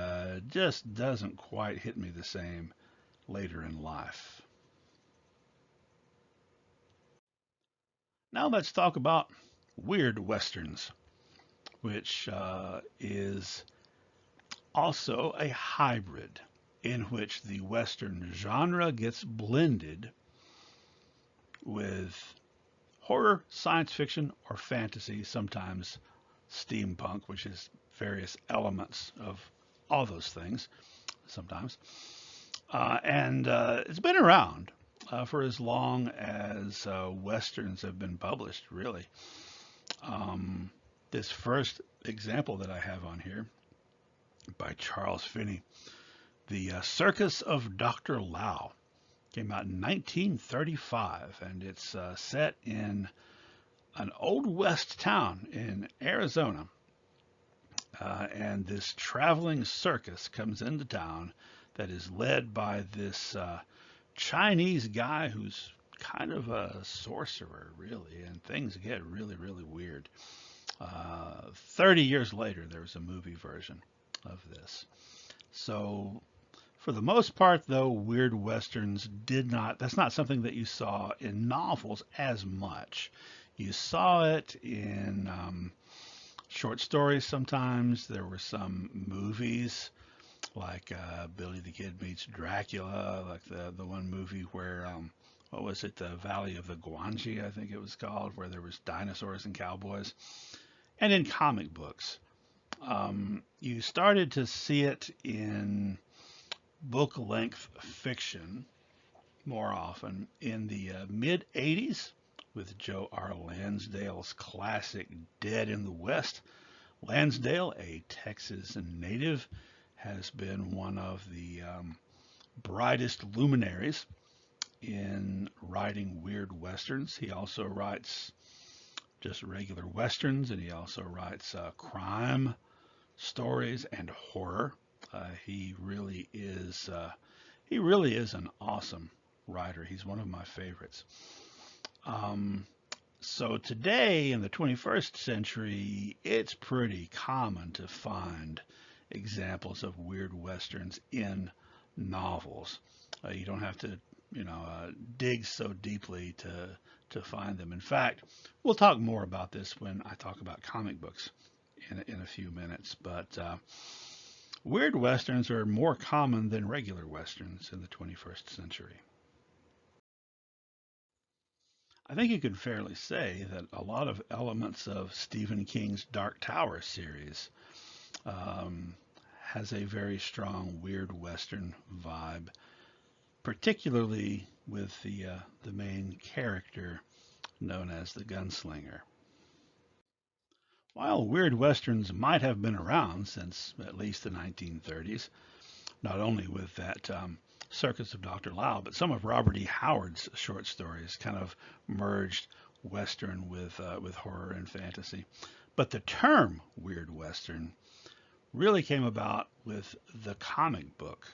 just doesn't quite hit me the same later in life. Now let's talk about weird westerns, which is also a hybrid in which the western genre gets blended with horror, science fiction, or fantasy, sometimes steampunk, which is various elements of all those things sometimes. And it's been around for as long as westerns have been published, really. Um, this first example that I have on here by Charles Finney, The Circus of Dr. Lao, came out in 1935, and it's set in an old west town in Arizona. And this traveling circus comes into town that is led by this Chinese guy who's kind of a sorcerer, really, and things get really, really weird. 30 years later, there was a movie version of this. So, for the most part, though, weird westerns that's not something that you saw in novels as much. You saw it in short stories sometimes. There were some movies like Billy the Kid Meets Dracula, like the one movie where what was it, the Valley of the Guanji, I think it was called, where there was dinosaurs and cowboys. And in comic books, you started to see it in book-length fiction more often in the mid 80s with Joe R. Lansdale's classic Dead in the West. Lansdale, a Texas native, has been one of the brightest luminaries in writing weird westerns. He also writes just regular westerns, and he also writes crime stories and horror. He really is an awesome writer. He's one of my favorites. Um, so today in the 21st century, it's pretty common to find examples of weird westerns in novels. You don't have to, dig so deeply to find them. In fact, we'll talk more about this when I talk about comic books in a few minutes. But weird westerns are more common than regular westerns in the 21st century. I think you could fairly say that a lot of elements of Stephen King's Dark Tower series um, has a very strong weird western vibe, particularly with the main character known as the gunslinger. While weird westerns might have been around since at least the 1930s, not only with that Circus of Dr. Lao, but some of Robert E. Howard's short stories kind of merged western with horror and fantasy. But the term weird western really came about with the comic book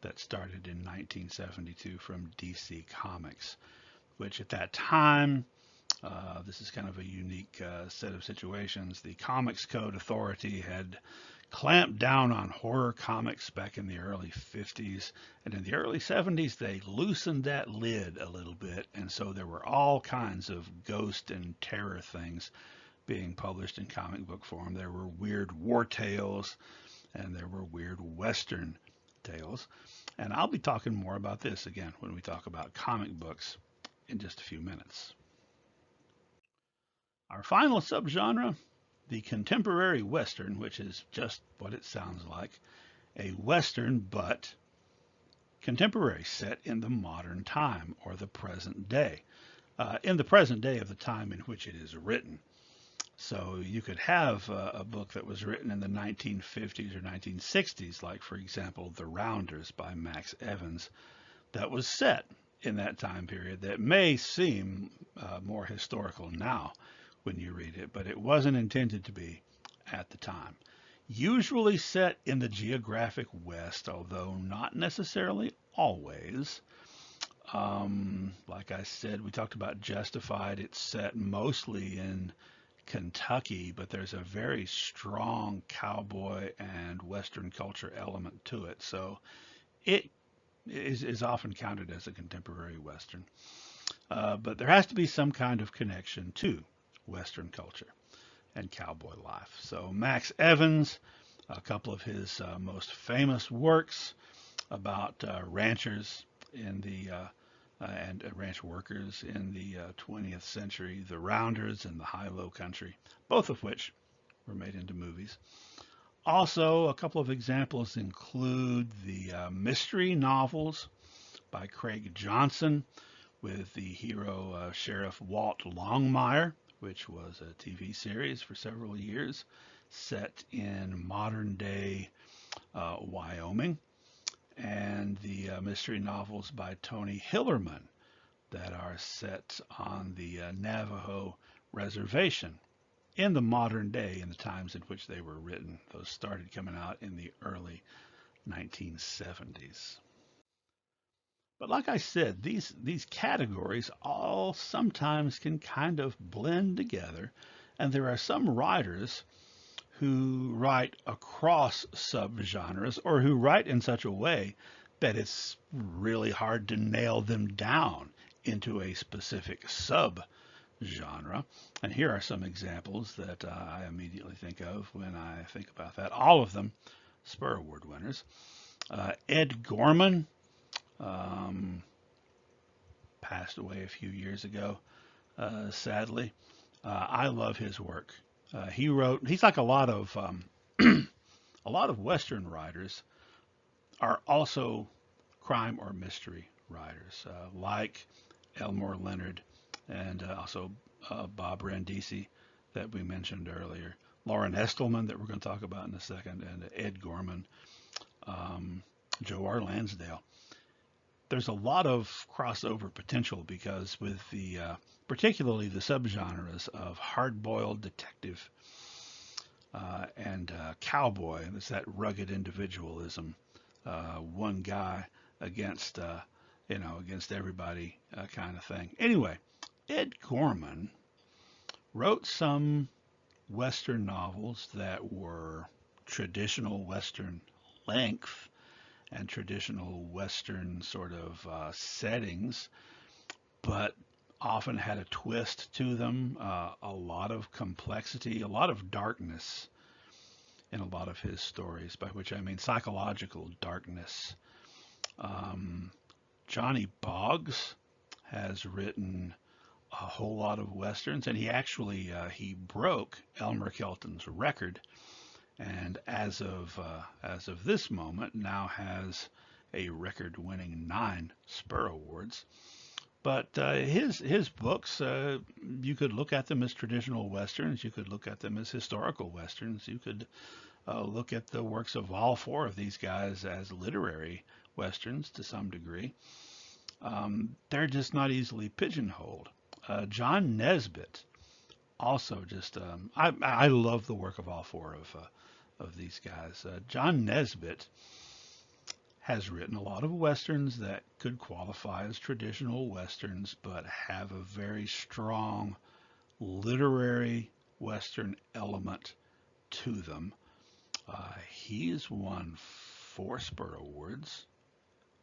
that started in 1972 from DC Comics, which at that time, this is kind of a unique set of situations. The Comics Code Authority had clamped down on horror comics back in the early 50s, and in the early 70s they loosened that lid a little bit, and so there were all kinds of ghost and terror things being published in comic book form. There were weird war tales, and there were weird western tales, and I'll be talking more about this again when we talk about comic books in just a few minutes. Our final subgenre, the contemporary western, which is just what it sounds like, a western but contemporary, set in the modern time or the present day, in the present day of the time in which it is written. So you could have a book that was written in the 1950s or 1960s, like, for example, The Rounders by Max Evans, that was set in that time period that may seem more historical now when you read it, but it wasn't intended to be at the time. usually set in the geographic West, although not necessarily always. Like I said, we talked about Justified. It's set mostly in Kentucky, but there's a very strong cowboy and Western culture element to it. So it is often counted as a contemporary Western. But there has to be some kind of connection to Western culture and cowboy life. So Max Evans, a couple of his most famous works about ranchers in the and ranch workers in the 20th century, the Rounders and the High-Low Country, both of which were made into movies. Also, a couple of examples include the mystery novels by Craig Johnson with the hero Sheriff Walt Longmire, which was a TV series for several years set in modern day Wyoming, and the mystery novels by Tony Hillerman that are set on the Navajo reservation in the modern day, in the times in which they were written. Those started coming out in the early 1970s. But like I said, these categories all sometimes can kind of blend together, and there are some writers who write across subgenres or who write in such a way that it's really hard to nail them down into a specific subgenre. And here are some examples that I immediately think of when I think about that. All of them Spur Award winners. Ed Gorman passed away a few years ago, sadly. I love his work. He's like a lot of a lot of Western writers are also crime or mystery writers, like Elmore Leonard and also Bob Randisi that we mentioned earlier, Lauren Estelman that we're going to talk about in a second, and Ed Gorman, Joe R. Lansdale. There's a lot of crossover potential because with the particularly the subgenres of hard-boiled detective and cowboy, and it's that rugged individualism, one guy against against everybody kind of thing. Anyway, Ed Gorman wrote some Western novels that were traditional Western length and traditional Western sort of settings, but often had a twist to them, a lot of complexity, a lot of darkness in a lot of his stories, by which I mean psychological darkness. Johnny Boggs has written a whole lot of Westerns, and he actually he broke Elmer Kelton's record, and as of this moment now has a record-winning 9 Spur Awards. But his books, you could look at them as traditional Westerns. You could look at them as historical Westerns. You could look at the works of all 4 of these guys as literary Westerns to some degree. They're just not easily pigeonholed. John Nesbitt also just, I love the work of all 4 of these guys. John Nesbitt has written a lot of Westerns that could qualify as traditional Westerns, but have a very strong literary Western element to them. He's won 4 Spur Awards.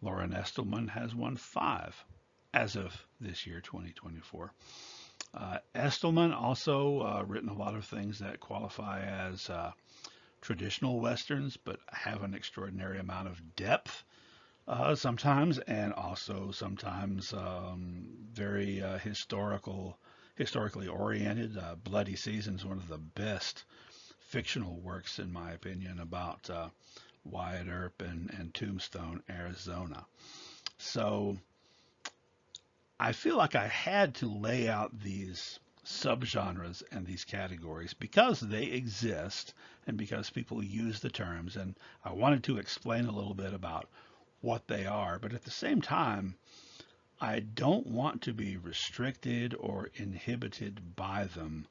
Lauren Estelman has won 5 as of this year, 2024. Estelman also written a lot of things that qualify as traditional Westerns, but have an extraordinary amount of depth sometimes, and also sometimes very historically oriented. Bloody Season is one of the best fictional works, in my opinion, about Wyatt Earp and Tombstone, Arizona. So I feel like I had to lay out these subgenres and these categories because they exist and because people use the terms, and I wanted to explain a little bit about what they are, but at the same time I don't want to be restricted or inhibited by them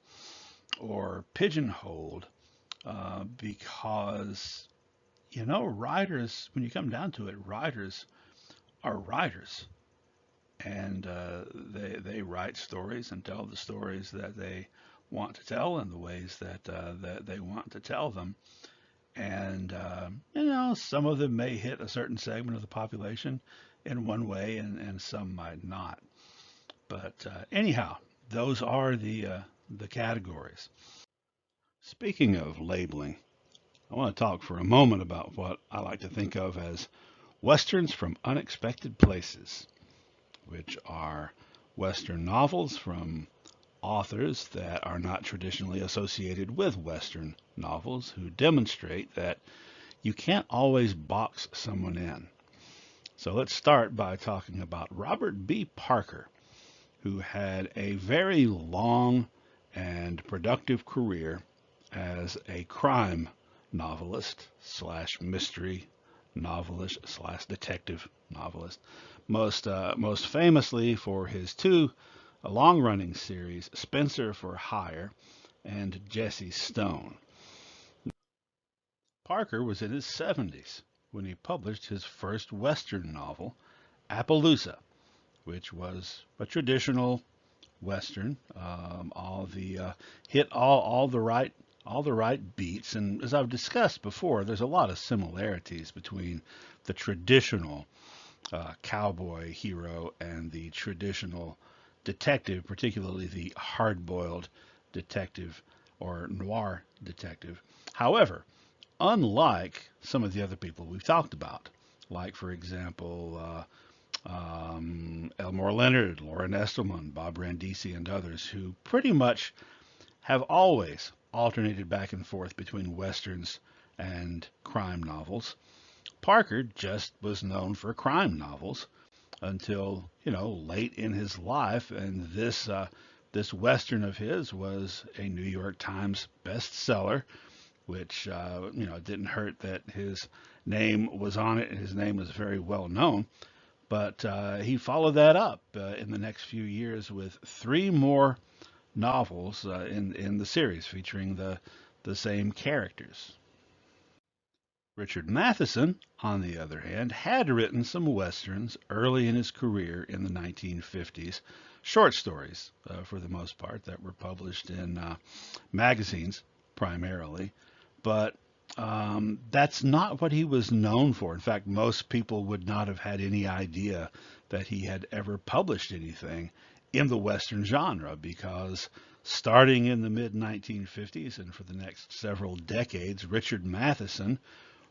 or pigeonholed because, you know, writers, when you come down to it, writers are writers. And they write stories and tell the stories that they want to tell in the ways that they want to tell them. And you know, some of them may hit a certain segment of the population in one way, and some might not. But anyhow, those are the categories. Speaking of labeling, I want to talk for a moment about what I like to think of as westerns from unexpected places, which are Western novels from authors that are not traditionally associated with Western novels who demonstrate that you can't always box someone in. So let's start by talking about Robert B. Parker, who had a very long and productive career as a crime novelist slash mystery novelist slash detective novelist. Most famously for his two long-running series, Spencer for Hire and Jesse Stone. Parker was in his 70s when he published his first Western novel, Appaloosa, which was a traditional Western. All the hit all the right beats, and as I've discussed before, there's a lot of similarities between the traditional cowboy hero and the traditional detective, particularly the hard-boiled detective or noir detective. However, unlike some of the other people we've talked about, like for example Elmore Leonard, Lauren Estelman, Bob Randisi, and others who pretty much have always alternated back and forth between westerns and crime novels. Parker just was known for crime novels until, you know, late in his life, and this western of his was a New York Times bestseller, which you know, it didn't hurt that his name was on it and his name was very well known. But he followed that up in the next few years with three more novels in the series featuring the same characters. Richard Matheson, on the other hand, had written some westerns early in his career in the 1950s, short stories for the most part that were published in magazines primarily, but that's not what he was known for. In fact, most people would not have had any idea that he had ever published anything in the Western genre because starting in the mid 1950s and for the next several decades, Richard Matheson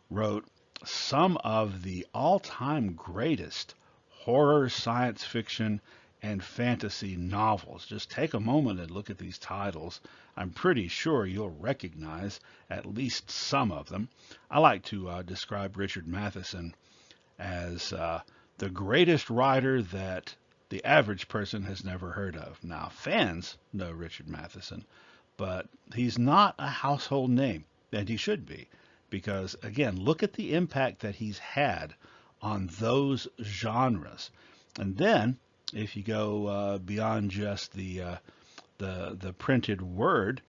wrote some of the all-time greatest horror, science fiction, and fantasy novels. Just take a moment and look at these titles. I'm pretty sure you'll recognize at least some of them. I like to describe Richard Matheson as the greatest writer that the average person has never heard of. Now, fans know Richard Matheson, but he's not a household name, and he should be. Because, again, look at the impact that he's had on those genres. And then, if you go beyond just the printed word,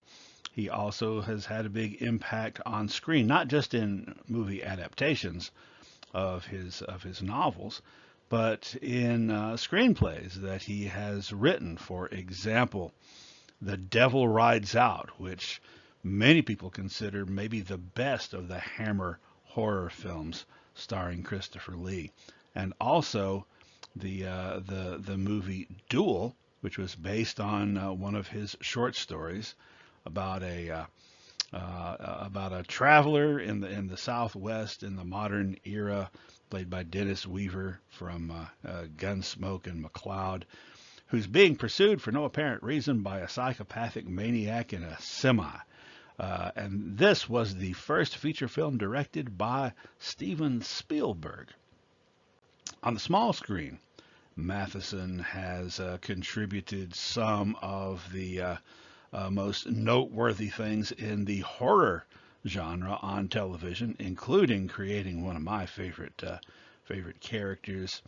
he also has had a big impact on screen, not just in movie adaptations of his novels, but in screenplays that he has written. For example, The Devil Rides Out, which many people consider maybe the best of the Hammer horror films starring Christopher Lee, and also the movie Duel, which was based on one of his short stories about a traveler in the Southwest in the modern era, played by Dennis Weaver from Gunsmoke and McCloud, who's being pursued for no apparent reason by a psychopathic maniac in a semi. And this was the first feature film directed by Steven Spielberg. On the small screen, Matheson has contributed some of the most noteworthy things in the horror genre on television, including creating one of my favorite characters,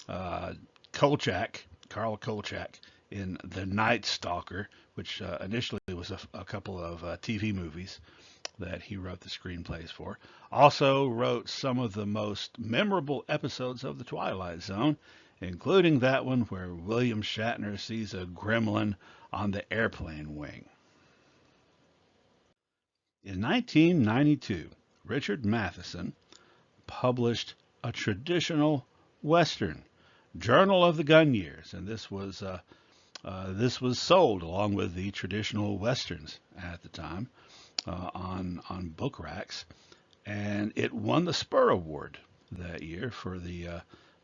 uh, Kolchak, Carl Kolchak, in The Night Stalker, which initially was a couple of TV movies that he wrote the screenplays for. Also wrote some of the most memorable episodes of The Twilight Zone, including that one where William Shatner sees a gremlin on the airplane wing. In 1992, Richard Matheson published a traditional Western, Journal of the Gun Years, and this was sold along with the traditional Westerns at the time on book racks, and it won the Spur Award that year for the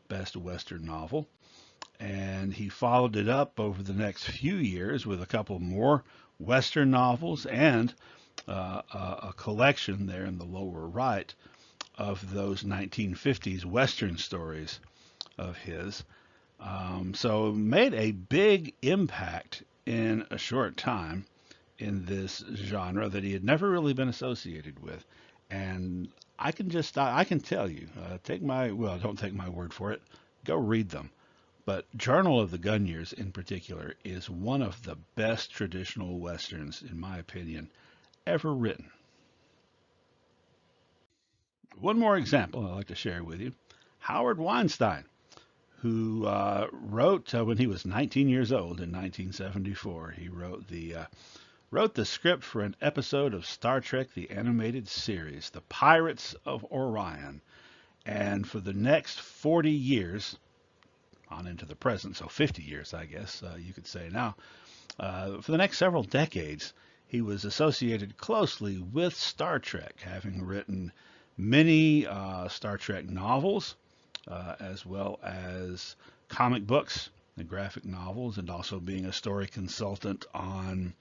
best Western novel. And he followed it up over the next few years with a couple more Western novels and a collection there in the lower right of those 1950s Western stories of his. So made a big impact in a short time in this genre that he had never really been associated with. And I can tell you, don't take my word for it, go read them. But Journal of the Gun Years in particular is one of the best traditional Westerns, in my opinion, ever written. One more example I'd like to share with you. Howard Weinstein, who wrote when he was 19 years old in 1974. He wrote the script for an episode of Star Trek the Animated Series, The Pirates of Orion. And for the next 40 years, on into the present, so 50 years, I guess you could say now, for the next several decades, he was associated closely with Star Trek, having written many Star Trek novels, as well as comic books and graphic novels, and also being a story consultant on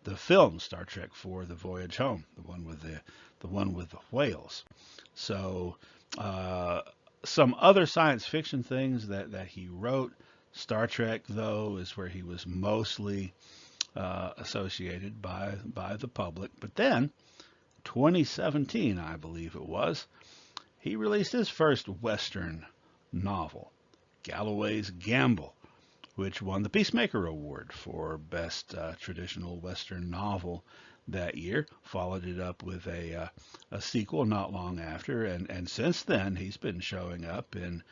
the film Star Trek IV: The Voyage Home, the one with the whales. So some other science fiction things that he wrote. Star Trek, though, is where he was mostly associated by the public. But then, 2017, I believe it was, he released his first Western novel, Galloway's Gamble, which won the Peacemaker Award for Best Traditional Western Novel that year. Followed it up with a sequel not long after, and since then he's been showing up in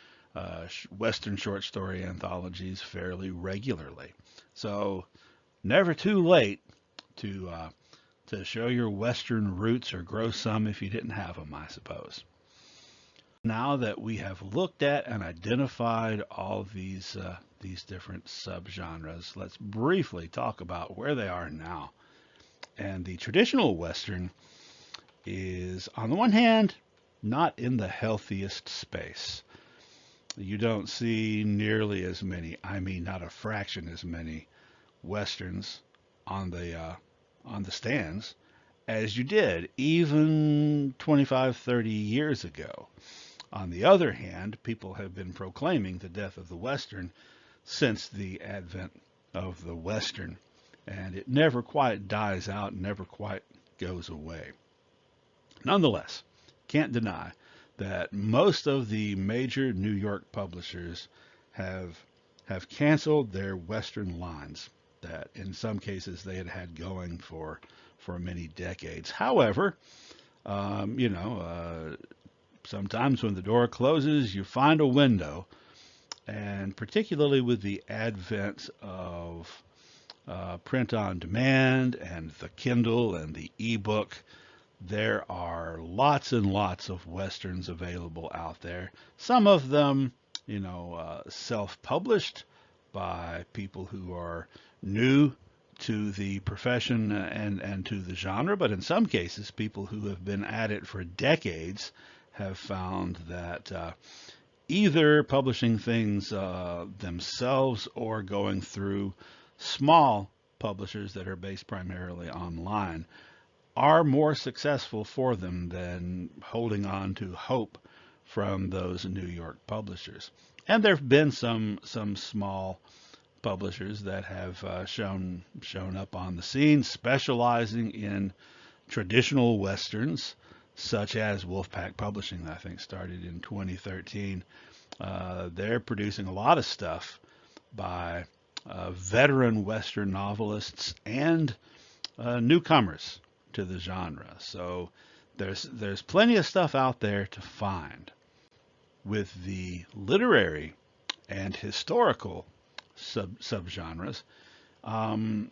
Western short story anthologies fairly regularly. So never too late to show your Western roots, or grow some if you didn't have them, I suppose. Now that we have looked at and identified all of these different subgenres, let's briefly talk about where they are now. And the traditional Western is, on the one hand, not in the healthiest space. You don't see nearly as many, I mean not a fraction as many, Westerns on the stands as you did even 25, 30 years ago. On the other hand, people have been proclaiming the death of the Western since the advent of the Western, and it never quite dies out, never quite goes away. Nonetheless, can't deny that most of the major New York publishers have canceled their Western lines that in some cases they had going for many decades. However, sometimes when the door closes, you find a window, and particularly with the advent of print on demand and the Kindle and the ebook, there are lots and lots of Westerns available out there. Some of them, self-published by people who are new to the profession and to the genre, but in some cases, people who have been at it for decades have found that either publishing things themselves or going through small publishers that are based primarily online are more successful for them than holding on to hope from those New York publishers. And there have been some small publishers that have shown up on the scene, specializing in traditional Westerns, such as Wolfpack Publishing, I think started in 2013. They're producing a lot of stuff by veteran Western novelists and newcomers to the genre. So there's plenty of stuff out there to find. With the literary and historical subgenres, um,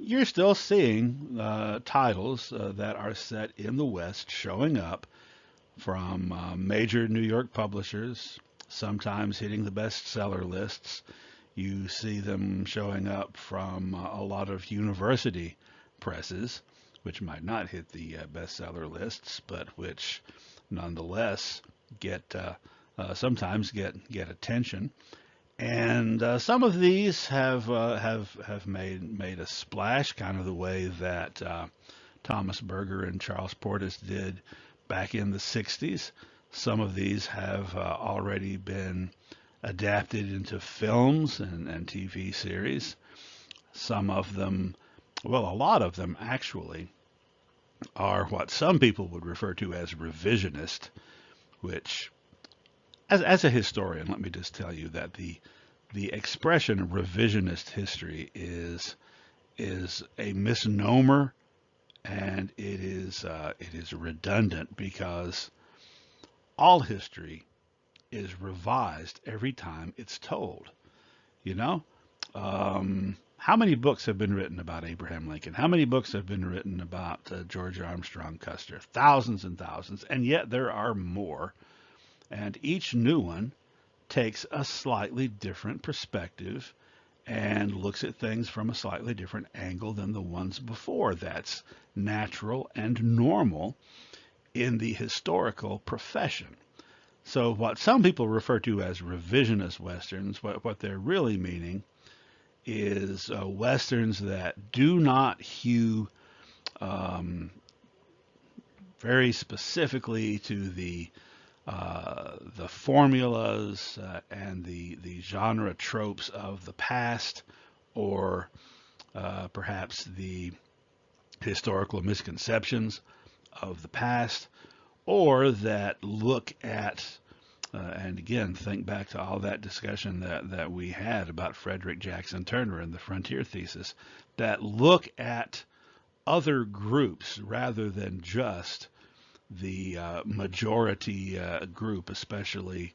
you're still seeing titles that are set in the West showing up from major New York publishers, sometimes hitting the bestseller lists. You see them showing up from a lot of university presses, which might not hit the bestseller lists, but which nonetheless get sometimes get attention. And some of these have made a splash, kind of the way that Thomas Berger and Charles Portis did back in the 60s. Some of these have already been adapted into films and TV series. Some of them, well, a lot of them actually, are what some people would refer to as revisionist, which, as a historian, let me just tell you that the expression revisionist history is a misnomer, and it is redundant, because all history is revised every time it's told. You know, how many books have been written about Abraham Lincoln? How many books have been written about George Armstrong Custer? Thousands and thousands, and yet there are more. And each new one takes a slightly different perspective and looks at things from a slightly different angle than the ones before. That's natural and normal in the historical profession. So what some people refer to as revisionist westerns, what they're really meaning is westerns that do not hew very specifically to the formulas and the genre tropes of the past, or perhaps the historical misconceptions of the past, or that look at, and again, think back to all that discussion that we had about Frederick Jackson Turner and the Frontier Thesis, that look at other groups rather than just the majority group, especially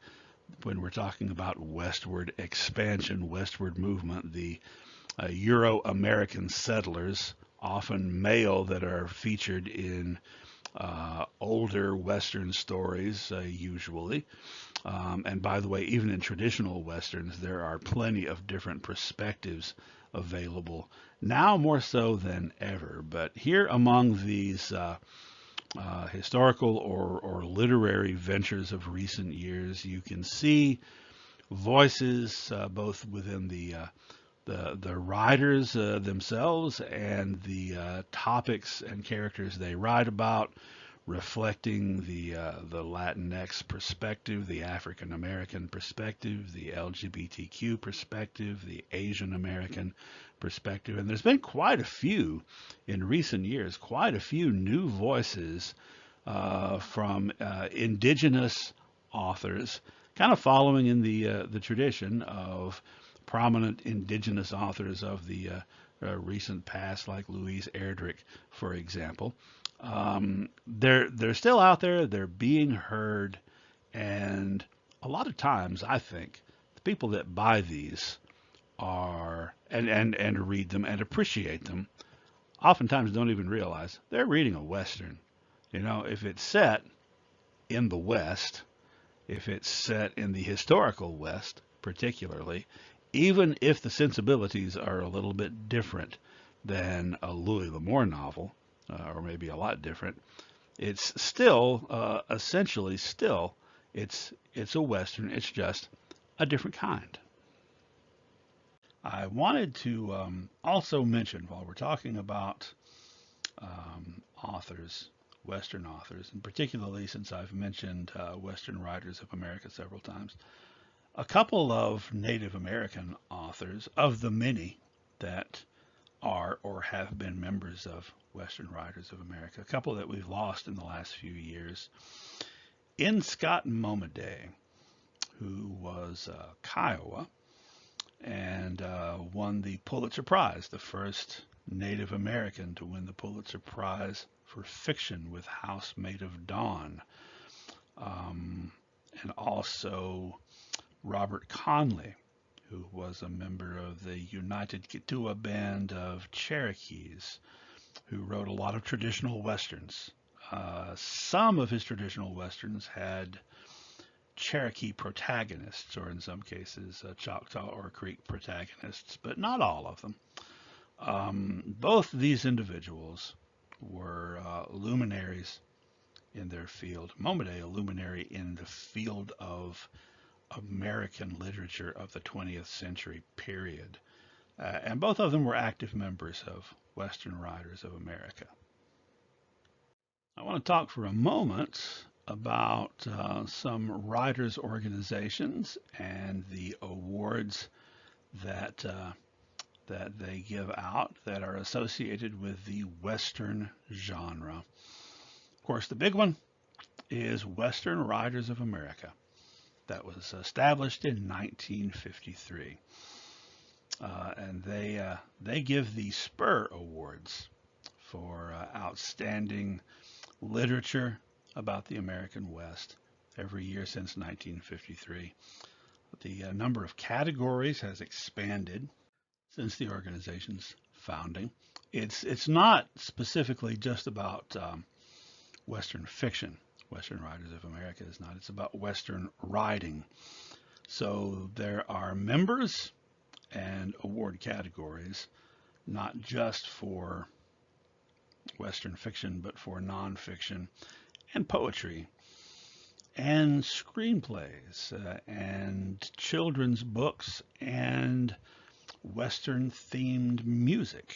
when we're talking about westward expansion, westward movement, the Euro-American settlers, often male, that are featured in older Western stories, usually. And by the way, even in traditional Westerns, there are plenty of different perspectives available, now more so than ever. But here among these historical or literary ventures of recent years, you can see voices both within the writers themselves and the topics and characters they write about, reflecting the Latinx perspective, the African American perspective, the LGBTQ perspective, the Asian American perspective. And there's been quite a few in recent years, quite a few new voices from indigenous authors, kind of following in the tradition of prominent indigenous authors of the recent past, like Louise Erdrich, for example. They're still out there. They're being heard, and a lot of times, I think the people that buy these are and read them and appreciate them, oftentimes don't even realize they're reading a Western. You know, if it's set in the West, if it's set in the historical West, particularly, even if the sensibilities are a little bit different than a Louis L'Amour novel, or maybe a lot different, it's still essentially still it's a Western. It's just a different kind. I wanted to also mention, while we're talking about authors, Western authors, and particularly since I've mentioned Western writers of America several times, a couple of Native American authors, of the many that are or have been members of Western Writers of America, a couple that we've lost in the last few years. N. Scott Momaday, who was Kiowa and won the Pulitzer Prize, the first Native American to win the Pulitzer Prize for fiction with Housemaid of Dawn. Um, and also Robert Conley, who was a member of the United Kituwa Band of Cherokees, who wrote a lot of traditional westerns. Some of his traditional westerns had Cherokee protagonists, or in some cases, Choctaw or Creek protagonists, but not all of them. Both these individuals were luminaries in their field. Momaday, a luminary in the field of American literature of the 20th century period. And both of them were active members of Western Writers of America. I want to talk for a moment about some writers' organizations and the awards that that they give out that are associated with the Western genre. Of course, the big one is Western Writers of America. That was established in 1953. And they give the Spur Awards for outstanding literature about the American West every year since 1953. The number of categories has expanded since the organization's founding. It's not specifically just about Western fiction. Western Writers of America is not. It's about Western writing. So there are members and award categories, not just for Western fiction, but for nonfiction and poetry and screenplays and children's books and Western themed music.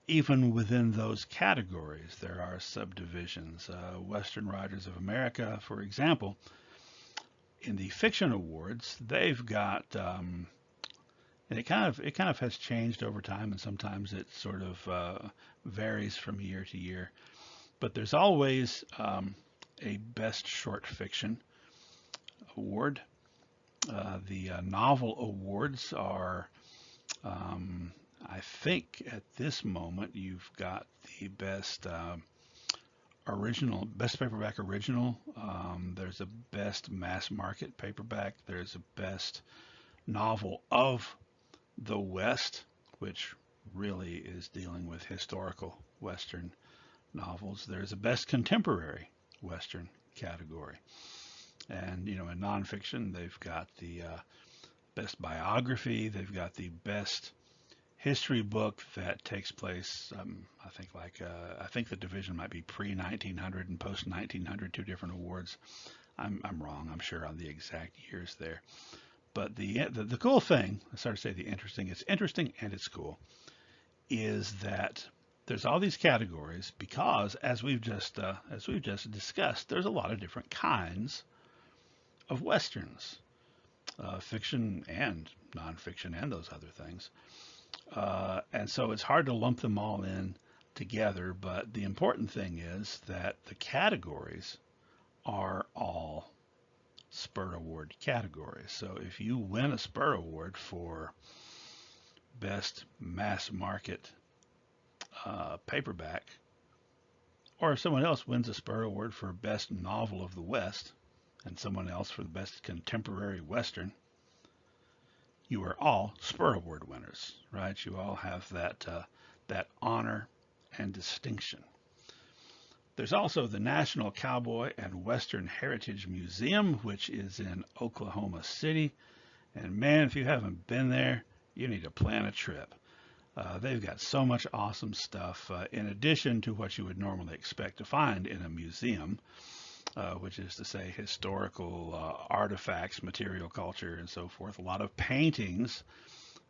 Even within those categories, there are subdivisions. Western Writers of America, for example, in the fiction awards, they've got, and it kind of has changed over time, and sometimes it sort of varies from year to year. But there's always a Best Short Fiction award. The novel awards are, I think at this moment, you've got the best best paperback original. There's a best mass market paperback. There's a best novel of the West, which really is dealing with historical Western novels. There's a best contemporary Western category. And, in nonfiction, they've got the best biography. They've got the best history book that takes place, I think the division might be pre-1900 and post-1900, two different awards. I'm wrong, I'm sure, on the exact years there. But the cool thing, I started to say it's interesting and it's cool, is that there's all these categories because, as we've just discussed, there's a lot of different kinds of Westerns, fiction and nonfiction and those other things. And so it's hard to lump them all in together, but the important thing is that the categories are all Spur Award categories. So if you win a Spur Award for Best Mass Market paperback, or if someone else wins a Spur Award for Best Novel of the West, and someone else for the Best Contemporary Western, you are all Spur Award winners, right? You all have that honor and distinction. There's also the National Cowboy and Western Heritage Museum, which is in Oklahoma City. And man, if you haven't been there, you need to plan a trip. They've got so much awesome stuff, in addition to what you would normally expect to find in a museum, which is to say historical artifacts, material culture, and so forth. A lot of paintings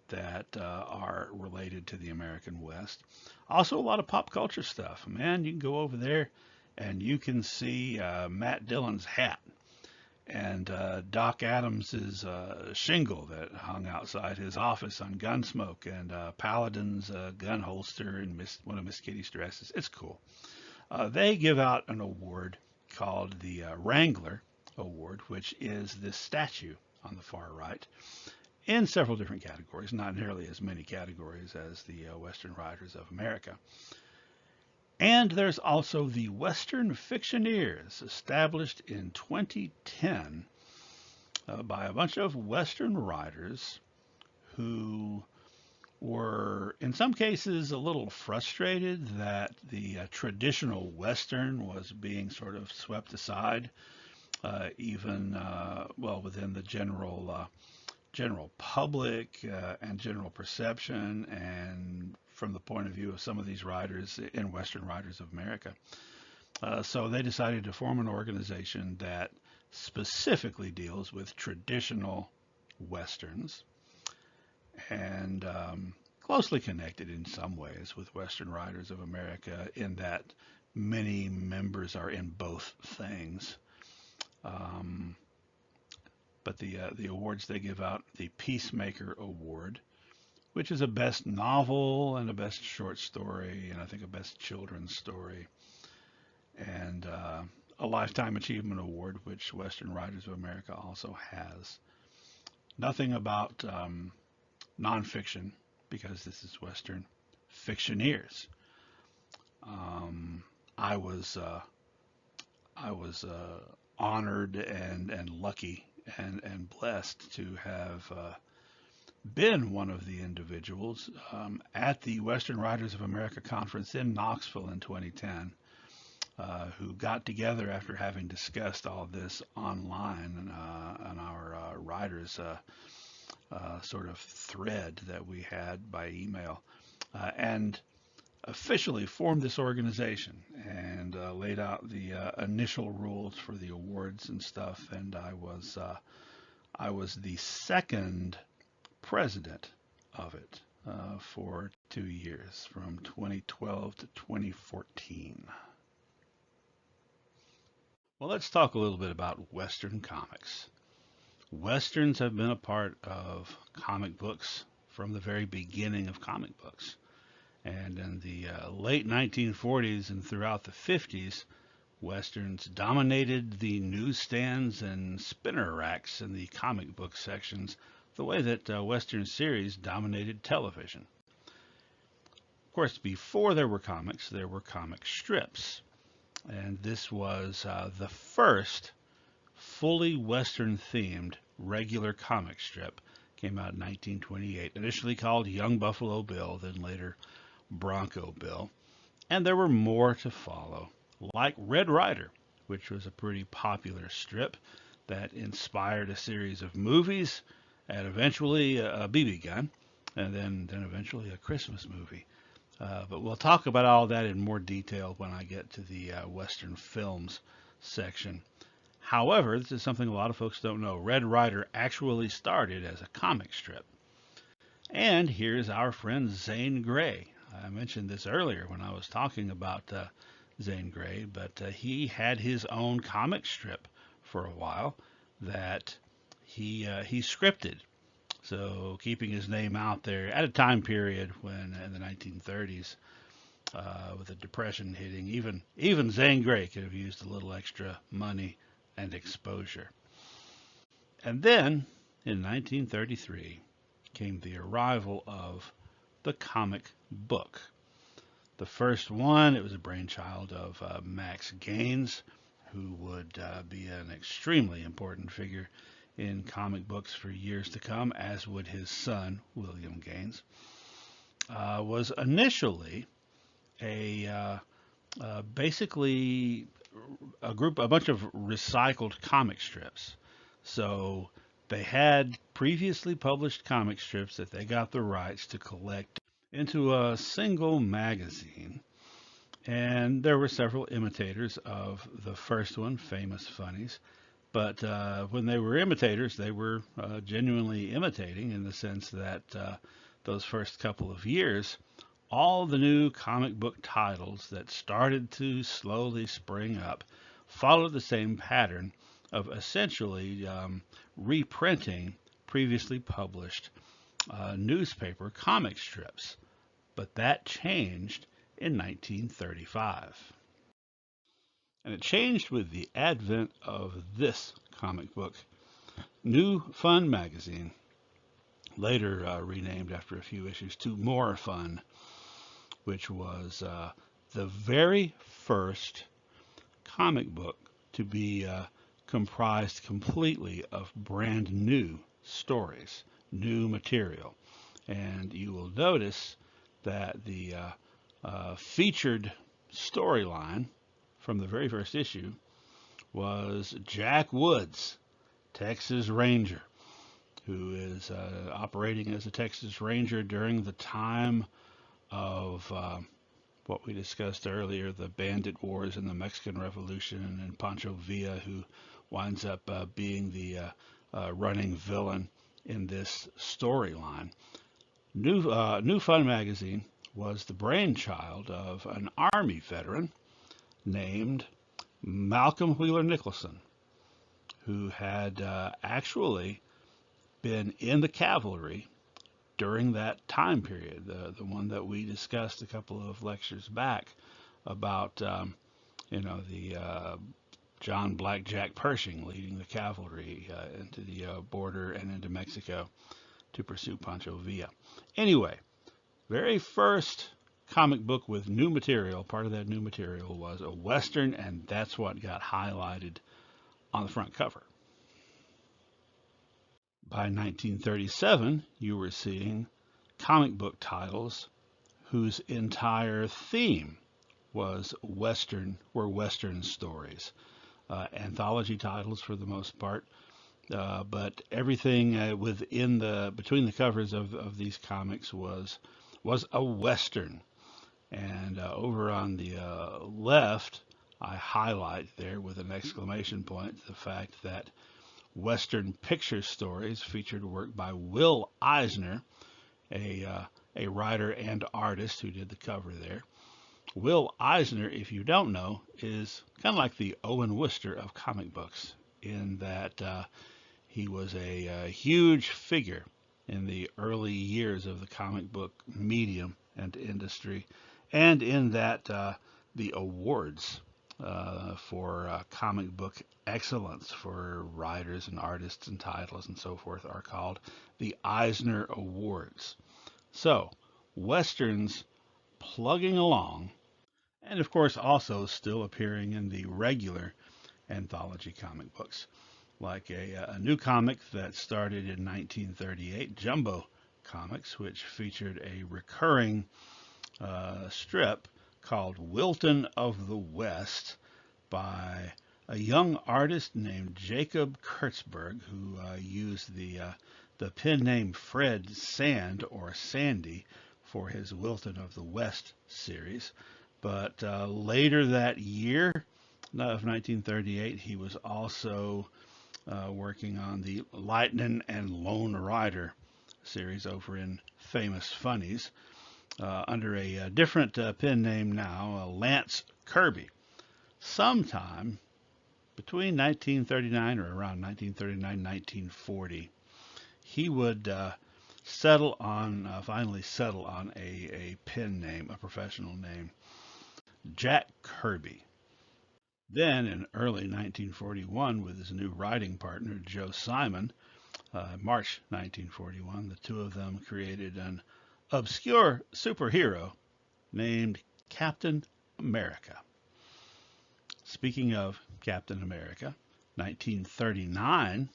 that are related to the American West. Also a lot of pop culture stuff. Man, you can go over there and you can see Matt Dillon's hat and Doc Adams's shingle that hung outside his office on Gunsmoke, and Paladin's gun holster and one of Miss Kitty's dresses. It's cool. They give out an award called the Wrangler Award, which is this statue on the far right. in several different categories, not nearly as many categories as the Western Writers of America. And there's also the Western Fictioneers, established in 2010 by a bunch of Western writers who were, in some cases, a little frustrated that the traditional Western was being sort of swept aside, even well within the general public and general perception, and from the point of view of some of these writers in Western Writers of America. So they decided to form an organization that specifically deals with traditional Westerns and closely connected in some ways with Western Writers of America in that many members are in both things. But the awards they give out, the Peacemaker Award, which is a best novel and a best short story, and I think a best children's story, and a Lifetime Achievement Award, which Western Writers of America also has. Nothing about nonfiction, because this is Western Fictioneers. I was honored and lucky and blessed to have been one of the individuals at the Western Writers of America conference in Knoxville in 2010, who got together after having discussed all this online on our writers sort of thread that we had by email, and officially formed this organization and laid out the initial rules for the awards and stuff. And I was the second president of it for 2 years, from 2012 to 2014. Well, let's talk a little bit about Western comics. Westerns have been a part of comic books from the very beginning of comic books. And in the late 1940s and throughout the 50s, Westerns dominated the newsstands and spinner racks in the comic book sections, the way that Western series dominated television. Of course, before there were comic strips. And this was the first fully Western-themed regular comic strip. Came out in 1928, initially called Young Buffalo Bill, then later Bronco Bill. And there were more to follow, like Red Ryder, which was a pretty popular strip that inspired a series of movies and eventually a BB gun, and then eventually a Christmas movie. But we'll talk about all that in more detail when I get to the Western films section. However, this is something a lot of folks don't know. Red Ryder actually started as a comic strip. And here's our friend Zane Grey. I mentioned this earlier when I was talking about Zane Grey, but he had his own comic strip for a while that he scripted. So keeping his name out there at a time period when in the 1930s, with the Depression hitting, even Zane Grey could have used a little extra money and exposure. And then in 1933 came the arrival of the comic book. The first one, it was a brainchild of Max Gaines, who would be an extremely important figure in comic books for years to come, as would his son, William Gaines. Was initially basically a bunch of recycled comic strips. So they had previously published comic strips that they got the rights to collect into a single magazine. And there were several imitators of the first one, Famous Funnies. But when they were imitators, they were genuinely imitating, in the sense that those first couple of years, all the new comic book titles that started to slowly spring up followed the same pattern of essentially reprinting previously published newspaper comic strips. But that changed in 1935. And it changed with the advent of this comic book, New Fun magazine, later renamed after a few issues to More Fun, which was the very first comic book to be comprised completely of brand new stories, new material. And you will notice that the featured storyline from the very first issue was Jack Woods, Texas Ranger, who is operating as a Texas Ranger during the time of what we discussed earlier, the bandit wars and the Mexican Revolution, and Pancho Villa, who winds up being the running villain in this storyline. New Fun magazine was the brainchild of an Army veteran named Malcolm Wheeler Nicholson, who had actually been in the cavalry during that time period, the one that we discussed a couple of lectures back about, the John Blackjack Pershing leading the cavalry into the border and into Mexico to pursue Pancho Villa. Anyway, very first comic book with new material, part of that new material was a Western, and that's what got highlighted on the front cover. By 1937, you were seeing comic book titles whose entire theme was Western stories. Anthology titles for the most part, but everything between the covers of these comics was a Western. And over on the left, I highlight there with an exclamation point the fact that Western Picture Stories featured work by Will Eisner, a writer and artist who did the cover there. Will Eisner, if you don't know, is kind of like the Owen Wister of comic books in that he was a huge figure in the early years of the comic book medium and industry, and in that the awards for comic book excellence for writers and artists and titles and so forth are called the Eisner Awards. So, Westerns plugging along, and of course also still appearing in the regular anthology comic books, like a new comic that started in 1938, Jumbo Comics, which featured a recurring strip called Wilton of the West by a young artist named Jacob Kurtzberg, who used the pen name Fred Sand or Sandy for his Wilton of the West series. But later that year of 1938, he was also working on the Lightning and Lone Rider series over in Famous Funnies under a different pen name now, Lance Kirby. Sometime between 1939 or around 1939-1940, he would finally settle on a pen name, a professional name, Jack Kirby. Then in early 1941, with his new writing partner, Joe Simon, March 1941, the two of them created an obscure superhero named Captain America. Speaking of Captain America, 1939,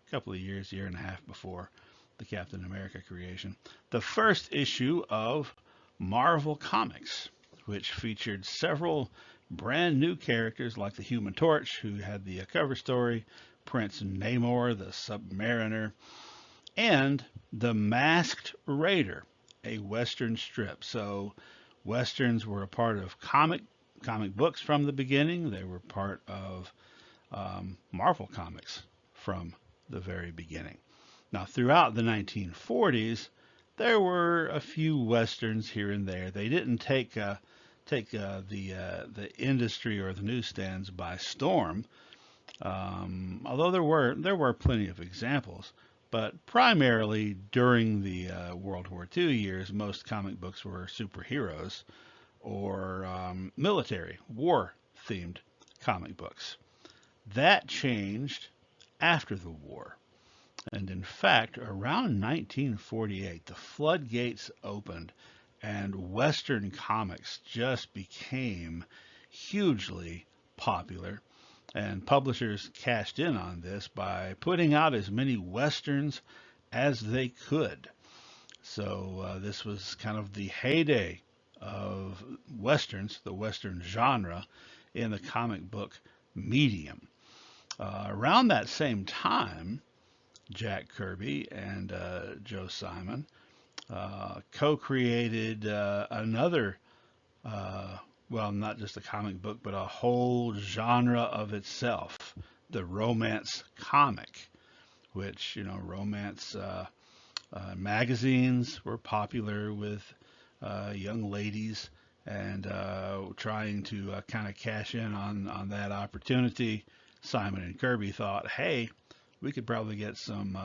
a couple of years, year and a half before the Captain America creation, the first issue of Marvel Comics, which featured several brand new characters like the Human Torch, who had the cover story, Prince Namor, the Submariner, and the Masked Raider, a Western strip. So Westerns were a part of comic books from the beginning. They were part of Marvel Comics from the very beginning. Now, throughout the 1940s, there were a few Westerns here and there. They didn't take the industry or the newsstands by storm, although there were plenty of examples. But primarily during the World War II years, most comic books were superheroes or military, war-themed comic books. That changed after the war. And in fact, around 1948, the floodgates opened and Western comics just became hugely popular. And publishers cashed in on this by putting out as many Westerns as they could. So this was kind of the heyday of Westerns, the Western genre, in the comic book medium. Around that same time, Jack Kirby and Joe Simon co-created another, uh, well, not just a comic book, but a whole genre of itself, the romance comic, which, romance magazines were popular with young ladies and trying to kind of cash in on that opportunity. Simon and Kirby thought, hey, we could probably get some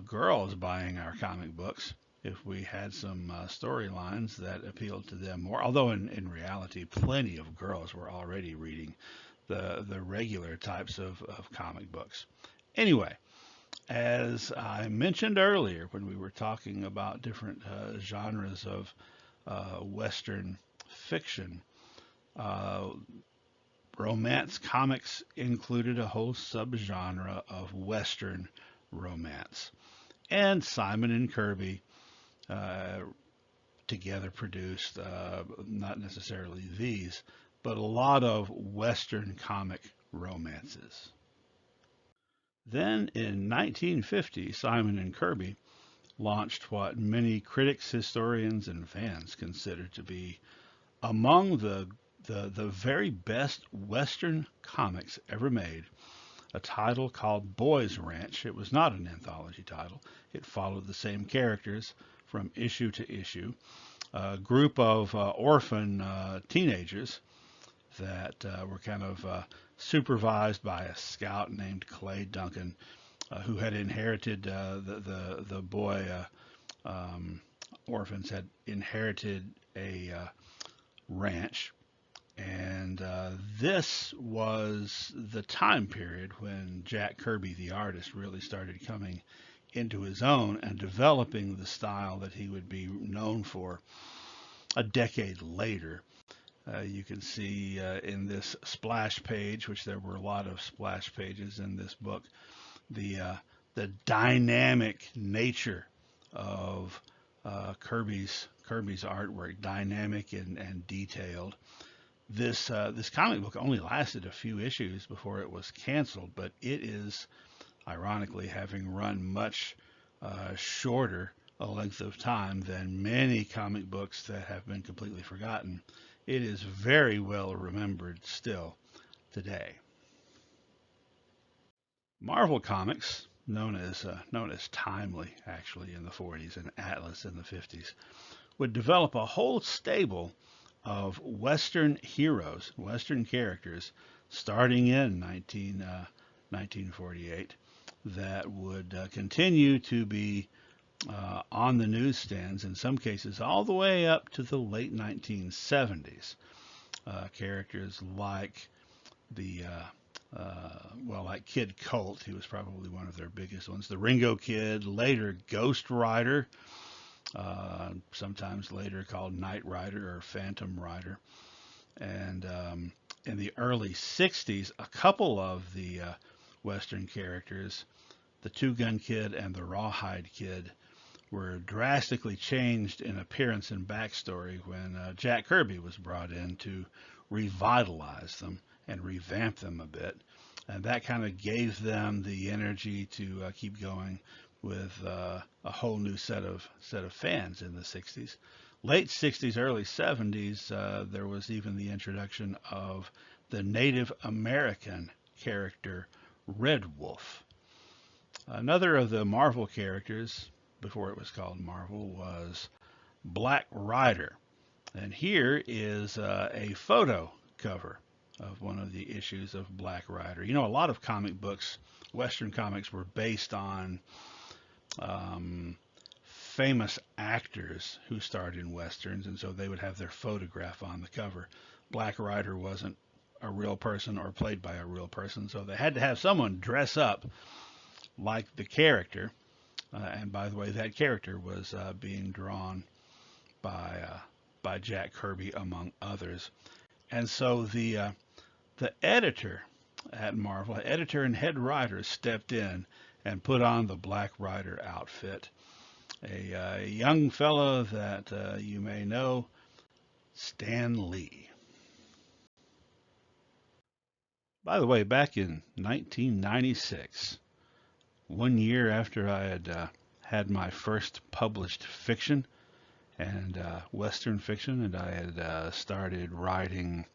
girls buying our comic books if we had some storylines that appealed to them more. Although in reality, plenty of girls were already reading the regular types of comic books. Anyway, as I mentioned earlier when we were talking about different genres of Western fiction, uh, romance comics included a whole subgenre of Western romance. And Simon and Kirby uh, together produced not necessarily these, but a lot of Western comic romances. Then in 1950, Simon and Kirby launched what many critics, historians, and fans consider to be among the very best Western comics ever made, a title called Boys Ranch. It was not an anthology title. It followed the same characters from issue to issue. A group of orphan teenagers that were kind of supervised by a scout named Clay Duncan, who had inherited the boy orphans had inherited a ranch, and this was the time period when Jack Kirby, the artist, really started coming into his own and developing the style that he would be known for a decade later. You can see in this splash page, which there were a lot of splash pages in this book, the uh, the dynamic nature of Kirby's artwork, dynamic and detailed. This comic book only lasted a few issues before it was canceled, but it is ironically having run much shorter a length of time than many comic books that have been completely forgotten. It is very well remembered still today. Marvel Comics, known as Timely actually in the 40s and Atlas in the 50s, would develop a whole stable of Western heroes, Western characters, starting in 1948, that would continue to be on the newsstands, in some cases all the way up to the late 1970s. Characters like the like Kid Colt, he was probably one of their biggest ones. The Ringo Kid, later Ghost Rider, sometimes later called Knight Rider or Phantom Rider. And in the early 60s, a couple of the Western characters, the Two Gun Kid and the Rawhide Kid, were drastically changed in appearance and backstory when Jack Kirby was brought in to revitalize them and revamp them a bit. And that kind of gave them the energy to keep going with a whole new set of fans in the 60s. Late 60s, early 70s, there was even the introduction of the Native American character Red Wolf. Another of the Marvel characters, before it was called Marvel, was Black Rider. And here is a photo cover of one of the issues of Black Rider. You know, a lot of comic books, Western comics, were based on famous actors who starred in Westerns, and so they would have their photograph on the cover. Black Rider wasn't a real person or played by a real person, so they had to have someone dress up like the character. And by the way, that character was being drawn by by Jack Kirby, among others. And so the editor at Marvel, editor and head writer, stepped in and put on the Black Rider outfit. A young fellow that you may know, Stan Lee. By the way, back in 1996, 1 year after I had had my first published fiction and Western fiction, and I had started writing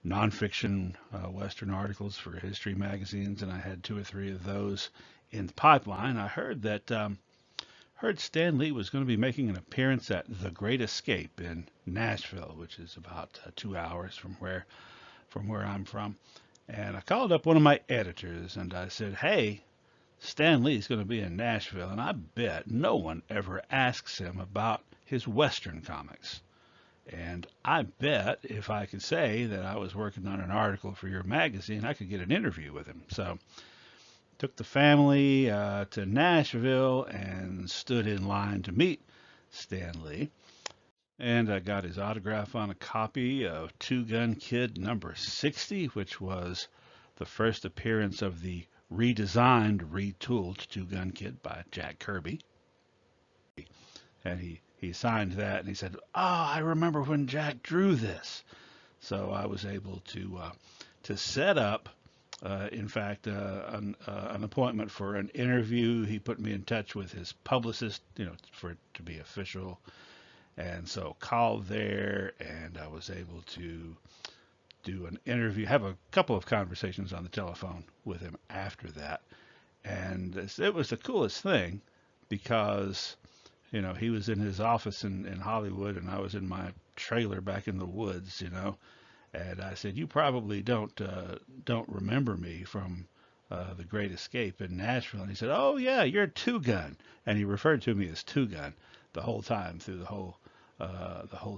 nonfiction Western articles for history magazines, and I had two or three of those in the pipeline. I heard that heard Stan Lee was going to be making an appearance at The Great Escape in Nashville, which is about 2 hours from where I'm from. And I called up one of my editors and I said, "Hey, Stan Lee's going to be in Nashville, and I bet no one ever asks him about his Western comics. And I bet if I could say that I was working on an article for your magazine, I could get an interview with him." So took the family to Nashville and stood in line to meet Stan Lee. And I got his autograph on a copy of Two Gun Kid number 60, which was the first appearance of the redesigned, retooled Two Gun Kid by Jack Kirby. And he signed that and he said, "Oh, I remember when Jack drew this." So I was able to set up, in fact, an appointment for an interview. He put me in touch with his publicist, for it to be official. And so called there, and I was able to do an interview, have a couple of conversations on the telephone with him after that. And it was the coolest thing because, he was in his office in Hollywood, and I was in my trailer back in the woods. And I said, "You probably don't remember me from The Great Escape in Nashville." And he said, "Oh yeah, you're Two Gun," and he referred to me as Two Gun the whole time through the whole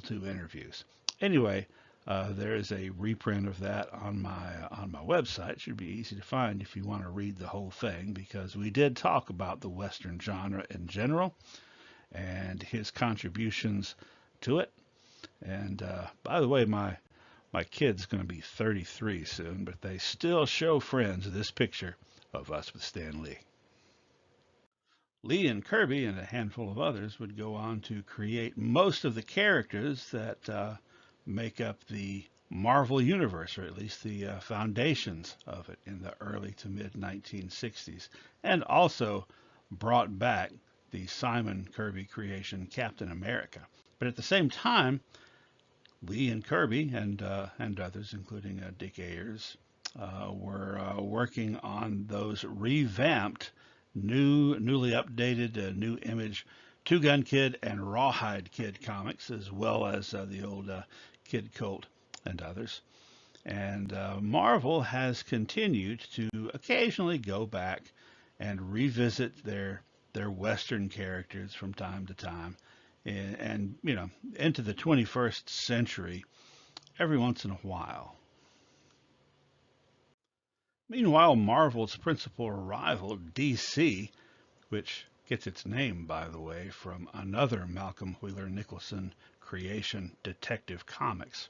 two interviews. Anyway, there is a reprint of that on my website. It should be easy to find if you want to read the whole thing, because we did talk about the Western genre in general and his contributions to it. And by the way, my kid's going to be 33 soon, but they still show friends this picture of us with Stan Lee. Lee and Kirby and a handful of others would go on to create most of the characters that make up the Marvel Universe, or at least the foundations of it in the early to mid 1960s, and also brought back the Simon Kirby creation, Captain America. But at the same time, Lee and Kirby and others, including Dick Ayers, were working on those revamped, newly updated, new image Two Gun Kid and Rawhide Kid comics, as well as the old Kid Colt and others. And Marvel has continued to occasionally go back and revisit their Western characters from time to time, and into the 21st century every once in a while. Meanwhile, Marvel's principal rival, DC, which gets its name, by the way, from another Malcolm Wheeler Nicholson creation, Detective Comics.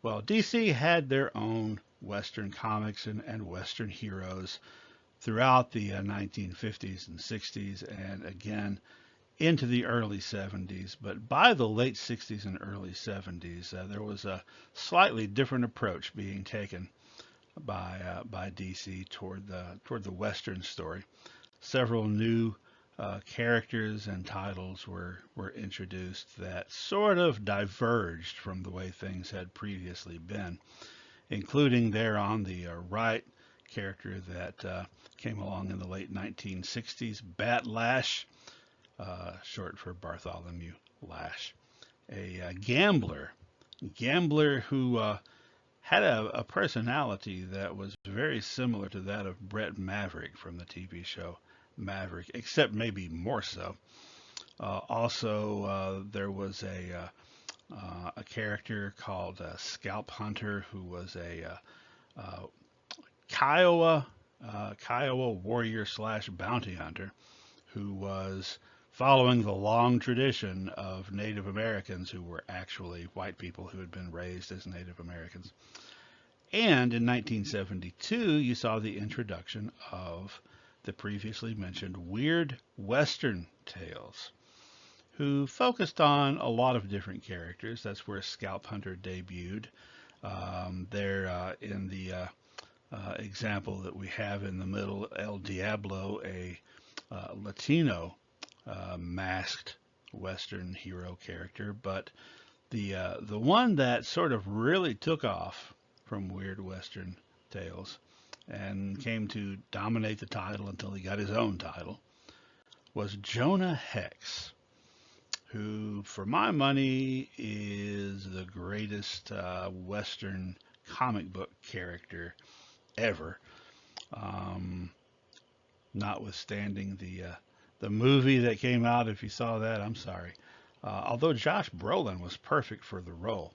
Well, DC had their own Western comics and Western heroes throughout the 1950s and 60s, and again into the early 70s. But by the late 60s and early 70s, there was a slightly different approach being taken by DC toward the Western story. Several new characters and titles were introduced that sort of diverged from the way things had previously been, including there on the right, character that came along in the late 1960s, Bat Lash, short for Bartholomew Lash, a gambler who had a personality that was very similar to that of Brett Maverick from the TV show Maverick, except maybe more so. Also, there was a character called Scalp Hunter, who was a Kiowa Kiowa warrior slash bounty hunter who was following the long tradition of Native Americans who were actually white people who had been raised as Native Americans. And in 1972, you saw the introduction of the previously mentioned Weird Western Tales, who focused on a lot of different characters. That's where Scalp Hunter debuted. There in the example that we have in the middle, El Diablo, a Latino masked Western hero character. But the one that sort of really took off from Weird Western Tales and came to dominate the title until he got his own title was Jonah Hex, who, for my money, is the greatest Western comic book character ever. Um, Notwithstanding the movie that came out, if you saw that, I'm sorry. Although Josh Brolin was perfect for the role.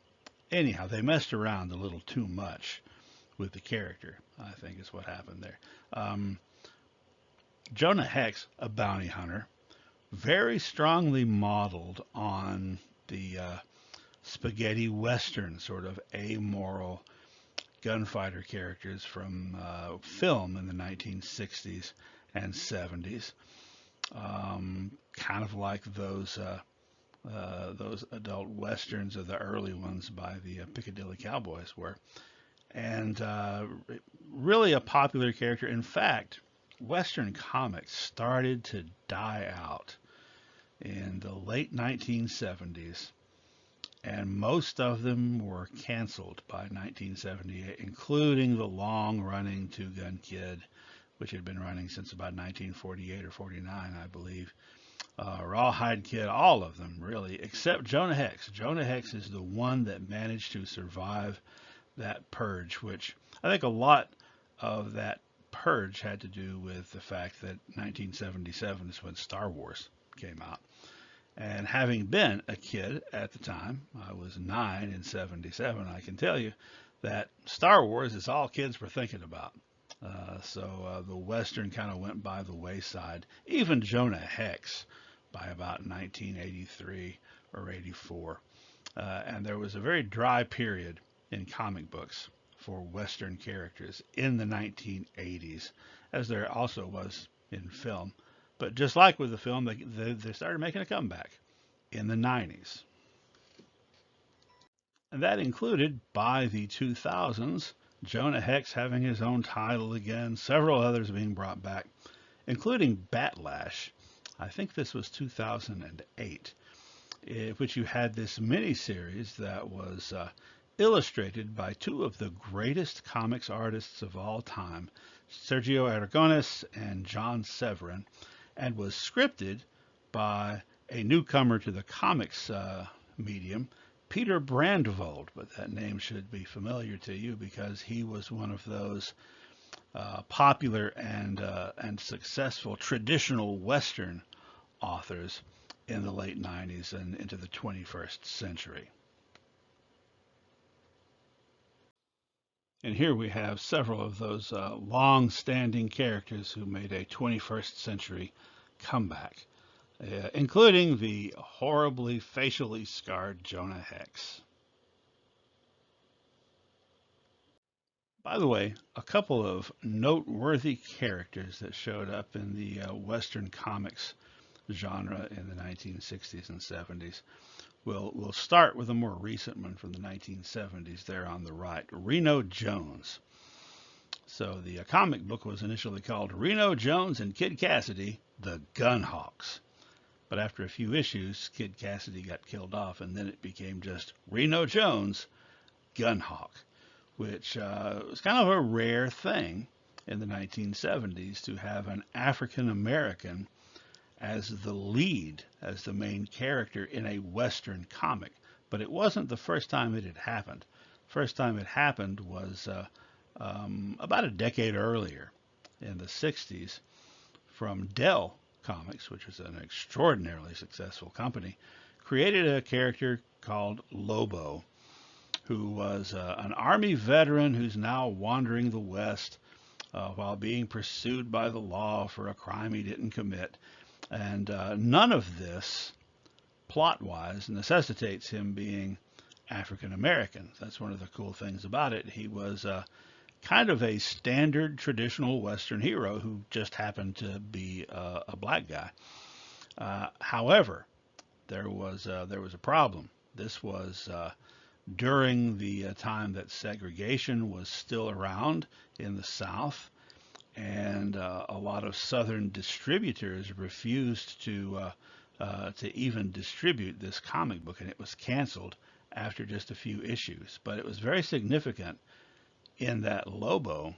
Anyhow, they messed around a little too much with the character, I think is what happened there. Jonah Hex, a bounty hunter, very strongly modeled on the spaghetti western sort of amoral gunfighter characters from film in the 1960s and 70s. Kind of like those adult westerns of the early ones by the Piccadilly Cowboys were. And really a popular character. In fact, Western comics started to die out in the late 1970s, and most of them were canceled by 1978, including the long-running Two Gun Kid, which had been running since about 1948 or 49, I believe. Rawhide Kid, all of them, really, except Jonah Hex. Jonah Hex is the one that managed to survive that purge, which I think a lot of that purge had to do with the fact that 1977 is when Star Wars came out. And having been a kid at the time, I was 9 in 77, I can tell you that Star Wars is all kids were thinking about. So the Western kind of went by the wayside. Even Jonah Hex by about 1983 or 84. And there was a very dry period in comic books for Western characters in the 1980s, as there also was in film. But just like with the film, they started making a comeback in the 90s. And that included, by the 2000s, Jonah Hex having his own title again, several others being brought back, including Batlash. I think this was 2008, which you had this miniseries that was illustrated by two of the greatest comics artists of all time, Sergio Aragones and John Severin, and was scripted by a newcomer to the comics medium, Peter Brandvold, but that name should be familiar to you because he was one of those popular and successful traditional Western authors in the late 90s and into the 21st century. And here we have several of those long-standing characters who made a 21st century comeback, including the horribly facially scarred Jonah Hex. By the way, a couple of noteworthy characters that showed up in the Western comics genre in the 1960s and 70s. We'll start with a more recent one from the 1970s there on the right, Reno Jones. So the comic book was initially called Reno Jones and Kid Cassidy, the Gunhawks. But after a few issues, Kid Cassidy got killed off, and then it became just Reno Jones, Gunhawk, which was kind of a rare thing in the 1970s to have an African American as the lead, as the main character in a Western comic. But it wasn't the first time it had happened. First time it happened was about a decade earlier in the 60s from Dell Comics, which was an extraordinarily successful company, created a character called Lobo, who was an Army veteran who's now wandering the West while being pursued by the law for a crime he didn't commit. And none of this, plot-wise, necessitates him being African American. That's one of the cool things about it. He was kind of a standard traditional Western hero who just happened to be a black guy. However, there was a problem. This was during the time that segregation was still around in the South, and a lot of Southern distributors refused to even distribute this comic book, and it was canceled after just a few issues. But it was very significant in that Lobo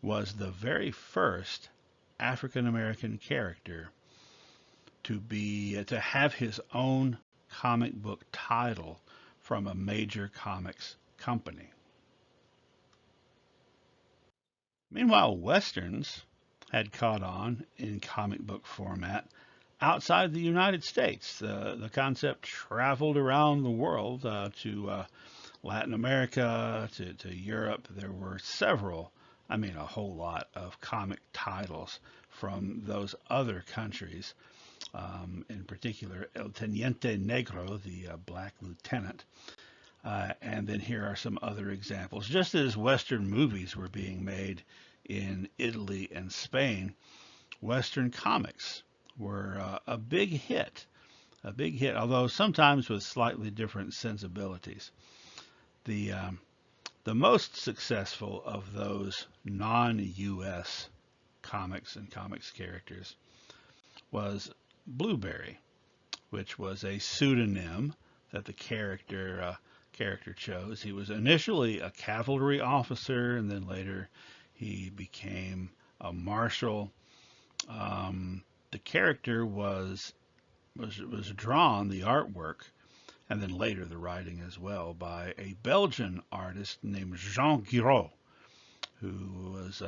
was the very first African American character to have his own comic book title from a major comics company. Meanwhile, westerns had caught on in comic book format outside the United States. The concept traveled around the world to Latin America, to Europe. There were several, I mean, a whole lot of comic titles from those other countries. In particular, El Teniente Negro, the Black Lieutenant. And then here are some other examples. Just as Western movies were being made in Italy and Spain, Western comics were a big hit, although sometimes with slightly different sensibilities. The the most successful of those non-U.S. comics and comics characters was Blueberry, which was a pseudonym that the character chose. He was initially a cavalry officer, and then later he became a marshal. The character was drawn, the artwork, and then later the writing as well, by a Belgian artist named Jean Giraud, who was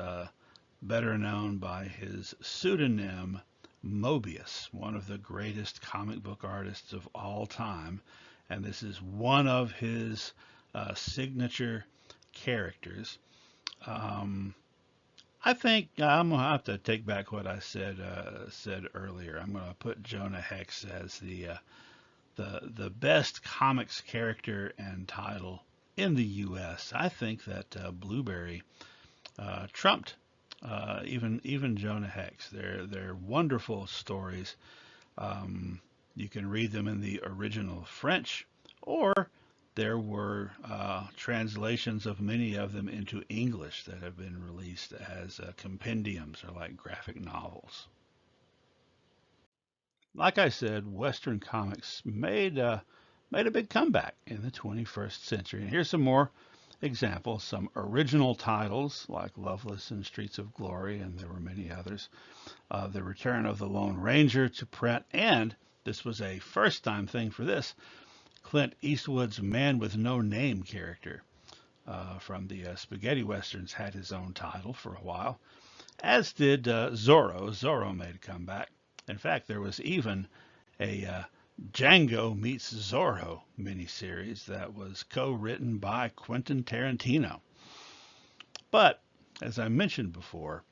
better known by his pseudonym Mobius, one of the greatest comic book artists of all time. And this is one of his signature characters. I think I'm gonna have to take back what I said earlier. I'm gonna put Jonah Hex as the best comics character and title in the U.S. I think that Blueberry trumped even Jonah Hex. They're wonderful stories. You can read them in the original French, or there were translations of many of them into English that have been released as compendiums or like graphic novels. Like I said, Western comics made a big comeback in the 21st century. And here's some more examples, some original titles like Loveless and Streets of Glory, and there were many others. The Return of the Lone Ranger to print, and this was a first-time thing for this, Clint Eastwood's Man with No Name character from the Spaghetti Westerns had his own title for a while, as did Zorro. Zorro made a comeback. In fact, there was even a Django Meets Zorro miniseries that was co-written by Quentin Tarantino. But, as I mentioned before,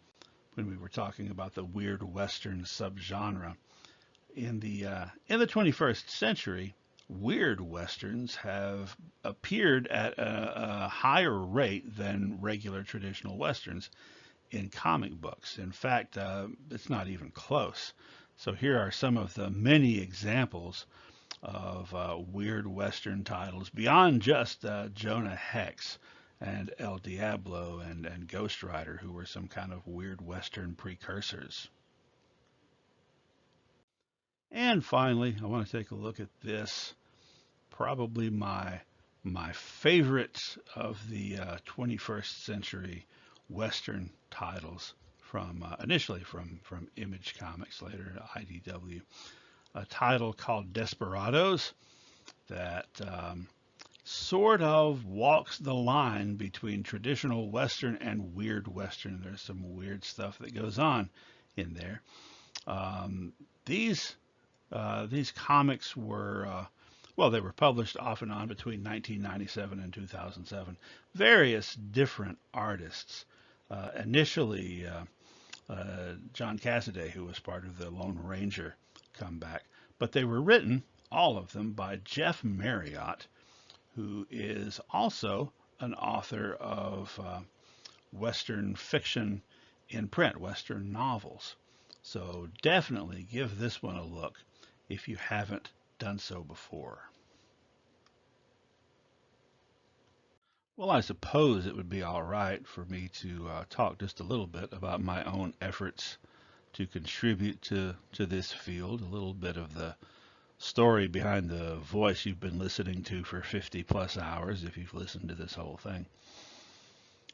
when we were talking about the weird Western subgenre, in the 21st century, weird Westerns have appeared at a higher rate than regular traditional Westerns in comic books. In fact, it's not even close. So here are some of the many examples of weird Western titles beyond just Jonah Hex and El Diablo and Ghost Rider, who were some kind of weird Western precursors. And finally, I want to take a look at this, probably my favorite of the 21st century Western titles from initially from Image Comics, later IDW, a title called Desperados that sort of walks the line between traditional Western and weird Western. There's some weird stuff that goes on in there. These comics were well, they were published off and on between 1997 and 2007. Various different artists Initially, John Cassaday, who was part of the Lone Ranger comeback, but they were written, all of them, by Jeff Marriott, who is also an author of Western fiction in print, Western novels. So definitely give this one a look if you haven't done so before. Well, I suppose it would be all right for me to talk just a little bit about my own efforts to contribute to this field, a little bit of the story behind the voice you've been listening to for 50 plus hours if you've listened to this whole thing.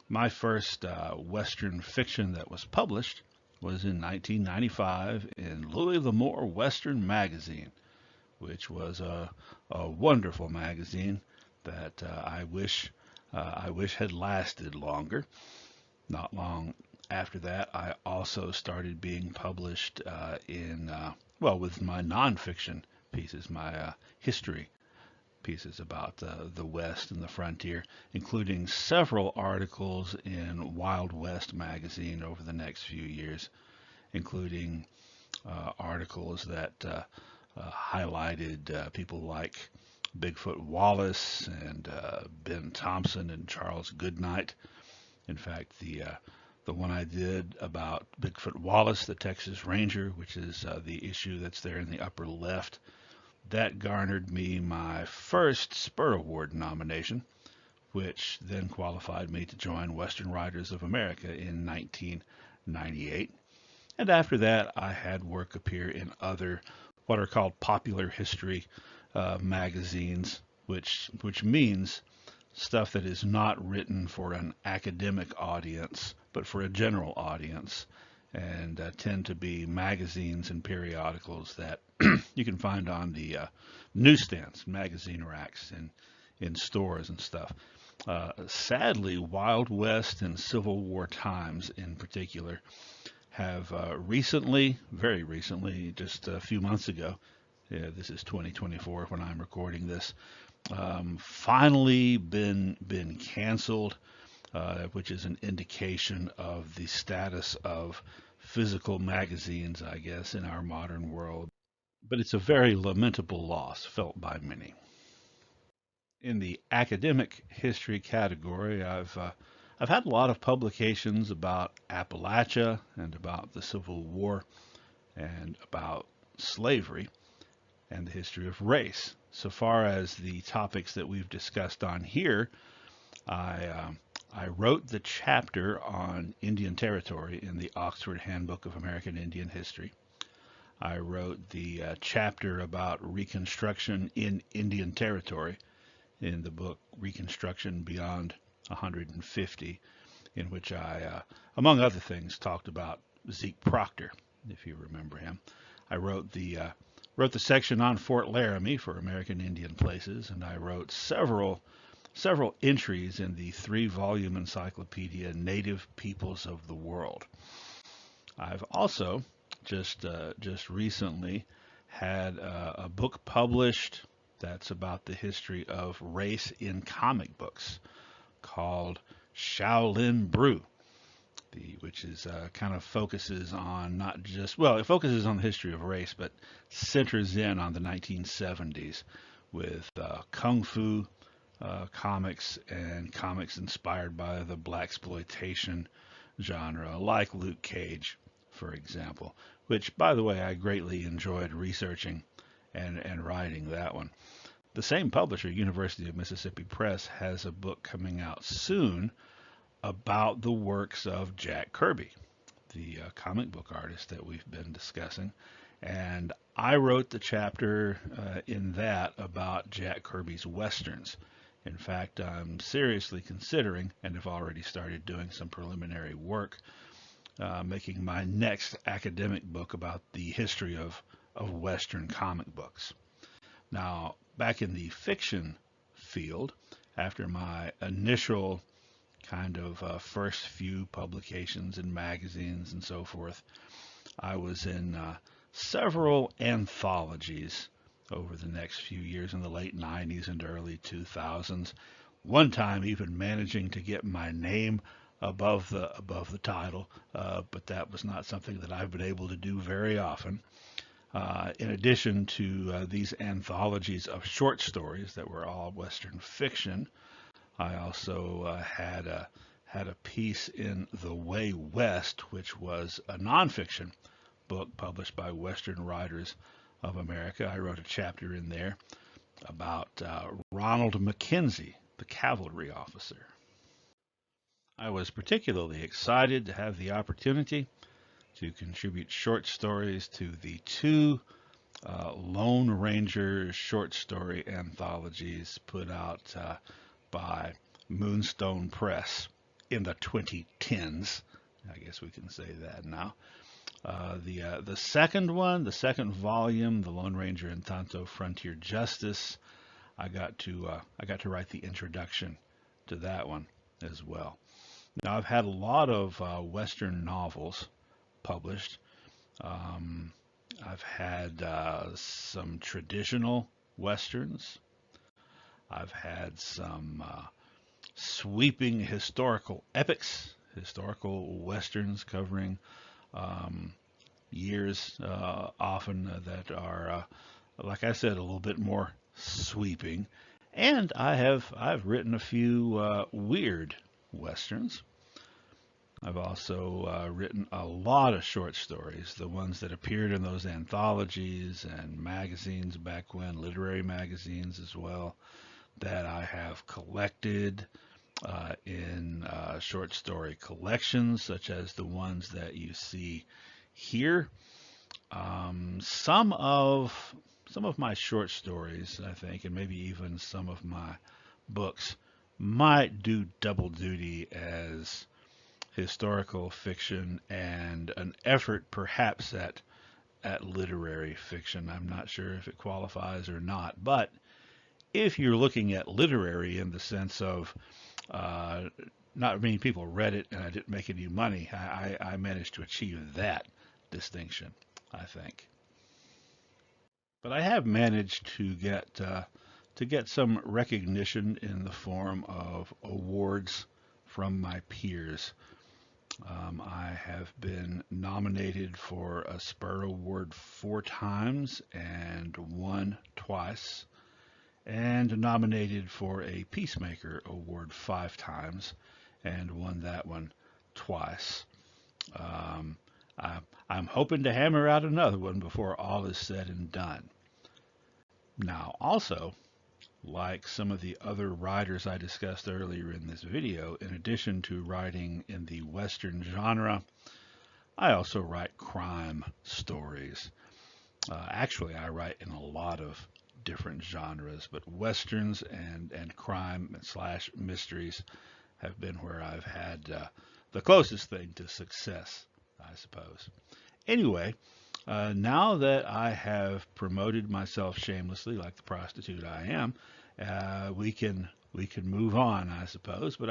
My first Western fiction that was published was in 1995 in Louis L'Amour Western Magazine, which was a wonderful magazine that I wish had lasted longer. Not long after that, I also started being published with my nonfiction pieces, my history pieces about the West and the frontier, including several articles in Wild West magazine over the next few years, including articles that highlighted people like Bigfoot Wallace and Ben Thompson and Charles Goodnight. In fact, the one I did about Bigfoot Wallace, the Texas Ranger, which is the issue that's there in the upper left, that garnered me my first Spur Award nomination, which then qualified me to join Western Writers of America in 1998. And after that, I had work appear in other what are called popular history magazines, which means stuff that is not written for an academic audience, but for a general audience, and tend to be magazines and periodicals that you can find on the newsstands, magazine racks, in stores and stuff. Sadly, Wild West and Civil War Times in particular have recently, very recently, just a few months ago, this is 2024 when I'm recording this, finally been canceled, which is an indication of the status of physical magazines, I guess, in our modern world. But it's a very lamentable loss felt by many. In the academic history category, I've had a lot of publications about Appalachia and about the Civil War and about slavery and the history of race. So far as the topics that we've discussed on here, I wrote the chapter on Indian Territory in the Oxford Handbook of American Indian History. I wrote the chapter about Reconstruction in Indian Territory in the book Reconstruction Beyond 150, in which I, among other things, talked about Zeke Proctor, if you remember him. I wrote the section on Fort Laramie for American Indian Places, and I wrote several entries in the 3-volume encyclopedia Native Peoples of the World. I've also just recently had a book published that's about the history of race in comic books called Shaolin Brew, which is kind of focuses on not just, well, it focuses on the history of race, but centers in on the 1970s with kung fu comics and comics inspired by the blaxploitation genre, like Luke Cage, for example, which, by the way, I greatly enjoyed researching and writing that one. The same publisher, University of Mississippi Press, has a book coming out soon about the works of Jack Kirby, the comic book artist that we've been discussing. And I wrote the chapter in that about Jack Kirby's Westerns. In fact, I'm seriously considering, and have already started doing some preliminary work, making my next academic book about the history of Western comic books. Now, back in the fiction field, after my initial kind of first few publications in magazines and so forth, I was in several anthologies over the next few years in the late 90s and early 2000s. One time even managing to get my name above the title, but that was not something that I've been able to do very often. In addition to these anthologies of short stories that were all Western fiction, I also had a piece in The Way West, which was a nonfiction book published by Western Writers of America. I wrote a chapter in there about Ronald Mackenzie, the cavalry officer. I was particularly excited to have the opportunity to contribute short stories to the two Lone Ranger short story anthologies put out by Moonstone Press in the 2010s. I guess we can say that now. The second one, the second volume, The Lone Ranger and Tonto Frontier Justice, I got to write the introduction to that one as well. Now I've had a lot of Western novels published. I've had some traditional Westerns. I've had some sweeping historical epics, historical Westerns covering years often that are, like I said, a little bit more sweeping. And I've written a few weird Westerns. I've also written a lot of short stories, the ones that appeared in those anthologies and magazines back when, literary magazines as well, that I have collected in short story collections, such as the ones that you see here. Some of my short stories, I think, and maybe even some of my books might do double duty as historical fiction and an effort perhaps at literary fiction. I'm not sure if it qualifies or not, but if you're looking at literary in the sense of not many people read it and I didn't make any money, I managed to achieve that distinction, I think. But I have managed to get some recognition in the form of awards from my peers. I have been nominated for a Spur Award 4 times and won twice, and nominated for a Peacemaker Award 5 times and won that one twice. I'm hoping to hammer out another one before all is said and done. Now, also, like some of the other writers I discussed earlier in this video, in addition to writing in the Western genre, I also write crime stories. Actually, I write in a lot of different genres, but Westerns and crime slash mysteries have been where I've had the closest thing to success, I suppose. Anyway, now that I have promoted myself shamelessly, like the prostitute I am, we can move on, I suppose. But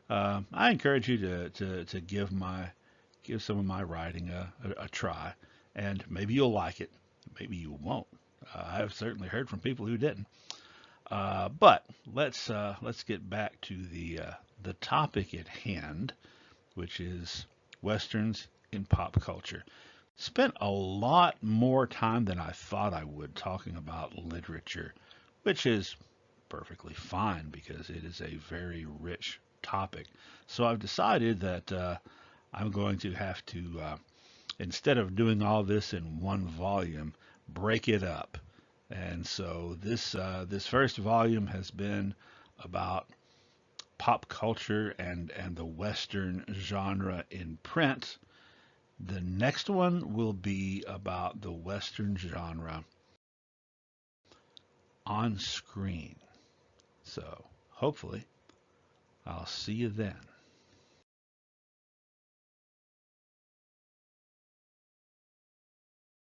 I encourage you to give some of my writing a try, and maybe you'll like it, maybe you won't. I've certainly heard from people who didn't. But let's get back to the topic at hand, which is Westerns in pop culture. Spent a lot more time than I thought I would talking about literature, which is perfectly fine because it is a very rich topic. So I've decided that I'm going to have to, instead of doing all this in one volume, break it up. And so this first volume has been about pop culture and the Western genre in print. The next one will be about the Western genre on screen. So hopefully I'll see you then.